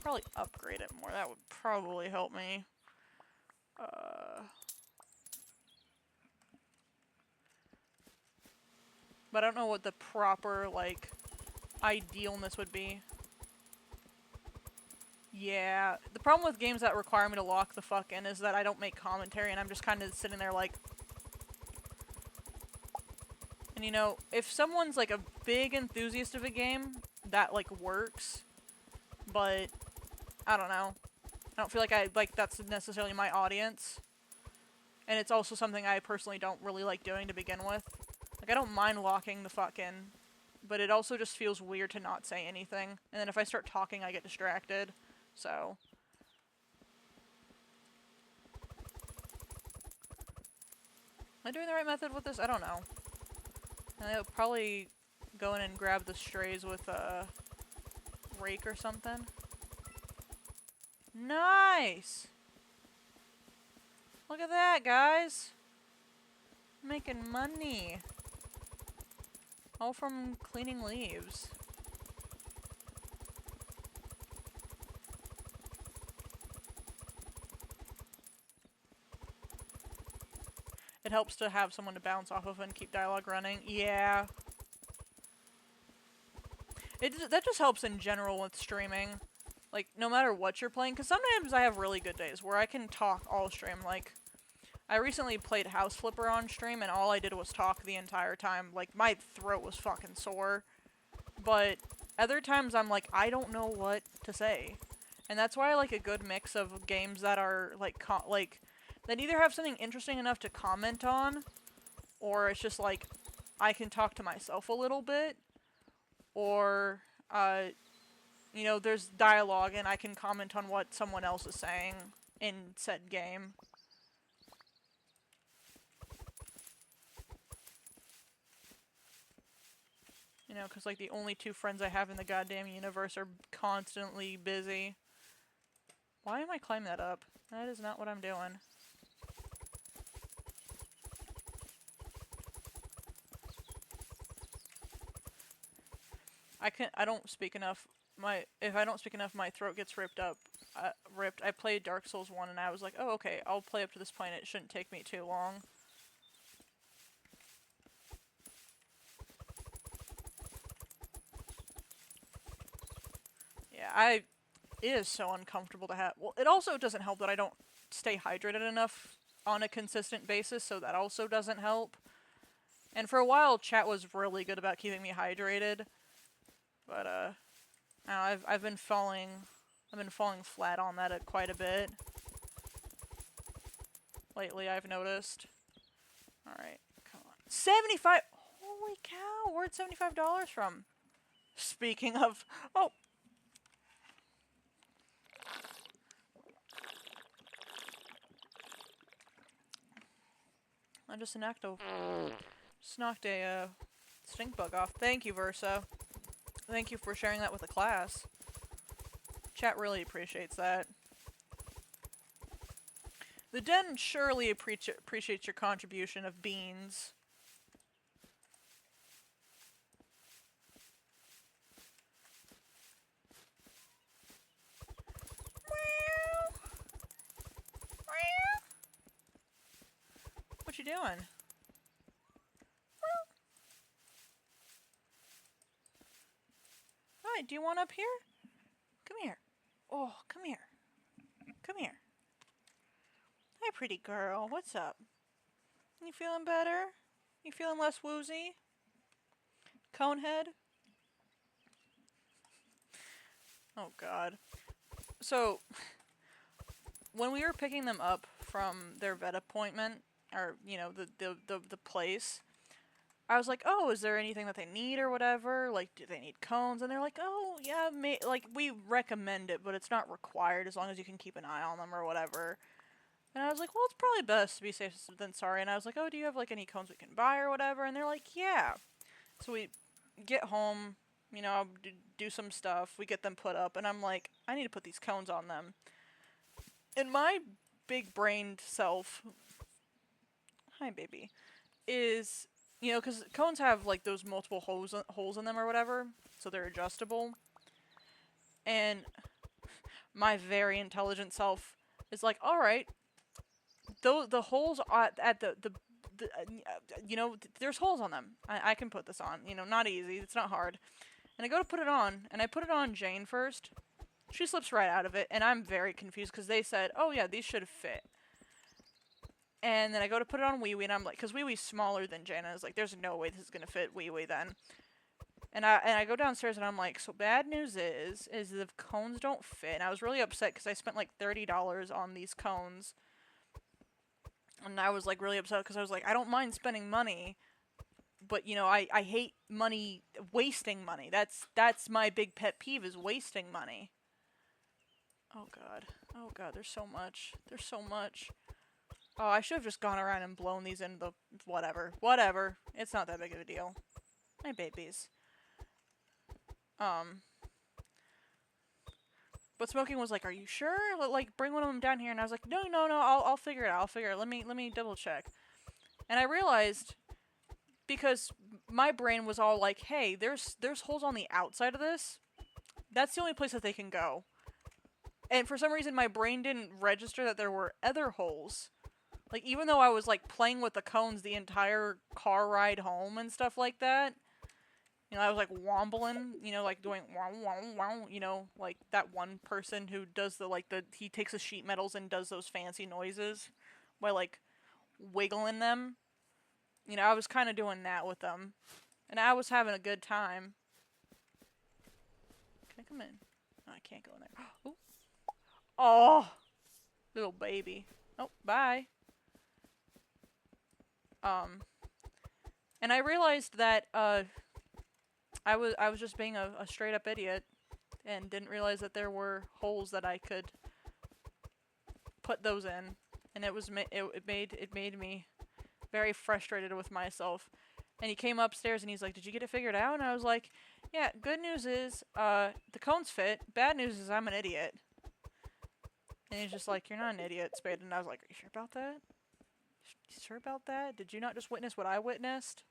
Probably upgrade it more. That would probably help me. But I don't know what the proper, like, idealness would be. Yeah. The problem with games that require me to lock the fuck in is that I don't make commentary and I'm just kind of sitting there like... And you know, if someone's like a big enthusiast of a game, that like works. But, I don't know. I don't feel like that's necessarily my audience. And it's also something I personally don't really like doing to begin with. Like, I don't mind locking the fuck in, but it also just feels weird to not say anything. And then if I start talking, I get distracted. So. Am I doing the right method with this? I don't know. I'll probably go in and grab the strays with a rake or something. Nice! Look at that, guys! Making money. All from cleaning leaves. It helps to have someone to bounce off of and keep dialogue running. Yeah. That just helps in general with streaming. Like, no matter what you're playing, because sometimes I have really good days where I can talk all stream. Like, I recently played House Flipper on stream, and all I did was talk the entire time. Like, my throat was fucking sore. But other times I'm like, I don't know what to say. And that's why I like a good mix of games that are, like, that either have something interesting enough to comment on, or it's just like, I can talk to myself a little bit, or, you know, there's dialogue and I can comment on what someone else is saying in said game. You know, because, like, the only two friends I have in the goddamn universe are constantly busy. Why am I climbing that up? That is not what I'm doing. I don't speak enough. If I don't speak enough, my throat gets ripped. I played Dark Souls 1 and I was like, oh, okay, I'll play up to this point. It shouldn't take me too long. Yeah, it is so uncomfortable to have. Well, it also doesn't help that I don't stay hydrated enough on a consistent basis, so that also doesn't help. And for a while, chat was really good about keeping me hydrated. But, I've been falling flat on that quite a bit. Lately, I've noticed. Alright, come on. 75! Holy cow, where'd $75 from? Speaking of... Oh! I just knocked a stink bug off. Thank you, Versa. Thank you for sharing that with the class. Chat really appreciates that. The Den surely appreciates your contribution of beans. What you doing? Hi, do you want up here? Come here. Oh, come here. Come here. Hi, pretty girl. What's up? You feeling better? You feeling less woozy? Conehead? Oh, God. So, when we were picking them up from their vet appointment, or the place, I was like, oh, is there anything that they need or whatever? Like, do they need cones? And they're like, oh, yeah, like, we recommend it, but it's not required as long as you can keep an eye on them or whatever. And I was like, well, it's probably best to be safe than sorry. And I was like, oh, do you have, like, any cones we can buy or whatever? And they're like, yeah. So we get home, do some stuff. We get them put up. And I'm like, I need to put these cones on them. And my big-brained self, hi, baby, is... because cones have, like, those multiple holes in them or whatever, so they're adjustable. And my very intelligent self is like, alright, the holes at there's holes on them. I can put this on. Not easy. It's not hard. And I go to put it on, and I put it on Jane first. She slips right out of it, and I'm very confused because they said, oh yeah, these should fit. And then I go to put it on Wee Wee, and I'm like, because Wee Wee's smaller than Jane, and I was like, there's no way this is gonna fit Wee Wee then. And I go downstairs, and I'm like, so bad news is the cones don't fit. And I was really upset because I spent like $30 on these cones. And I was like really upset because I was like, I don't mind spending money, but I hate wasting money. That's my big pet peeve, is wasting money. Oh god, there's so much. Oh, I should have just gone around and blown these in the... Whatever. It's not that big of a deal. My babies. But Smoking was like, are you sure? Like, bring one of them down here. And I was like, no, I'll figure it out. Let me double check. And I realized, because my brain was all like, hey, there's holes on the outside of this. That's the only place that they can go. And for some reason, my brain didn't register that there were other holes. Like, even though I was, like, playing with the cones the entire car ride home and stuff like that, I was, like, wombling, like, doing wow, like that one person who does he takes the sheet metals and does those fancy noises by, like, wiggling them. I was kind of doing that with them. And I was having a good time. Can I come in? No, I can't go in there. Ooh. Oh! Little baby. Oh, bye. And I realized that, I was just being a straight up idiot and didn't realize that there were holes that I could put those in, and it made me very frustrated with myself. And he came upstairs and he's like, did you get it figured out? And I was like, yeah, good news is the cones fit. Bad news is I'm an idiot. And he's just like, you're not an idiot, Spade. And I was like, are you sure about that? You sure about that? Did you not just witness what I witnessed?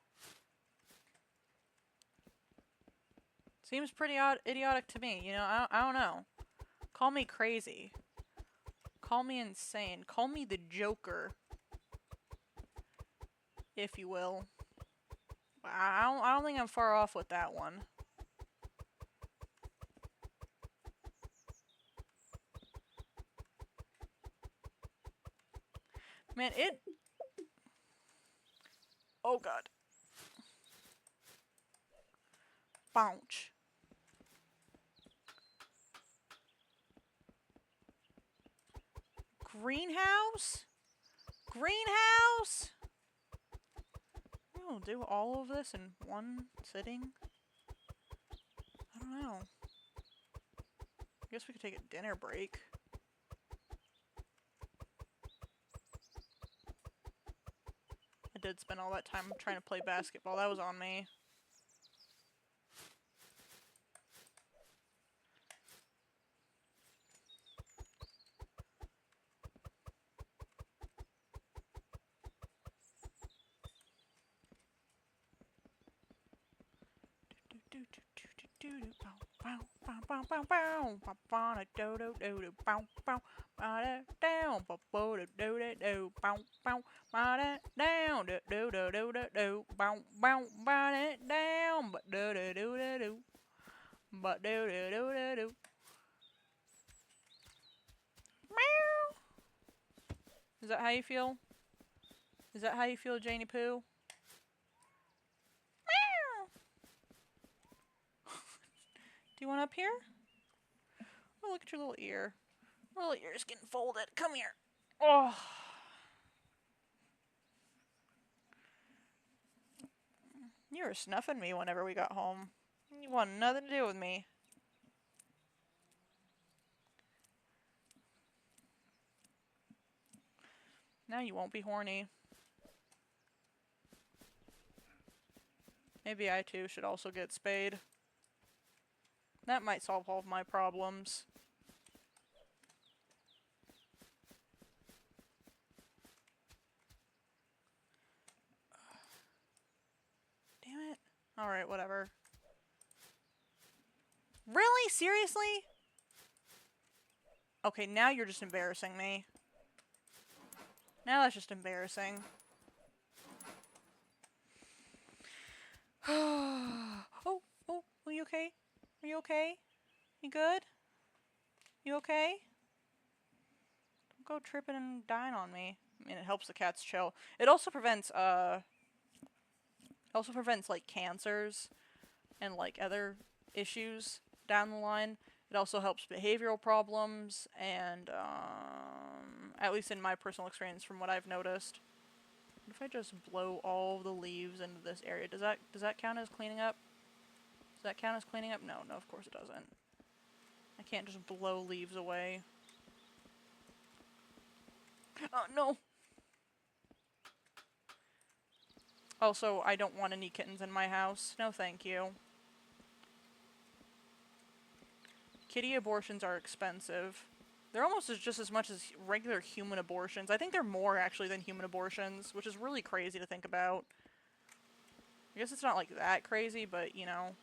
Seems pretty idiotic to me, I don't know. Call me crazy. Call me insane. Call me the Joker. If you will. I don't think I'm far off with that one. Man, oh god. Bounce. Greenhouse? Greenhouse? We'll do all of this in one sitting? I don't know. I guess we could take a dinner break. I did spend all that time trying to play basketball. That was on me. Is that how you feel? Is that how you feel, Janie Poo? Do you want up here? Oh, look at your little ear. Little ear's getting folded. Come here. Oh. You were snuffing me whenever we got home. You wanted nothing to do with me. Now you won't be horny. Maybe I too should also get spayed. That might solve all of my problems. Damn it. Alright, whatever. Really? Seriously? Okay, now you're just embarrassing me. Now that's just embarrassing. Oh, are you okay? Are you okay? You good? You okay? Don't go tripping and dying on me. I mean, it helps the cats chill. It also prevents, like, cancers and, like, other issues down the line. It also helps behavioral problems, and, at least in my personal experience from what I've noticed. What if I just blow all the leaves into this area? Does that count as cleaning up? Does that count as cleaning up? No, of course it doesn't. I can't just blow leaves away. Oh, no! Also, I don't want any kittens in my house. No, thank you. Kitty abortions are expensive. They're almost just as much as regular human abortions. I think they're more, actually, than human abortions, which is really crazy to think about. I guess it's not, like, that crazy, but, you know.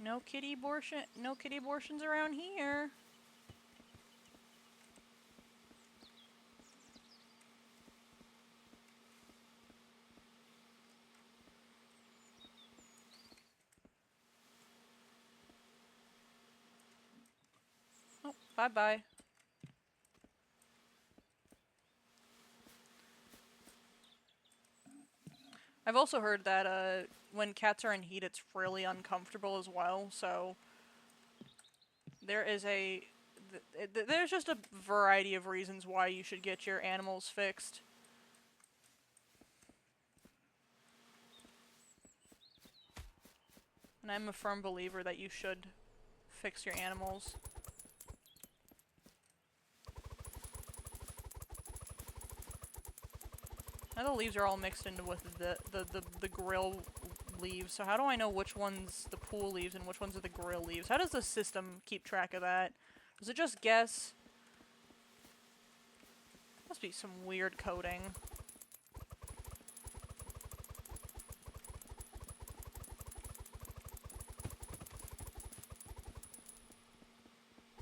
No kitty abortions around here. Oh, bye-bye. I've also heard that when cats are in heat, it's really uncomfortable as well. So there is there's just a variety of reasons why you should get your animals fixed. And I'm a firm believer that you should fix your animals. Now the leaves are all mixed into with the grill leaves, so how do I know which one's the pool leaves and which ones are the grill leaves? How does the system keep track of that? Does it just guess? Must be some weird coding.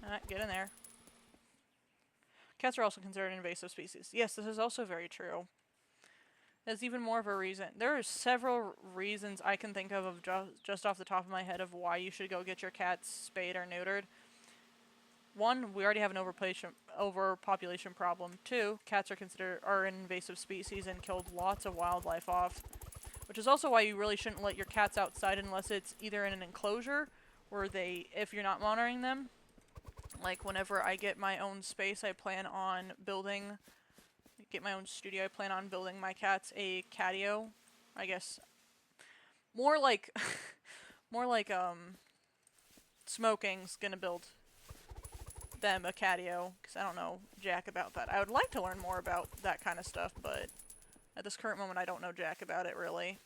Alright, get in there. Cats are also considered an invasive species. Yes, this is also very true. There's even more of a reason. There are several reasons I can think of just off the top of my head of why you should go get your cats spayed or neutered. One, we already have an overpopulation problem. Two, cats are an invasive species and killed lots of wildlife off. Which is also why you really shouldn't let your cats outside unless it's either in an enclosure or if you're not monitoring them. Like whenever I get my own space, I plan on get my own studio, I plan on building my cats a catio. I guess more like Smoking's gonna build them a catio, because I don't know jack about that. I would like to learn more about that kind of stuff, but at this current moment I don't know jack about it really.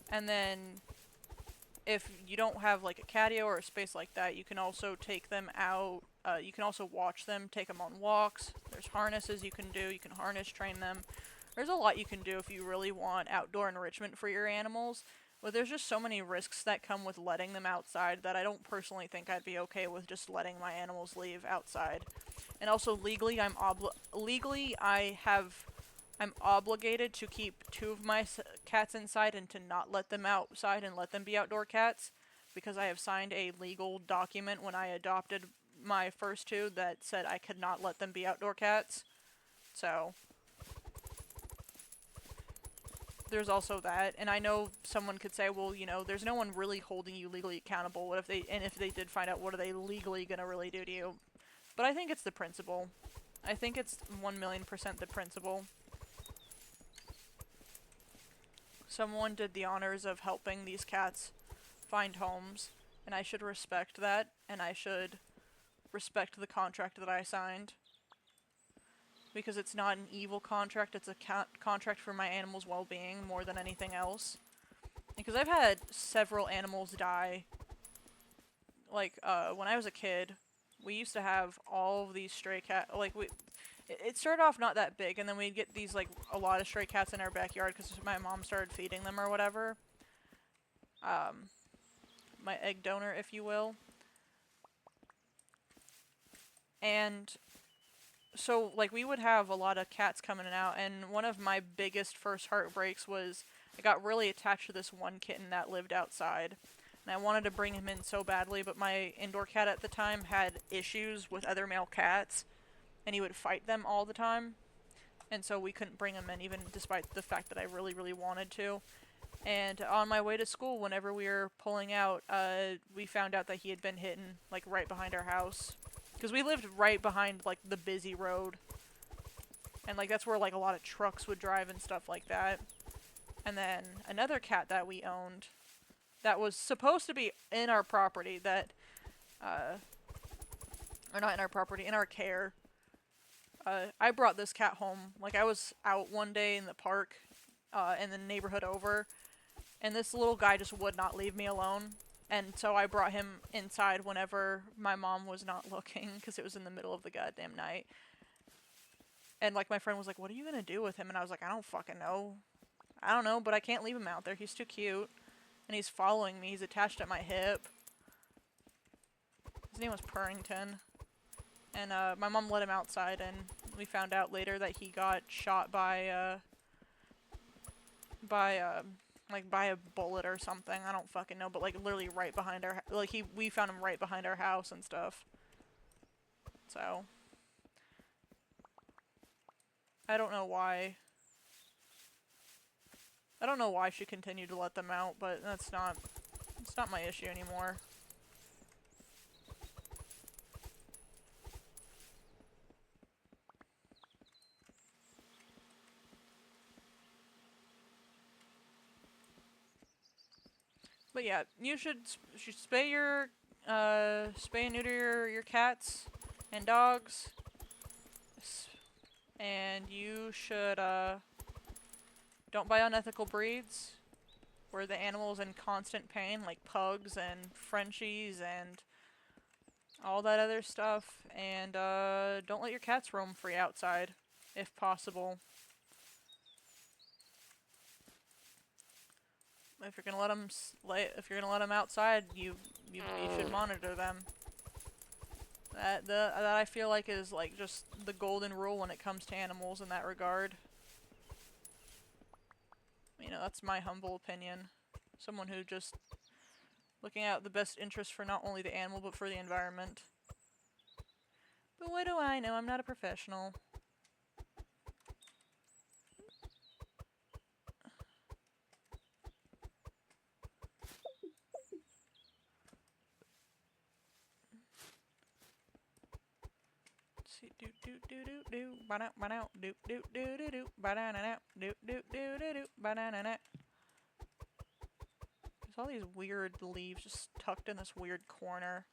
And then if you don't have like a catio or a space like that, you can also take them out. You can also watch them, take them on walks. There's harnesses you can do. You can harness train them. There's a lot you can do if you really want outdoor enrichment for your animals. But there's just so many risks that come with letting them outside that I don't personally think I'd be okay with just letting my animals leave outside. And also legally, I'm obligated to keep 2 of my cats inside and to not let them outside and let them be outdoor cats, because I have signed a legal document when I adopted my first 2 that said I could not let them be outdoor cats. So there's also that, and I know someone could say, well, you know, there's no one really holding you legally accountable. What if they, and if they did find out, what are they legally gonna really do to you? But I think it's the principle. I think it's 1,000,000% the principle. Someone did the honors of helping these cats find homes, and I should respect that, and I should respect the contract that I signed. Because it's not an evil contract, it's a contract for my animal's well-being more than anything else. Because I've had several animals die. Like, when I was a kid, we used to have all of these stray cats. Like, it started off not that big, and then we'd get these, like, a lot of stray cats in our backyard because my mom started feeding them or whatever. My egg donor, if you will. And so, like, we would have a lot of cats coming in and out, and one of my biggest first heartbreaks was I got really attached to this one kitten that lived outside. And I wanted to bring him in so badly, but my indoor cat at the time had issues with other male cats, and he would fight them all the time. And so we couldn't bring him in, even despite the fact that I really, really wanted to. And on my way to school, whenever we were pulling out, we found out that he had been hidden, like, right behind our house. Because we lived right behind, like, the busy road. And, like, that's where, like, a lot of trucks would drive and stuff like that. And then another cat that we owned that was supposed to be in our property that, or not in our property, in our care. I brought this cat home. Like, I was out one day in the park, in the neighborhood over, and this little guy just would not leave me alone. And so I brought him inside whenever my mom was not looking, because it was in the middle of the goddamn night. And, like, my friend was like, what are you gonna do with him? And I was like, I don't fucking know. I don't know, but I can't leave him out there. He's too cute. And he's following me. He's attached at my hip. His name was Purrington. And, my mom let him outside, and we found out later that he got shot by a bullet or something. I don't fucking know, but, like, literally right behind our, like, we found him right behind our house and stuff. So, I don't know why she continued to let them out, but it's not my issue anymore. But yeah, you should spay and neuter your cats and dogs. And you should, don't buy unethical breeds where the animal's in constant pain, like pugs and Frenchies and all that other stuff. And, don't let your cats roam free outside, if possible. If you're gonna let them outside, you should monitor them. That I feel like is, like, just the golden rule when it comes to animals in that regard. You know, that's my humble opinion. Someone who just looking out the best interest for not only the animal but for the environment. But what do I know? I'm not a professional. See, do do do do do, ba da ba da, do do do do do, ba da na na, do do do do do, ba da na na. There's all these weird leaves just tucked in this weird corner.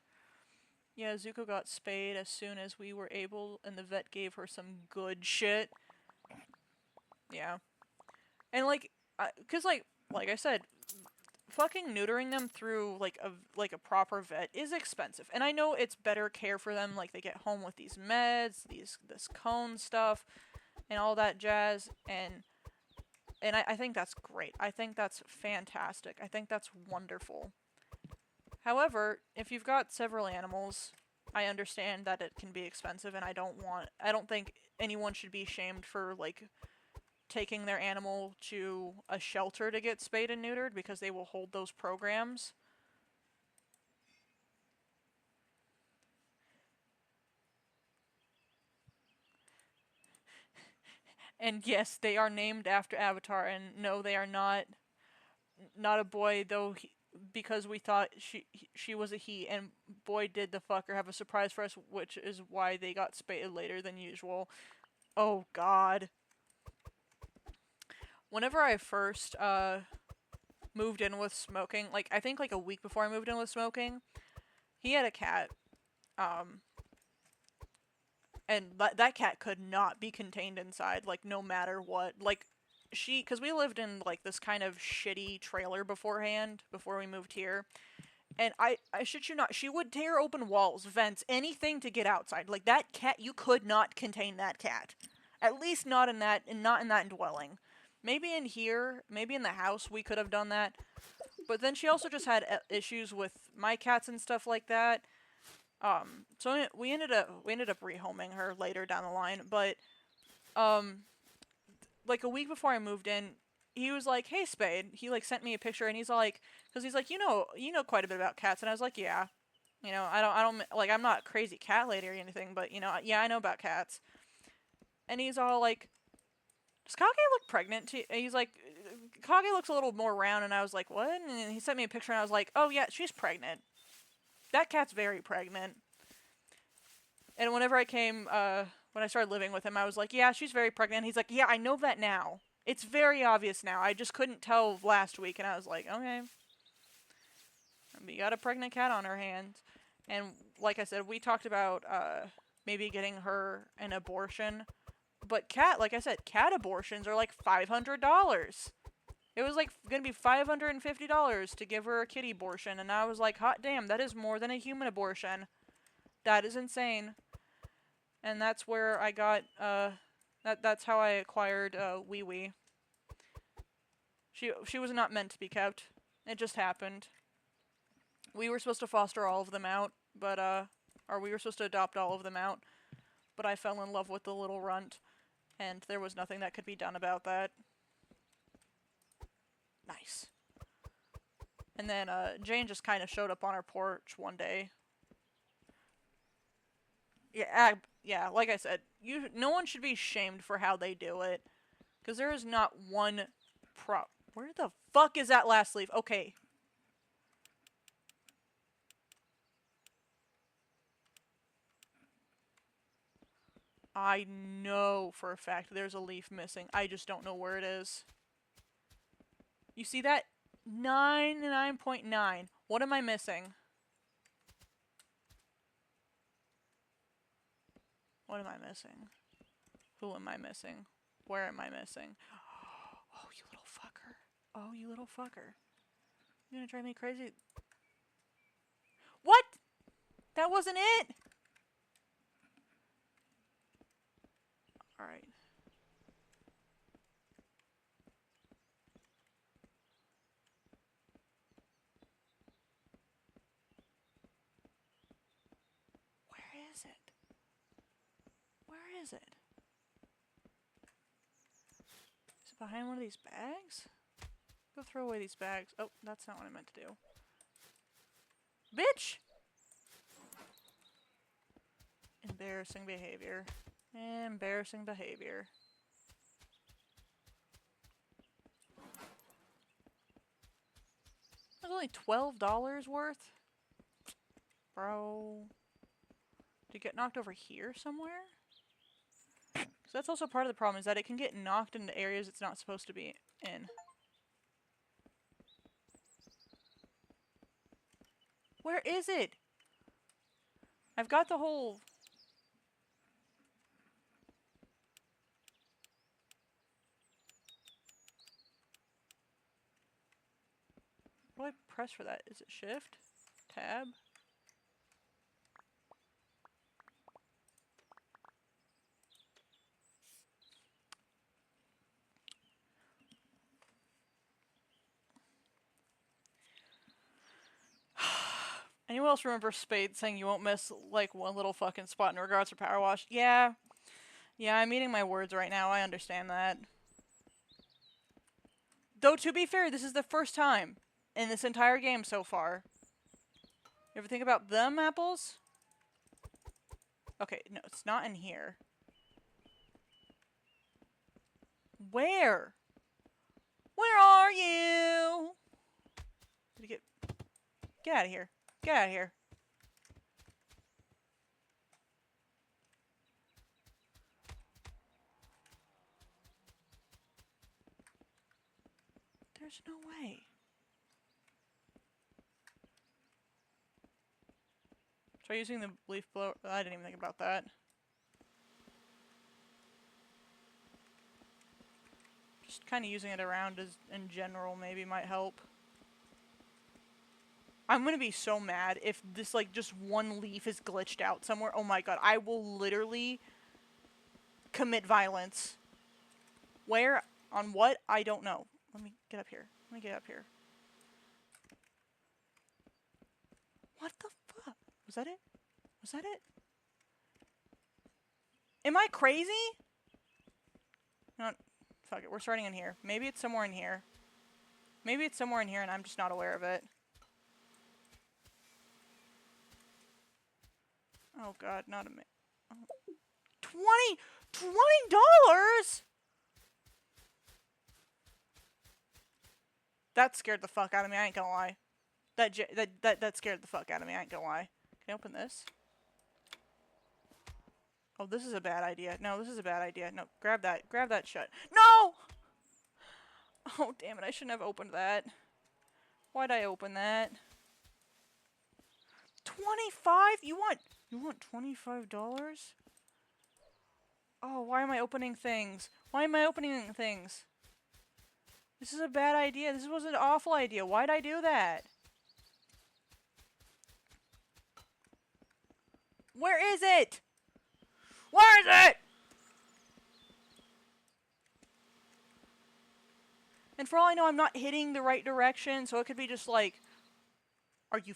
Yeah, Zuko got spayed as soon as we were able, and the vet gave her some good shit. Yeah. And, like, 'cause, like I said, fucking neutering them through, like a proper vet is expensive. And I know it's better care for them, like, they get home with these meds, this cone stuff, and all that jazz, and I think that's great. I think that's fantastic. I think that's wonderful. However, if you've got several animals, I understand that it can be expensive, and I don't think anyone should be shamed for, like, taking their animal to a shelter to get spayed and neutered, because they will hold those programs. And yes, they are named after Avatar, and no, they are not a boy, though, because we thought she was a he, and boy did the fucker have a surprise for us, which is why they got spaded later than usual. Oh god. Whenever I first moved in with Smoking, like I think like a week before I moved in with Smoking, he had a cat. Um and that cat could not be contained inside, like no matter what. Like cuz we lived in like this kind of shitty trailer beforehand before we moved here. And I shit you not, she would tear open walls, vents, anything to get outside. Like that cat, you could not contain that cat. At least not in that dwelling. Maybe in here, maybe in the house we could have done that. But then she also just had issues with my cats and stuff like that. So we ended up rehoming her later down the line, but um like a week before I moved in, he was like, "Hey, Spade." He like sent me a picture, and he's like, because he's like, you know quite a bit about cats, and I was like, yeah, I don't like, I'm not a crazy cat lady or anything, but yeah, I know about cats. And he's all like, "Does Kage look pregnant?" He's like, "Kage looks a little more round," and I was like, "What?" And he sent me a picture, and I was like, "Oh yeah, she's pregnant. That cat's very pregnant." And whenever when I started living with him, I was like, "Yeah, she's very pregnant." He's like, "Yeah, I know that now. It's very obvious now. I just couldn't tell last week." And I was like, "Okay, we got a pregnant cat on our hands." And like I said, we talked about maybe getting her an abortion. But like I said, cat abortions are like $500. It was like gonna be $550 to give her a kitty abortion, and I was like, hot damn, that is more than a human abortion. That is insane. And that's where I got that's how I acquired Wee Wee. She was not meant to be kept. It just happened. We were supposed to foster all of them out, but or we were supposed to adopt all of them out, but I fell in love with the little runt, and there was nothing that could be done about that. Nice. And then Jane just kind of showed up on our porch one day. Yeah, like I said, no one should be shamed for how they do it, because there is not one Where the fuck is that last leaf? Okay. I know for a fact there's a leaf missing. I just don't know where it is. You see that? 9.9. What am I missing? What am I missing? Who am I missing? Where am I missing? Oh, you little fucker. Oh, you little fucker. You're gonna drive me crazy. What? That wasn't it! Alright. Where is it? Where is it? Is it behind one of these bags? Go throw away these bags. Oh, that's not what I meant to do. Bitch! Embarrassing behavior. Embarrassing behavior. That was only $12 worth? Bro. Did it get knocked over here somewhere? So that's also part of the problem, is that it can get knocked into areas it's not supposed to be in. Where is it? I've got the whole... What do I press for that? Is it shift? Tab? Anyone else remember Spade saying you won't miss like one little fucking spot in regards to Power Wash? Yeah. Yeah, I'm eating my words right now. I understand that. Though, to be fair, this is the first time in this entire game so far. You ever think about them apples? Okay, no, it's not in here. Where? Where are you? Did he get out of here. Get out of here. There's no way. Try using the leaf blower. I didn't even think about that. Just kind of using it around as in general maybe might help. I'm gonna be so mad if this, like, just one leaf is glitched out somewhere. Oh my god, I will literally commit violence. Where? On what? I don't know. Let me get up here. Let me get up here. What the fuck? Was that it? Was that it? Am I crazy? No, fuck it. We're starting in here. Maybe it's somewhere in here. Maybe it's somewhere in here and I'm just not aware of it. Oh god, not a minute. Oh. $20! That scared the fuck out of me, I ain't gonna lie. That scared the fuck out of me, I ain't gonna lie. Can I open this? Oh, this is a bad idea. No, this is a bad idea. No, grab that. Grab that shut. No! Oh, damn it, I shouldn't have opened that. Why'd I open that? 25? You want $25? Oh, why am I opening things? Why am I opening things? This is a bad idea. This was an awful idea. Why'd I do that? Where is it? Where is it? And for all I know, I'm not hitting the right direction, so it could be just like, are you...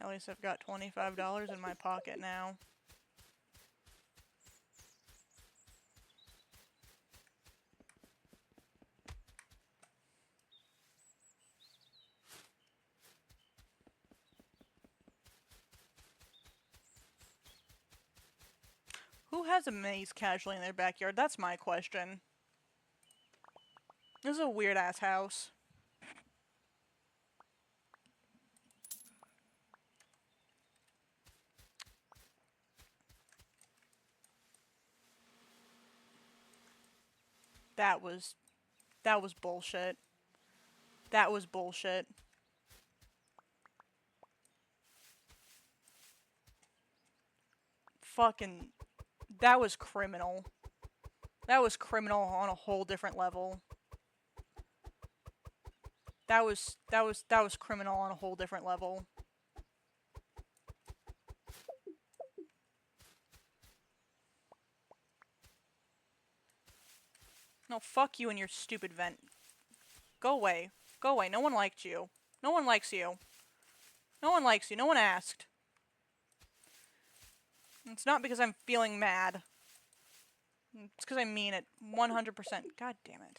At least I've got $25 in my pocket now. Who has a maze casually in their backyard? That's my question. This is a weird-ass house. That was bullshit. That was bullshit. Fucking... That was criminal. That was criminal on a whole different level. That was criminal on a whole different level. No, fuck you and your stupid vent. Go away. Go away. No one liked you. No one likes you. No one likes you. No one asked. It's not because I'm feeling mad. It's because I mean it 100%. God damn it.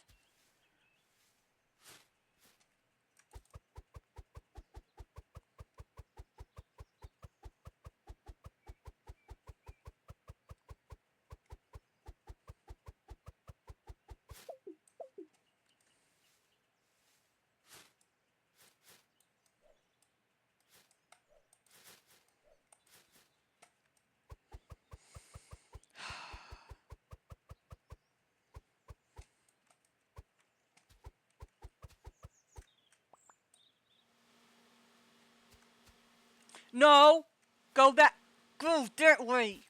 No! Go back! Go that way!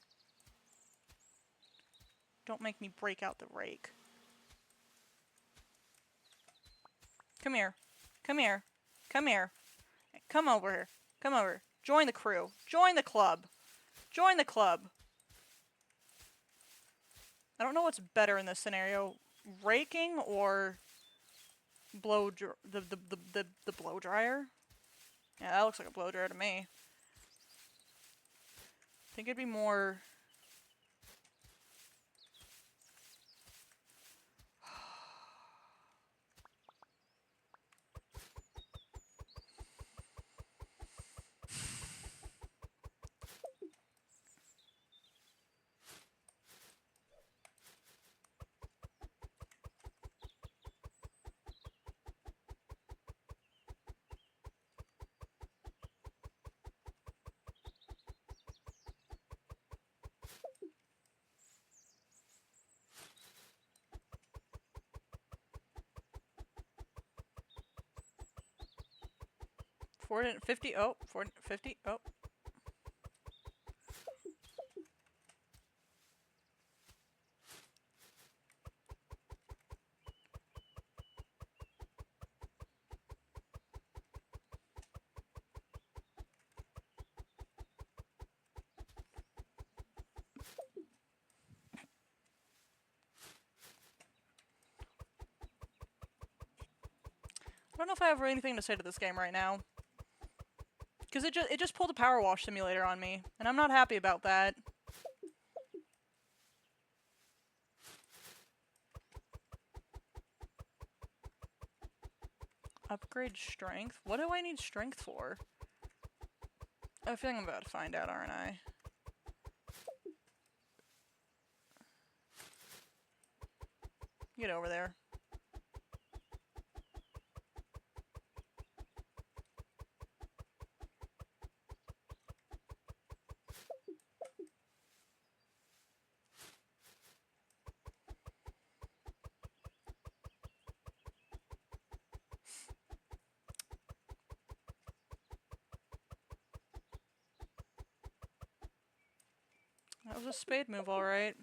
Don't make me break out the rake. Come here. Come here. Come here. Come over here. Come over. Join the crew. Join the club. Join the club. I don't know what's better in this scenario. Raking or the blow dryer. Yeah, that looks like a blow dryer to me. I think it'd be more. $450. Oh, $450. Oh. I don't know if I have anything to say to this game right now. Because it just pulled a power wash simulator on me, and I'm not happy about that. Upgrade strength? What do I need strength for? I feel like I'm about to find out, aren't I? Get over there. That was a spade move, alright.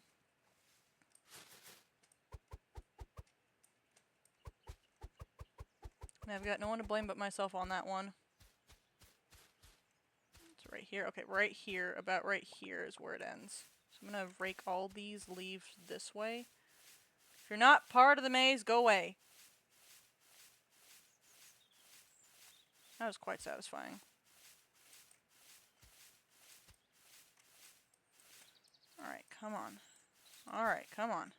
I've got no one to blame but myself on that one. It's right here. Okay, right here, about right here is where it ends. So I'm gonna rake all these leaves this way. If you're not part of the maze, go away. That was quite satisfying. Alright, come on. Alright, come on.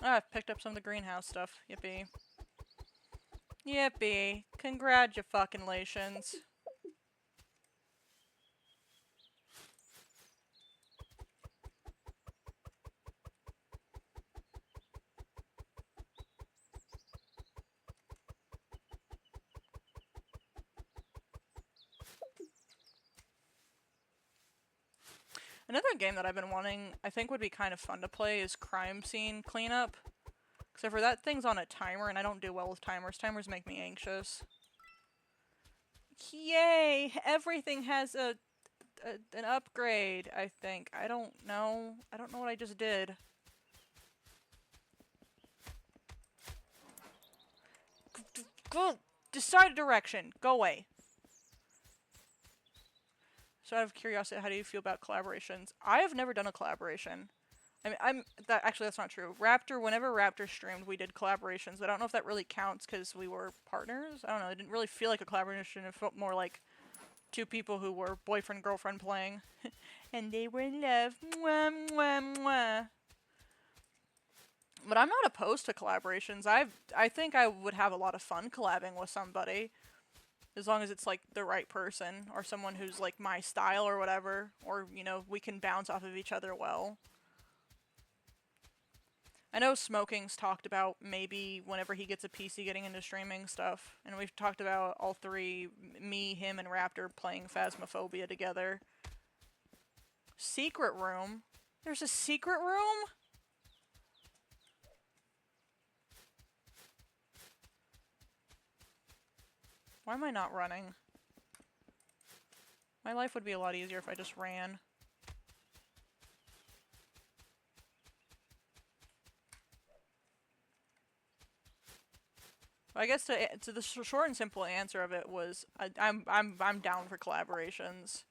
Ah, I've picked up some of the greenhouse stuff. Yippee. Yippee. Congratulations. Another game that I've been wanting, I think would be kind of fun to play, is Crime Scene Cleanup. Except for that thing's on a timer, and I don't do well with timers. Timers make me anxious. Yay! Everything has an upgrade, I think. I don't know. I don't know what I just did. Go! Decide a direction. Go away. So out of curiosity, how do you feel about collaborations? I have never done a collaboration. I mean, actually, that's not true. Whenever Raptor streamed, we did collaborations. But I don't know if that really counts because we were partners. I don't know. It didn't really feel like a collaboration. It felt more like two people who were boyfriend girlfriend playing, and they were in love. Mwah, mwah, mwah. But I'm not opposed to collaborations. I think I would have a lot of fun collabing with somebody, as long as it's like the right person or someone who's like my style or whatever, or you know, we can bounce off of each other well. I know Smoking's talked about maybe whenever he gets a PC getting into streaming stuff, and we've talked about all three, me, him, and Raptor playing Phasmophobia together. Secret room? There's a secret room? Why am I not running? My life would be a lot easier if I just ran. I guess to the short and simple answer of it was I'm down for collaborations,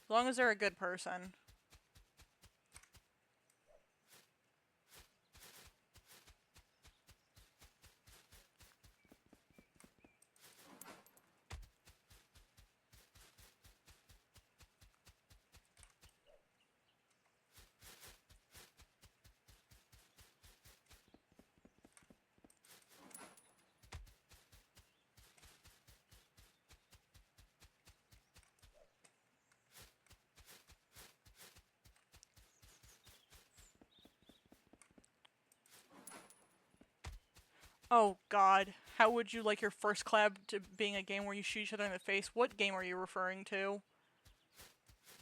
as long as they're a good person. Oh God, how would you like your first collab to being a game where you shoot each other in the face? What game are you referring to?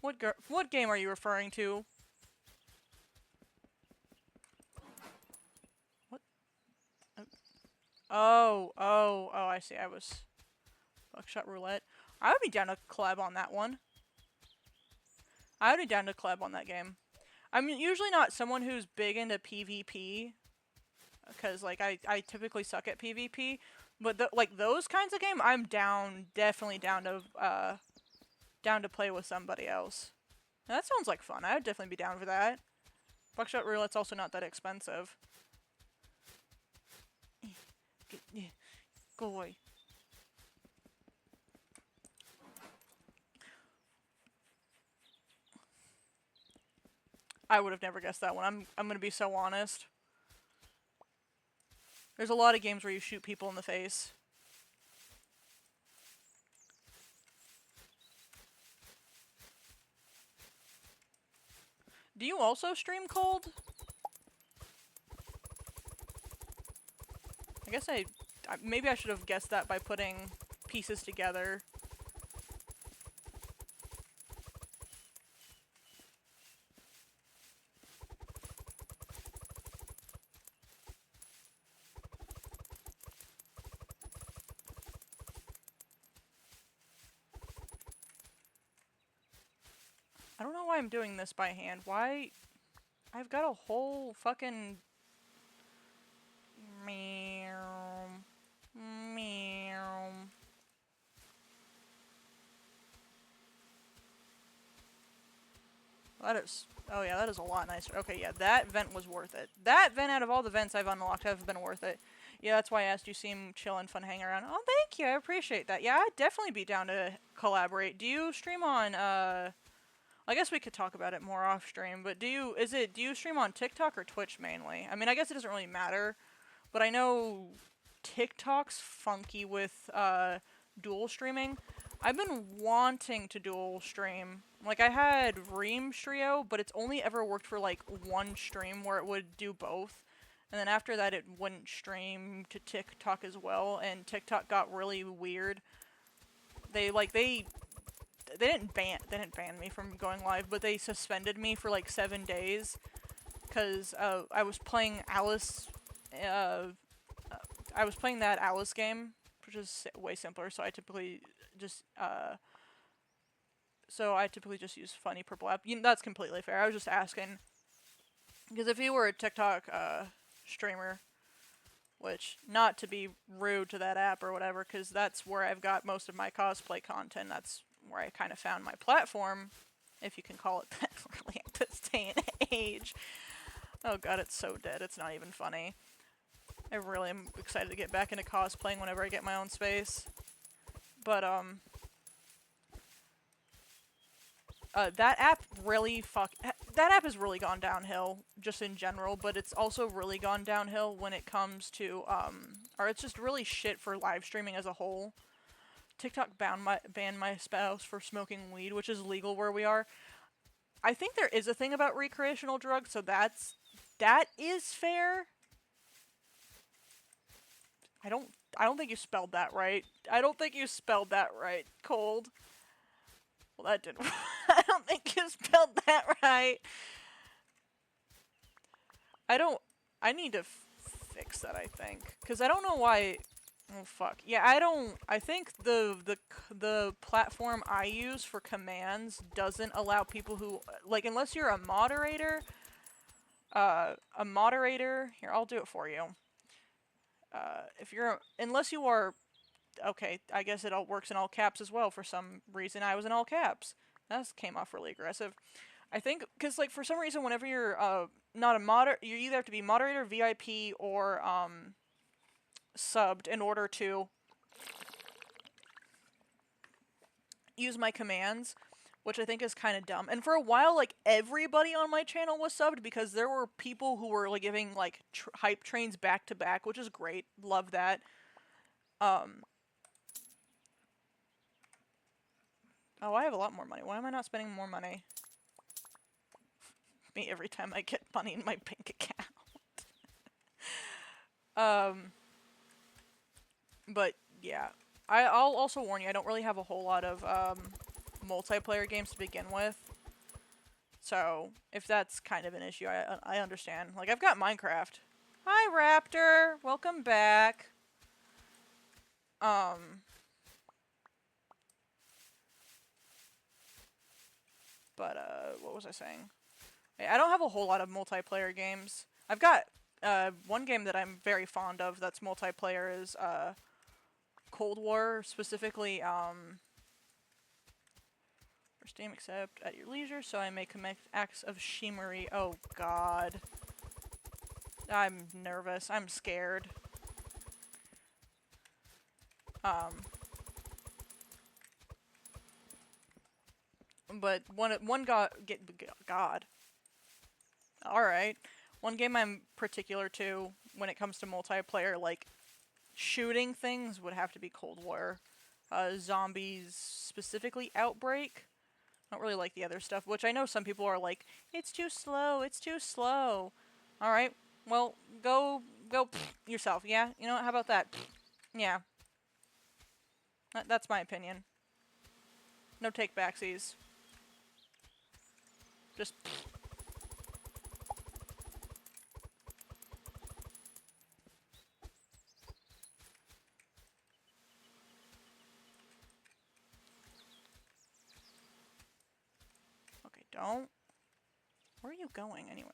What game are you referring to? What? Oh, I see. I was buckshot roulette. I would be down to collab on that one. I would be down to collab on that game. I'm usually not someone who's big into PvP, because like I typically suck at PvP, but like those kinds of game, I'm down, definitely down to play with somebody else. Now, that sounds like fun. I would definitely be down for that. Buckshot roulette's also not that expensive. Go away. I would have never guessed that one. I'm gonna be so honest. There's a lot of games where you shoot people in the face. Do you also stream cold? I guess maybe I should have guessed that by putting pieces together. I don't know why I'm doing this by hand. Why? I've got a whole fucking... Meow. Meow. That is... Oh yeah, that is a lot nicer. Okay, yeah, that vent was worth it. That vent out of all the vents I've unlocked have been worth it. Yeah, that's why I asked. You seem chill and fun hanging around. Oh, thank you. I appreciate that. Yeah, I'd definitely be down to collaborate. Do you stream on, I guess we could talk about it more off stream, but do you stream on TikTok or Twitch mainly? I mean, I guess it doesn't really matter, but I know TikTok's funky with dual streaming. I've been wanting to dual stream. Like, I had Ream Trio, but it's only ever worked for like one stream where it would do both. And then after that, it wouldn't stream to TikTok as well, and TikTok got really weird. They didn't ban me from going live, but they suspended me for like 7 days because I was playing Alice. I was playing that Alice game, which is way simpler. Just so I typically just use funny purple app. That's completely fair. I was just asking because if you were a TikTok streamer, which, not to be rude to that app or whatever, because that's where I've got most of my cosplay content. That's where I kind of found my platform, if you can call it that, really, at this day and age. Oh god, it's so dead. It's not even funny. I really am excited to get back into cosplaying whenever I get my own space. But, that app has really gone downhill, just in general, but it's also really gone downhill when it comes to, or it's just really shit for live streaming as a whole. TikTok banned my spouse for smoking weed, which is legal where we are. I think there is a thing about recreational drugs, so that is fair. I don't think you spelled that right. I don't think you spelled that right, Cold. Well, that didn't. I don't think you spelled that right. I need to fix that, I think. Because I don't know why... Oh, fuck. Yeah, I think the platform I use for commands doesn't allow people who... Like, unless you're a moderator... Here, I'll do it for you. Unless you are... Okay, I guess it all works in all caps as well for some reason. I was in all caps. That came off really aggressive. I think, because, like, for some reason, whenever you're, not a you either have to be moderator, VIP, or, subbed in order to use my commands, which I think is kind of dumb. And for a while, like, everybody on my channel was subbed because there were people who were, like, giving, like, hype trains back to back, which is great. Love that. Oh, I have a lot more money. Why am I not spending more money? Me every time I get money in my bank account. But yeah, I'll also warn you, I don't really have a whole lot of multiplayer games to begin with. So if that's kind of an issue, I understand. Like, I've got Minecraft. Hi, Raptor. Welcome back. But what was I saying? I don't have a whole lot of multiplayer games. I've got one game that I'm very fond of that's multiplayer is Cold War, specifically first aim accept at your leisure, so I may commit acts of chivalry. Oh god. I'm nervous. I'm scared. But one god. Alright. One game I'm particular to when it comes to multiplayer, like shooting things, would have to be Cold War. Zombies, specifically Outbreak. I don't really like the other stuff, which I know some people are like, it's too slow, it's too slow. Alright, well, go yourself, yeah? You know what, how about that? Yeah. That's my opinion. No take backsies. Just okay, don't. Where are you going anyway?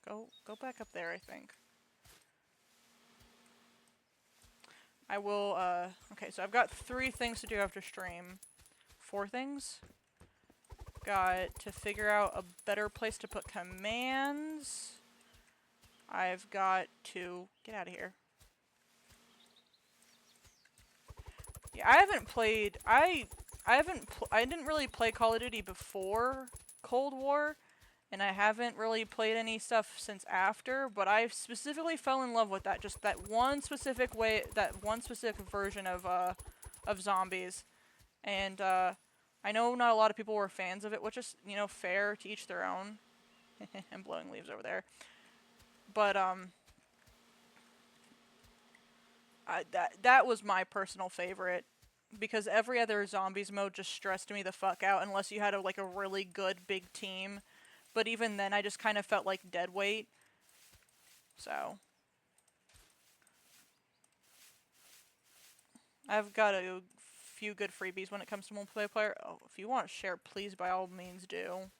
Go back up there, I think. I will, okay, so I've got 3 things to do after stream. 4 things. Got to figure out a better place to put commands. I've got to get out of here. Yeah, I didn't really play Call of Duty before Cold War, and I haven't really played any stuff since after, but I specifically fell in love with that, just that one specific version of zombies. And I know not a lot of people were fans of it, which is, you know, fair, to each their own. I'm blowing leaves over there. But that was my personal favorite, because every other zombies mode just stressed me the fuck out unless you had a really good big team. But even then, I just kind of felt like dead weight. So I've got a few good freebies when it comes to multiplayer. Oh, if you want to share, please by all means do.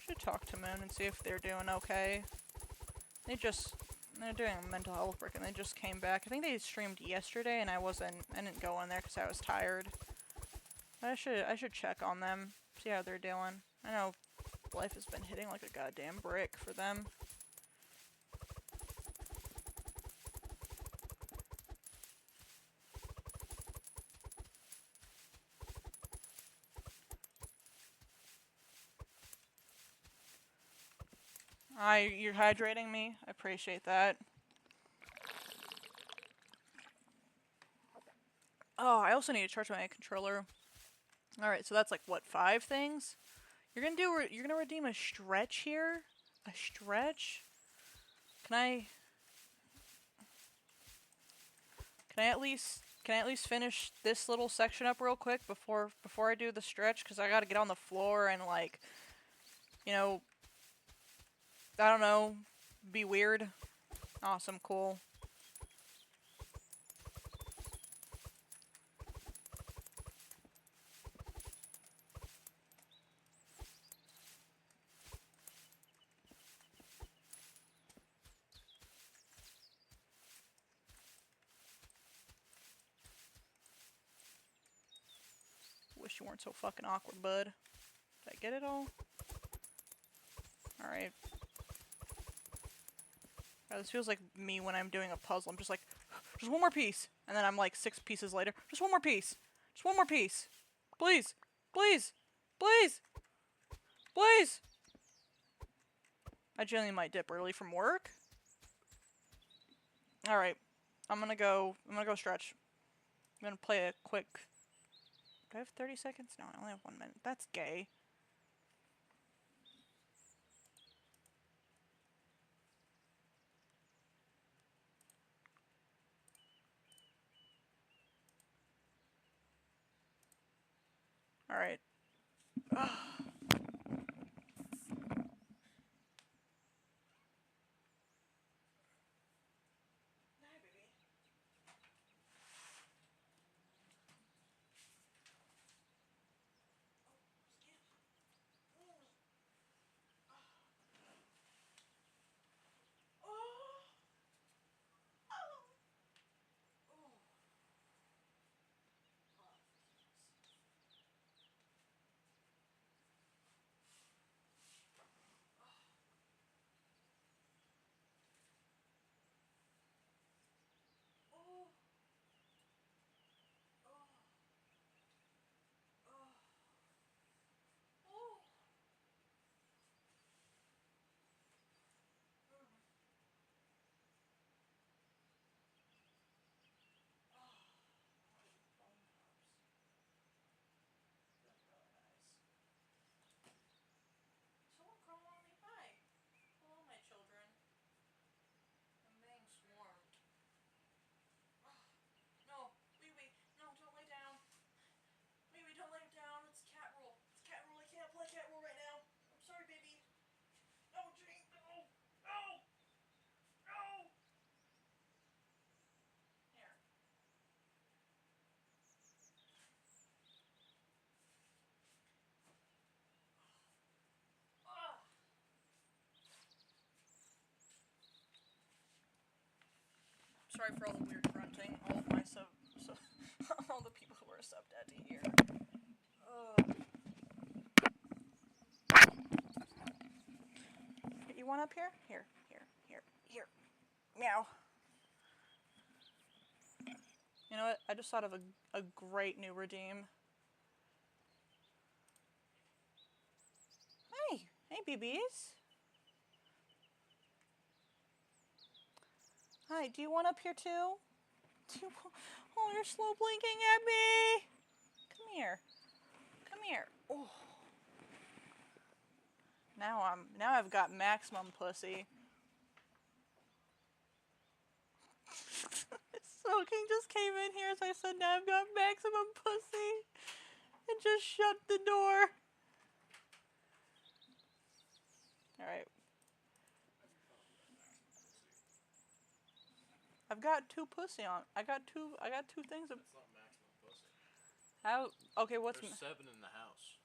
Should talk to Moon and see if they're doing okay. They're doing a mental health break and they just came back. I think they streamed yesterday and I didn't go in there because I was tired. But I should check on them, see how they're doing. I know life has been hitting like a goddamn brick for them. You're hydrating me. I appreciate that. Oh, I also need to charge my controller. Alright, so that's like, what, 5 things? You're gonna redeem a stretch here? A stretch? Can I at least finish this little section up real quick before I do the stretch? Because I gotta get on the floor and, like, you know, I don't know, be weird. Awesome, cool. Wish you weren't so fucking awkward, bud. Did I get it all? Alright. This feels like me when I'm doing a puzzle. I'm just like, just one more piece. And then I'm like 6 pieces later. Just one more piece. Just one more piece. Please. Please. Please. Please. I genuinely might dip early from work. All right, I'm gonna go stretch. I'm gonna play a quick. Do I have 30 seconds? No, I only have 1 minute. That's gay. All right. Someone crawl on me. Hi. Hello, my children. I'm being swarmed. No, wee. No, don't lay down. Wee, don't lay down. It's cat rule. It's cat rule. I can't play cat rule right now. I'm sorry, baby. No, Jane. No. No. No. Here. Ah. Sorry for all the weird grunting. All of my all the people who are subbed at to hear. You want up here? Here. Meow. You know what? I just thought of a great new redeem. Hey, BBs. Hi, do you want up here too? Oh, you're slow blinking at me. Come here. Oh. Now I've got maximum pussy. Soaking just came in here, so I said now I've got maximum pussy. And just shut the door. Alright. I've got 2 pussy on. I got two things of. That's not maximum pussy. How? Okay, what's. There's 7 in the house.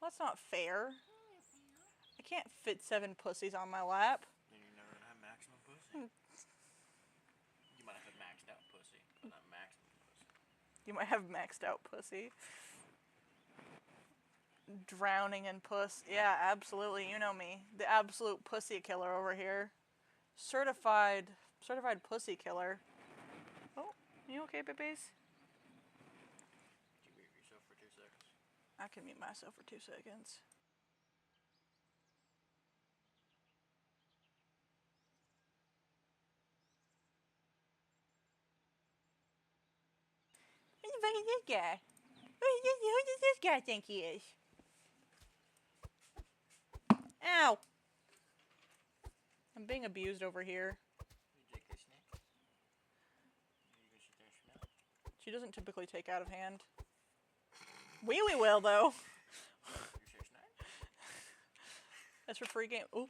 Well, that's not fair. I can't fit 7 pussies on my lap. Then you're never gonna have maximum pussy. You might have maxed out pussy, but not maximum pussy. You might have maxed out pussy. Drowning in puss. Yeah, absolutely. You know me. The absolute pussy killer over here. Certified pussy killer. Oh, you okay, babies? Did you mute yourself for 2 seconds? I can mute myself for 2 seconds. Who the fuck is this guy? Who does this guy think he is? Ow! I'm being abused over here. You take this snack? You gonna sit there and smell? She doesn't typically take out of hand. We will though. You share snack? That's for free game. Ooh,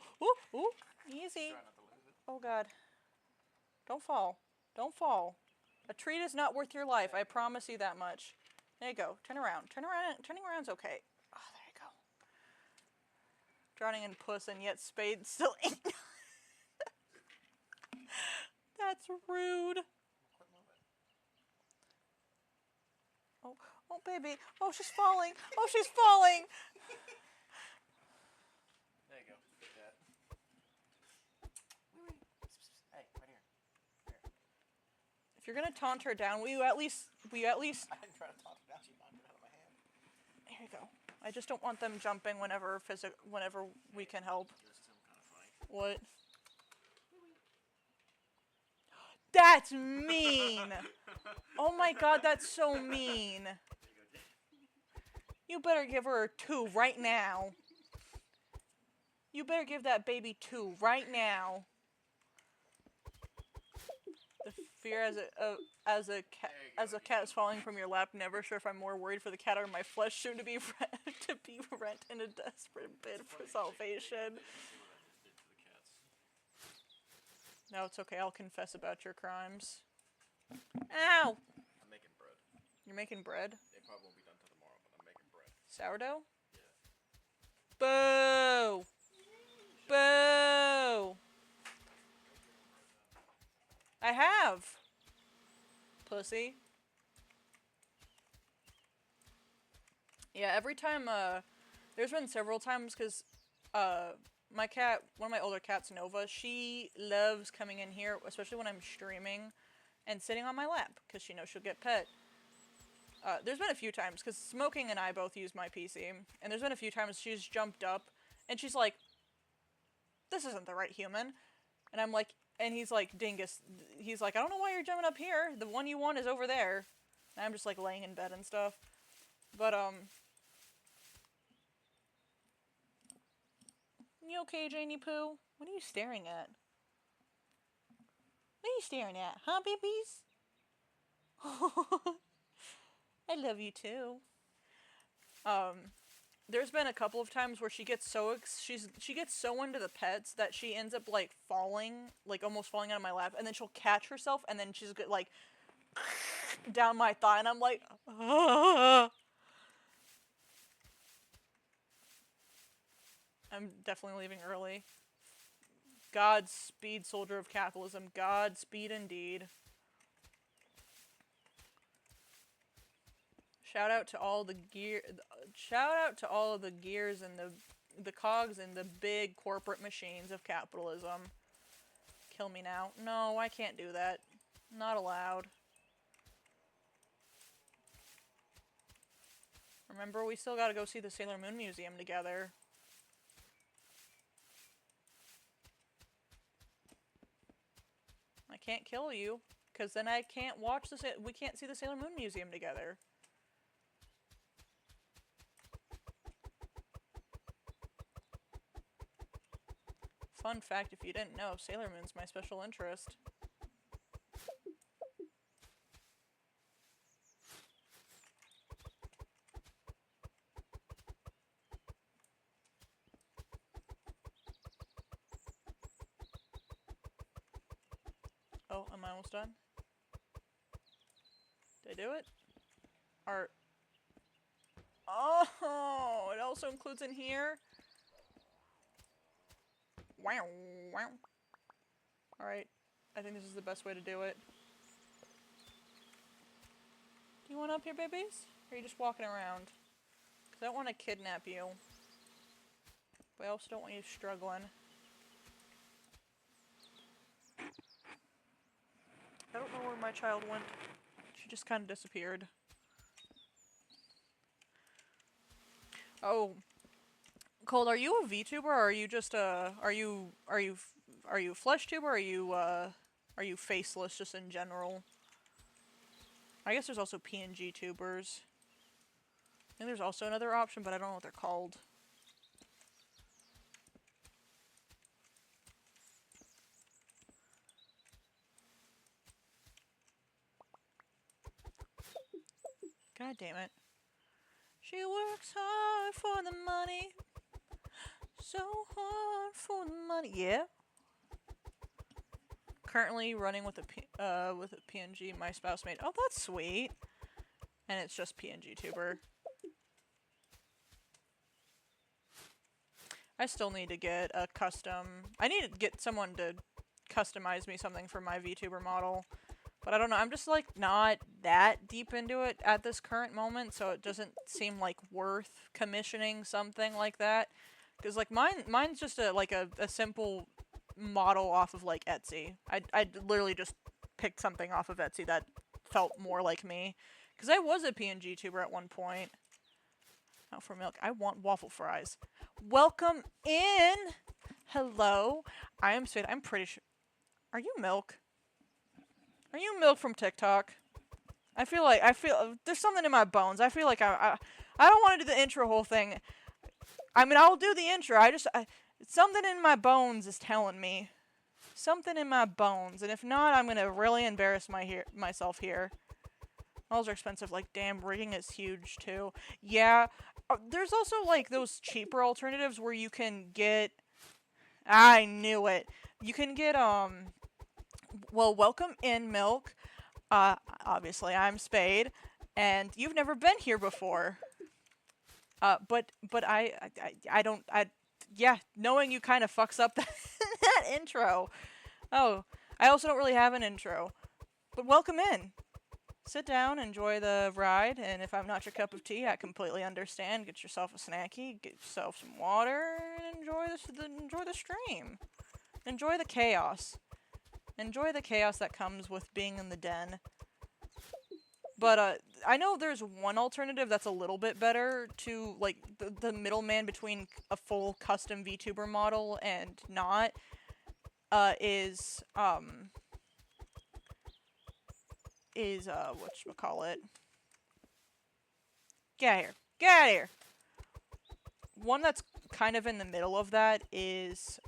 easy. Try not to lose it. Oh god. Don't fall. A treat is not worth your life. I promise you that much. There you go. Turn around. Turning around's okay. Oh, there you go. Drowning in puss and yet spade still ain't. That's rude. Quit moving. Oh baby. Oh, she's falling. There you go. Get that. Hey, right here. If you're gonna taunt her down, will you at least I didn't try to talk it down. She knocked it out of my hand. Here you go. I just don't want them jumping whenever we can help. This is kind of funny. What? That's mean! Oh my god, that's so mean. There you go, Jay. You better give her a 2 right now. You better give that baby 2 right now. The fear as a cat is falling from your lap. Never sure if I'm more worried for the cat or my flesh, soon to be rent in a desperate bid for salvation. No, it's okay. I'll confess about your crimes. Ow! I'm making bread. You're making bread? They probably won't be done till tomorrow, but I'm making bread. Sourdough? Yeah. Boo! Boo! I have. Pussy. Yeah, every time, there's been several times, because, my cat, one of my older cats, Nova, she loves coming in here, especially when I'm streaming, and sitting on my lap, because she knows she'll get pet. There's been a few times, because Smoking and I both use my PC, and there's been a few times she's jumped up, and she's like, this isn't the right human. And I'm like, and he's like, Dingus, he's like, I don't know why you're jumping up here, the one you want is over there. And I'm just like laying in bed and stuff. But, you okay, Janie Poo? What are you staring at? What are you staring at, huh, babies? I love you too. There's been a couple of times where she gets so she gets so into the pets that she ends up like falling, like almost falling out of my lap, and then she'll catch herself, and then she's like down my thigh, and I'm like, ah. I'm definitely leaving early. Godspeed, soldier of capitalism. Godspeed indeed. Shout out to all the gears and the cogs and the big corporate machines of capitalism. Kill me now. No, I can't do that. Not allowed. Remember, we still gotta go see the Sailor Moon Museum together. I can't kill you, because then I can't watch we can't see the Sailor Moon Museum together. Fun fact, if you didn't know, Sailor Moon's my special interest. Oh, am I almost done? Did I do it? Or... Oh, it also includes in here? Wow, wow. Alright, I think this is the best way to do it. Do you want up here, babies? Or are you just walking around? Because I don't want to kidnap you. But I also don't want you struggling. I don't know where my child went. She just kind of disappeared. Oh. Cold, are you a VTuber, or are you just are you flesh tuber, or are you faceless just in general? I guess there's also PNG tubers. I think there's also another option, but I don't know what they're called. God damn it. She works hard for the money. So hard for the money. Yeah. Currently running with a PNG my spouse made. Oh, that's sweet. And it's just PNG tuber. I still need to get a custom. I need to get someone to customize me something for my VTuber model. But I don't know, I'm just like not that deep into it at this current moment, so it doesn't seem like worth commissioning something like that. Because like mine's just a simple model off of like Etsy. I literally just picked something off of Etsy that felt more like me. Because I was a PNG tuber at one point. Out for milk. I want waffle fries. Welcome in. Hello. I am Spade. I'm pretty sure. Are you Milk? Are you Milk from TikTok? I feel there's something in my bones. I feel like I don't want to do the intro whole thing. I mean, I'll do the intro. Something in my bones is telling me. Something in my bones, and if not, I'm gonna really embarrass myself here. Those are expensive. Like, damn, rigging is huge too. Yeah, there's also like those cheaper alternatives where you can get. I knew it. You can get Well, welcome in, Milk. Obviously I'm Spade, and you've never been here before. But I don't yeah, knowing you kind of fucks up that intro. Oh, I also don't really have an intro. But welcome in. Sit down, enjoy the ride, and if I'm not your cup of tea, I completely understand. Get yourself a snacky, get yourself some water, and enjoy the stream. Enjoy the chaos. Enjoy the chaos that comes with being in the den. But I know there's one alternative that's a little bit better to like the middleman between a full custom VTuber model and not is whatchamacallit. Get out of here. Get out of here. One that's kind of in the middle of that is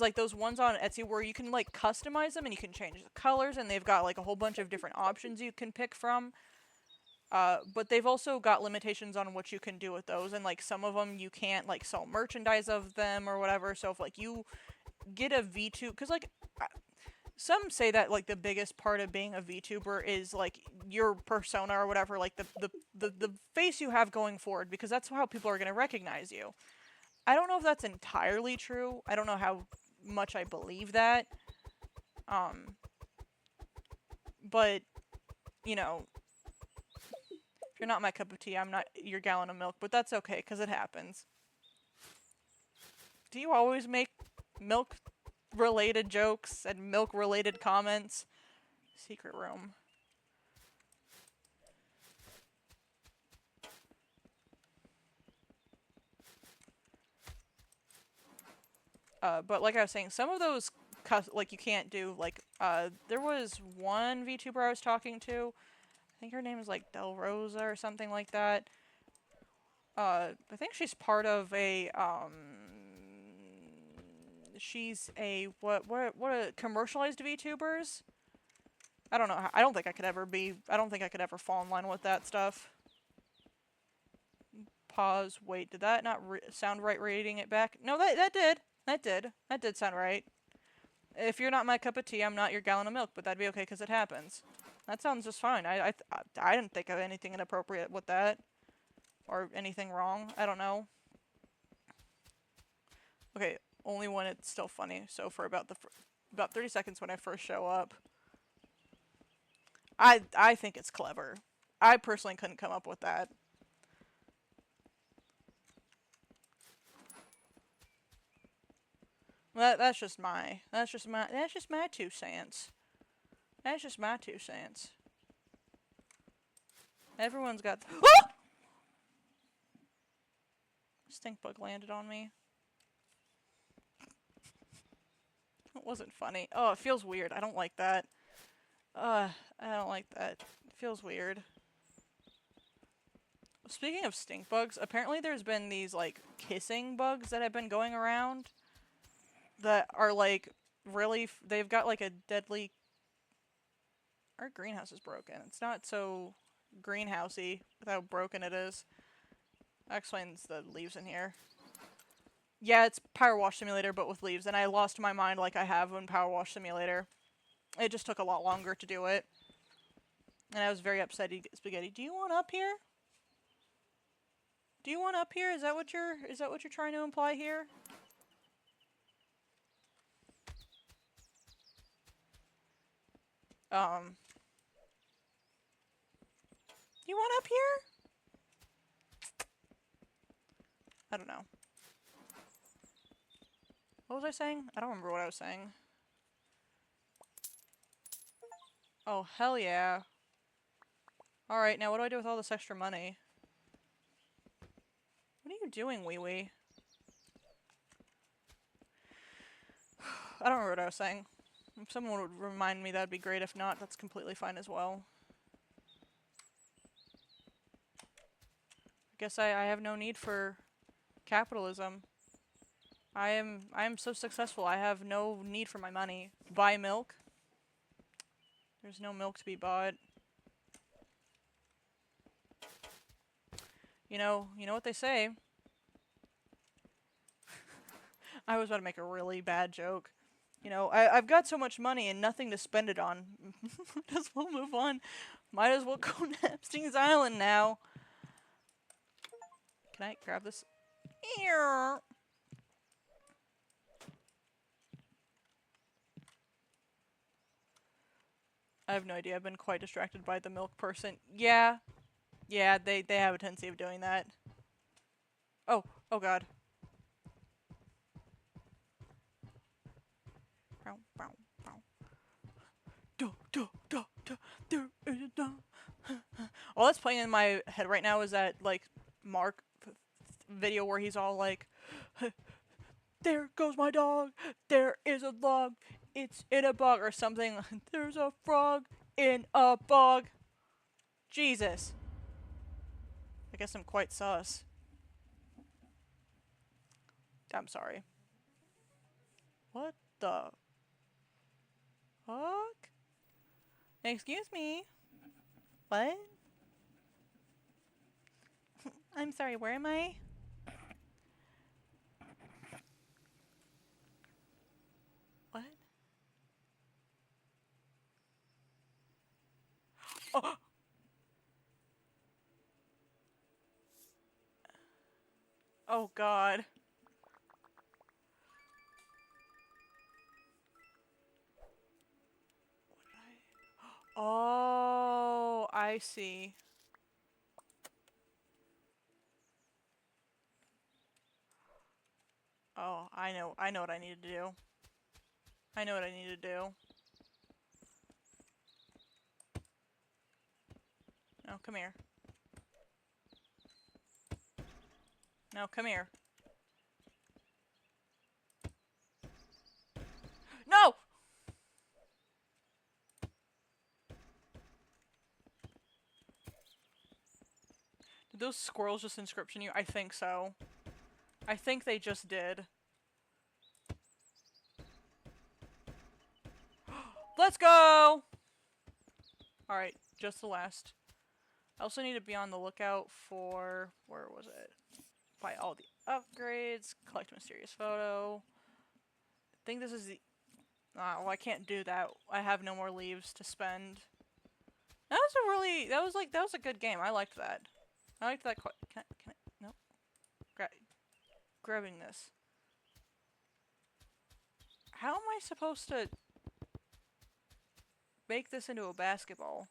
like those ones on Etsy where you can like customize them and you can change the colors, and they've got like a whole bunch of different options you can pick from. But they've also got limitations on what you can do with those, and like some of them you can't like sell merchandise of them or whatever. So if like you get a VTuber, because like some say that like the biggest part of being a VTuber is like your persona or whatever, like the face you have going forward, because that's how people are gonna recognize you. I don't know if that's entirely true. I don't know how much I believe that. But you know, if you're not my cup of tea, I'm not your gallon of milk, but that's okay, because it happens. Do you always make milk-related jokes and milk-related comments? Secret room. But like I was saying, some of those, like, you can't do, like, there was one VTuber I was talking to, I think her name is like Del Rosa or something like that. I think she's part of a she's a what a commercialized VTubers. I don't know. I don't think I could ever be. I don't think I could ever fall in line with that stuff. Pause. Wait. Did that not sound right? Reading it back. No, that did. That did sound right. If you're not my cup of tea, I'm not your gallon of milk. But that'd be okay because it happens. That sounds just fine. I didn't think of anything inappropriate with that. Or anything wrong. I don't know. Okay, only when it's still funny. So for about 30 seconds when I first show up. I think it's clever. I personally couldn't come up with that. That's just my 2 cents. That's just my 2 cents. Everyone's got ah! Stink bug landed on me. It wasn't funny. Oh, it feels weird. I don't like that. I don't like that. It feels weird. Speaking of stink bugs, apparently there's been these, like, kissing bugs that have been going around that are, like, really... they've got, like, a deadly... Our greenhouse is broken. It's not so greenhousey with how broken it is. That explains the leaves in here. Yeah, it's Power Wash Simulator, but with leaves, and I lost my mind like I have in Power Wash Simulator. It just took a lot longer to do it. And I was very upset to get spaghetti. Do you want up here? Do you want up here? Is that what you're trying to imply here? You want up here? I don't know. What was I saying? I don't remember what I was saying. Oh, hell yeah. Alright, now what do I do with all this extra money? you doing, Wee Wee? I don't remember what I was saying. If someone would remind me, that'd be great. If not, that's completely fine as well. I guess I have no need for capitalism. I am so successful. I have no need for my money. Buy milk. There's no milk to be bought. You know what they say. I was about to make a really bad joke. You know, I've got so much money and nothing to spend it on. Might as well move on. Might as well go to Epstein's Island now. Can I grab this? I have no idea. I've been quite distracted by the milk person. Yeah. Yeah, they have a tendency of doing that. Oh god. All that's playing in my head right now is that, like, Mark video where he's all like, there goes my dog, there is a log, it's in a bog, or something. There's a frog in a bog. Jesus. I guess I'm quite sus. I'm sorry. What the fuck? Excuse me. What? I'm sorry, where am I? What? Oh! Oh god. Oh, I see. Oh, I know what I need to do. I know what I need to do. No, come here. No, come here. No! Did those squirrels just inscription you? I think so. I think they just did. Let's go! Alright, just the last. I also need to be on the lookout for... Where was it? Buy all the upgrades. Collect mysterious photo. I think this is the... well, I can't do that. I have no more leaves to spend. That was a really... That was a good game. I liked that. I liked that quite... Can I... Nope. Grabbing this. How am I supposed to... make this into a basketball?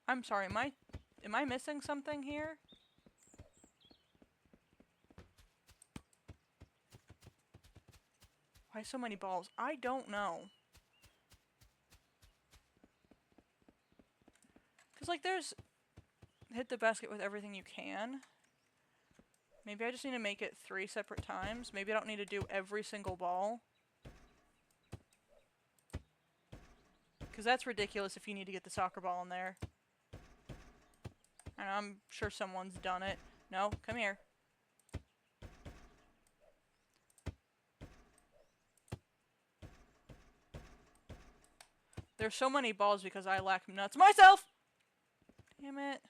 I'm sorry, am I missing something here? Why so many balls? I don't know. Cause like there's hit the basket with everything you can. Maybe I just need to make it 3 separate times. Maybe I don't need to do every single ball. Cause that's ridiculous if you need to get the soccer ball in there. And I'm sure someone's done it. No, come here. There's so many balls because I lack nuts myself! Damn it.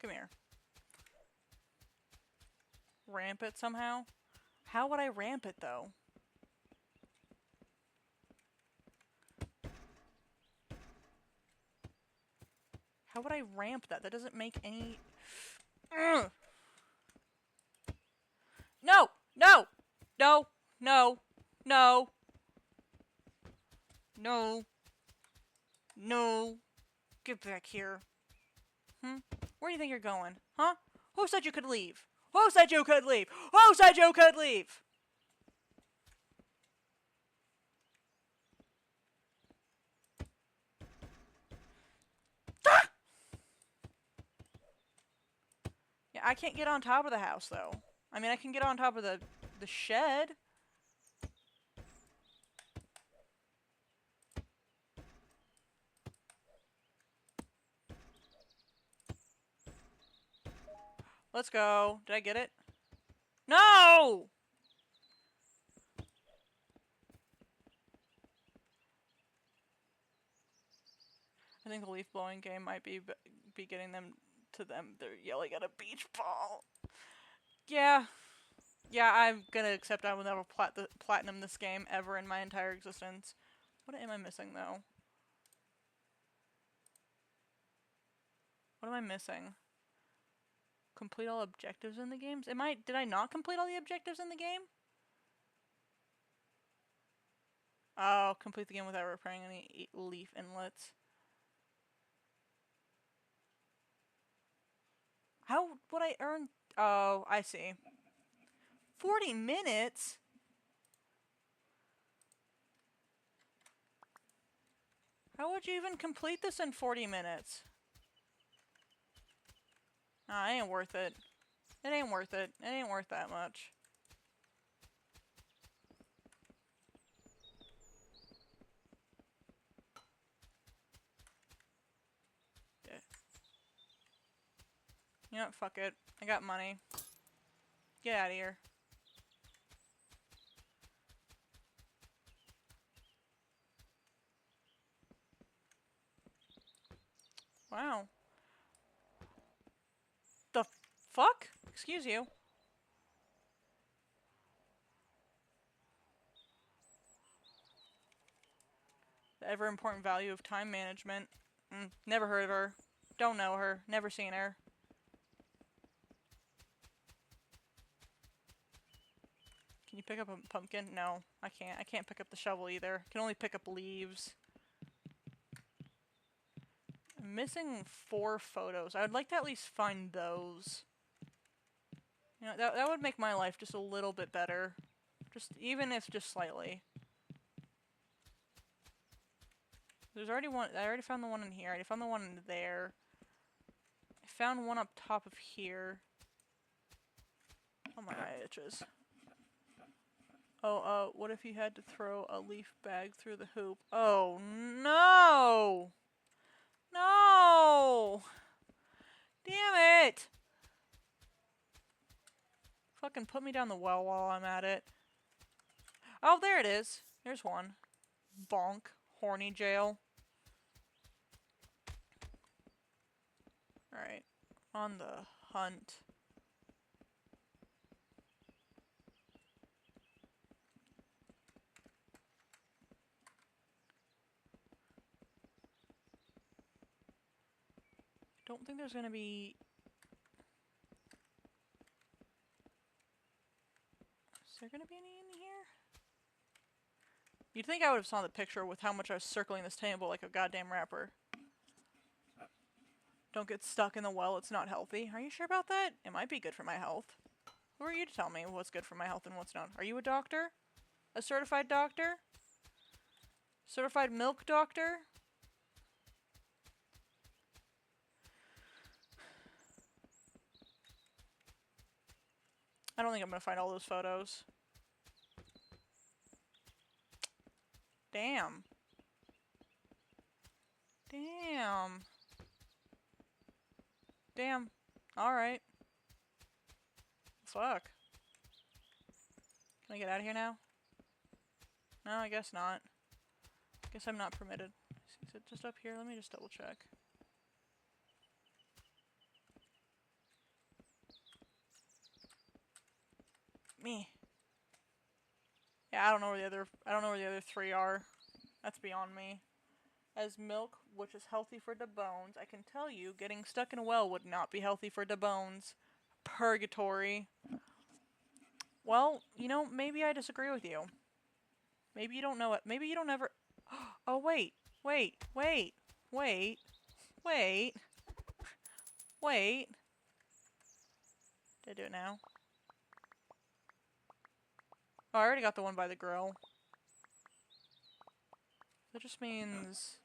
Come here. Ramp it somehow? How would I ramp it though? How would I ramp that? That doesn't make any... Ugh. No! No! No! No! No! No! No! Get back here. Where do you think you're going? Huh? Who said you could leave? Who said you could leave? Who said you could leave? I can't get on top of the house, though. I mean, I can get on top of the shed. Let's go. Did I get it? No! I think the leaf blowing game might be getting them to them. They're yelling at a beach ball. Yeah. Yeah, I'm gonna accept I will never platinum this game ever in my entire existence. What am I missing, though? What am I missing? Complete all objectives in the games? Did I not complete all the objectives in the game? Oh, complete the game without repairing any leaf inlets. How would I earn... Oh, I see. 40 minutes? How would you even complete this in 40 minutes? Nah, it ain't worth it. It ain't worth it. It ain't worth that much. Yeah. You know what? Fuck it. I got money. Get out of here. Wow. The fuck? Excuse you. The ever important value of time management. Never heard of her. Don't know her. Never seen her. Can you pick up a pumpkin? No, I can't. I can't pick up the shovel either. I can only pick up leaves. I'm missing 4 photos. I would like to at least find those. You know, that would make my life just a little bit better. Just, even if just slightly. There's already one. I already found the one in here. I already found the one in there. I found one up top of here. Oh, my eye itches. Oh, what if you had to throw a leaf bag through the hoop? Oh, no! No! Damn it! Fucking put me down the well while I'm at it. Oh, there it is. Here's one. Bonk. Horny jail. Alright. On the hunt. Don't think there's gonna be... Is there gonna be any in here? You'd think I would have saw the picture with how much I was circling this table like a goddamn rapper. Don't get stuck in the well, it's not healthy. Are you sure about that? It might be good for my health. Who are you to tell me what's good for my health and what's not? Are you a doctor? A certified doctor? Certified milk doctor? I don't think I'm gonna find all those photos. Damn. Damn. Damn. Alright. Fuck. Can I get out of here now? No, I guess not. Guess I'm not permitted. Is it just up here? Let me just double check. Me. Yeah, I don't know where the other 3 are. That's beyond me. As milk, which is healthy for the bones, I can tell you, getting stuck in a well would not be healthy for the bones. Purgatory. Well, you know, maybe I disagree with you. Maybe you don't know it. Maybe you don't ever... Oh, wait. Wait. Wait. Wait. Wait. Wait. Did I do it now? Oh, I already got the one by the grill. That just means...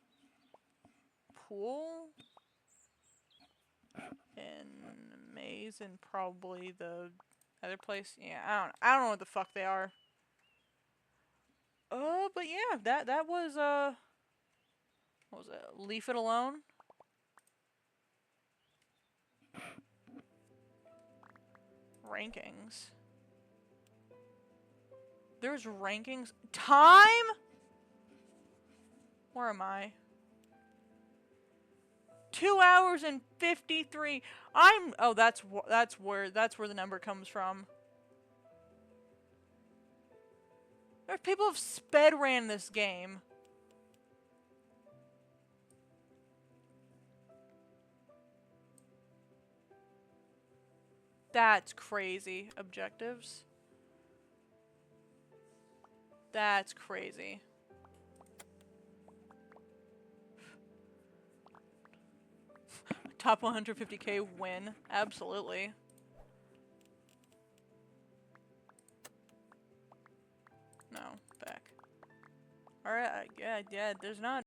Pool? And A's and probably the other place. Yeah, I don't know what the fuck they are. But yeah, that was what was it? Leave It Alone. Rankings. There's rankings. Time? Where am I? 2 hours and 53. Oh, that's where the number comes from. There's people have sped ran this game. That's crazy. Objectives. That's crazy. Top 150k win. Absolutely. No, back. Alright, yeah, there's not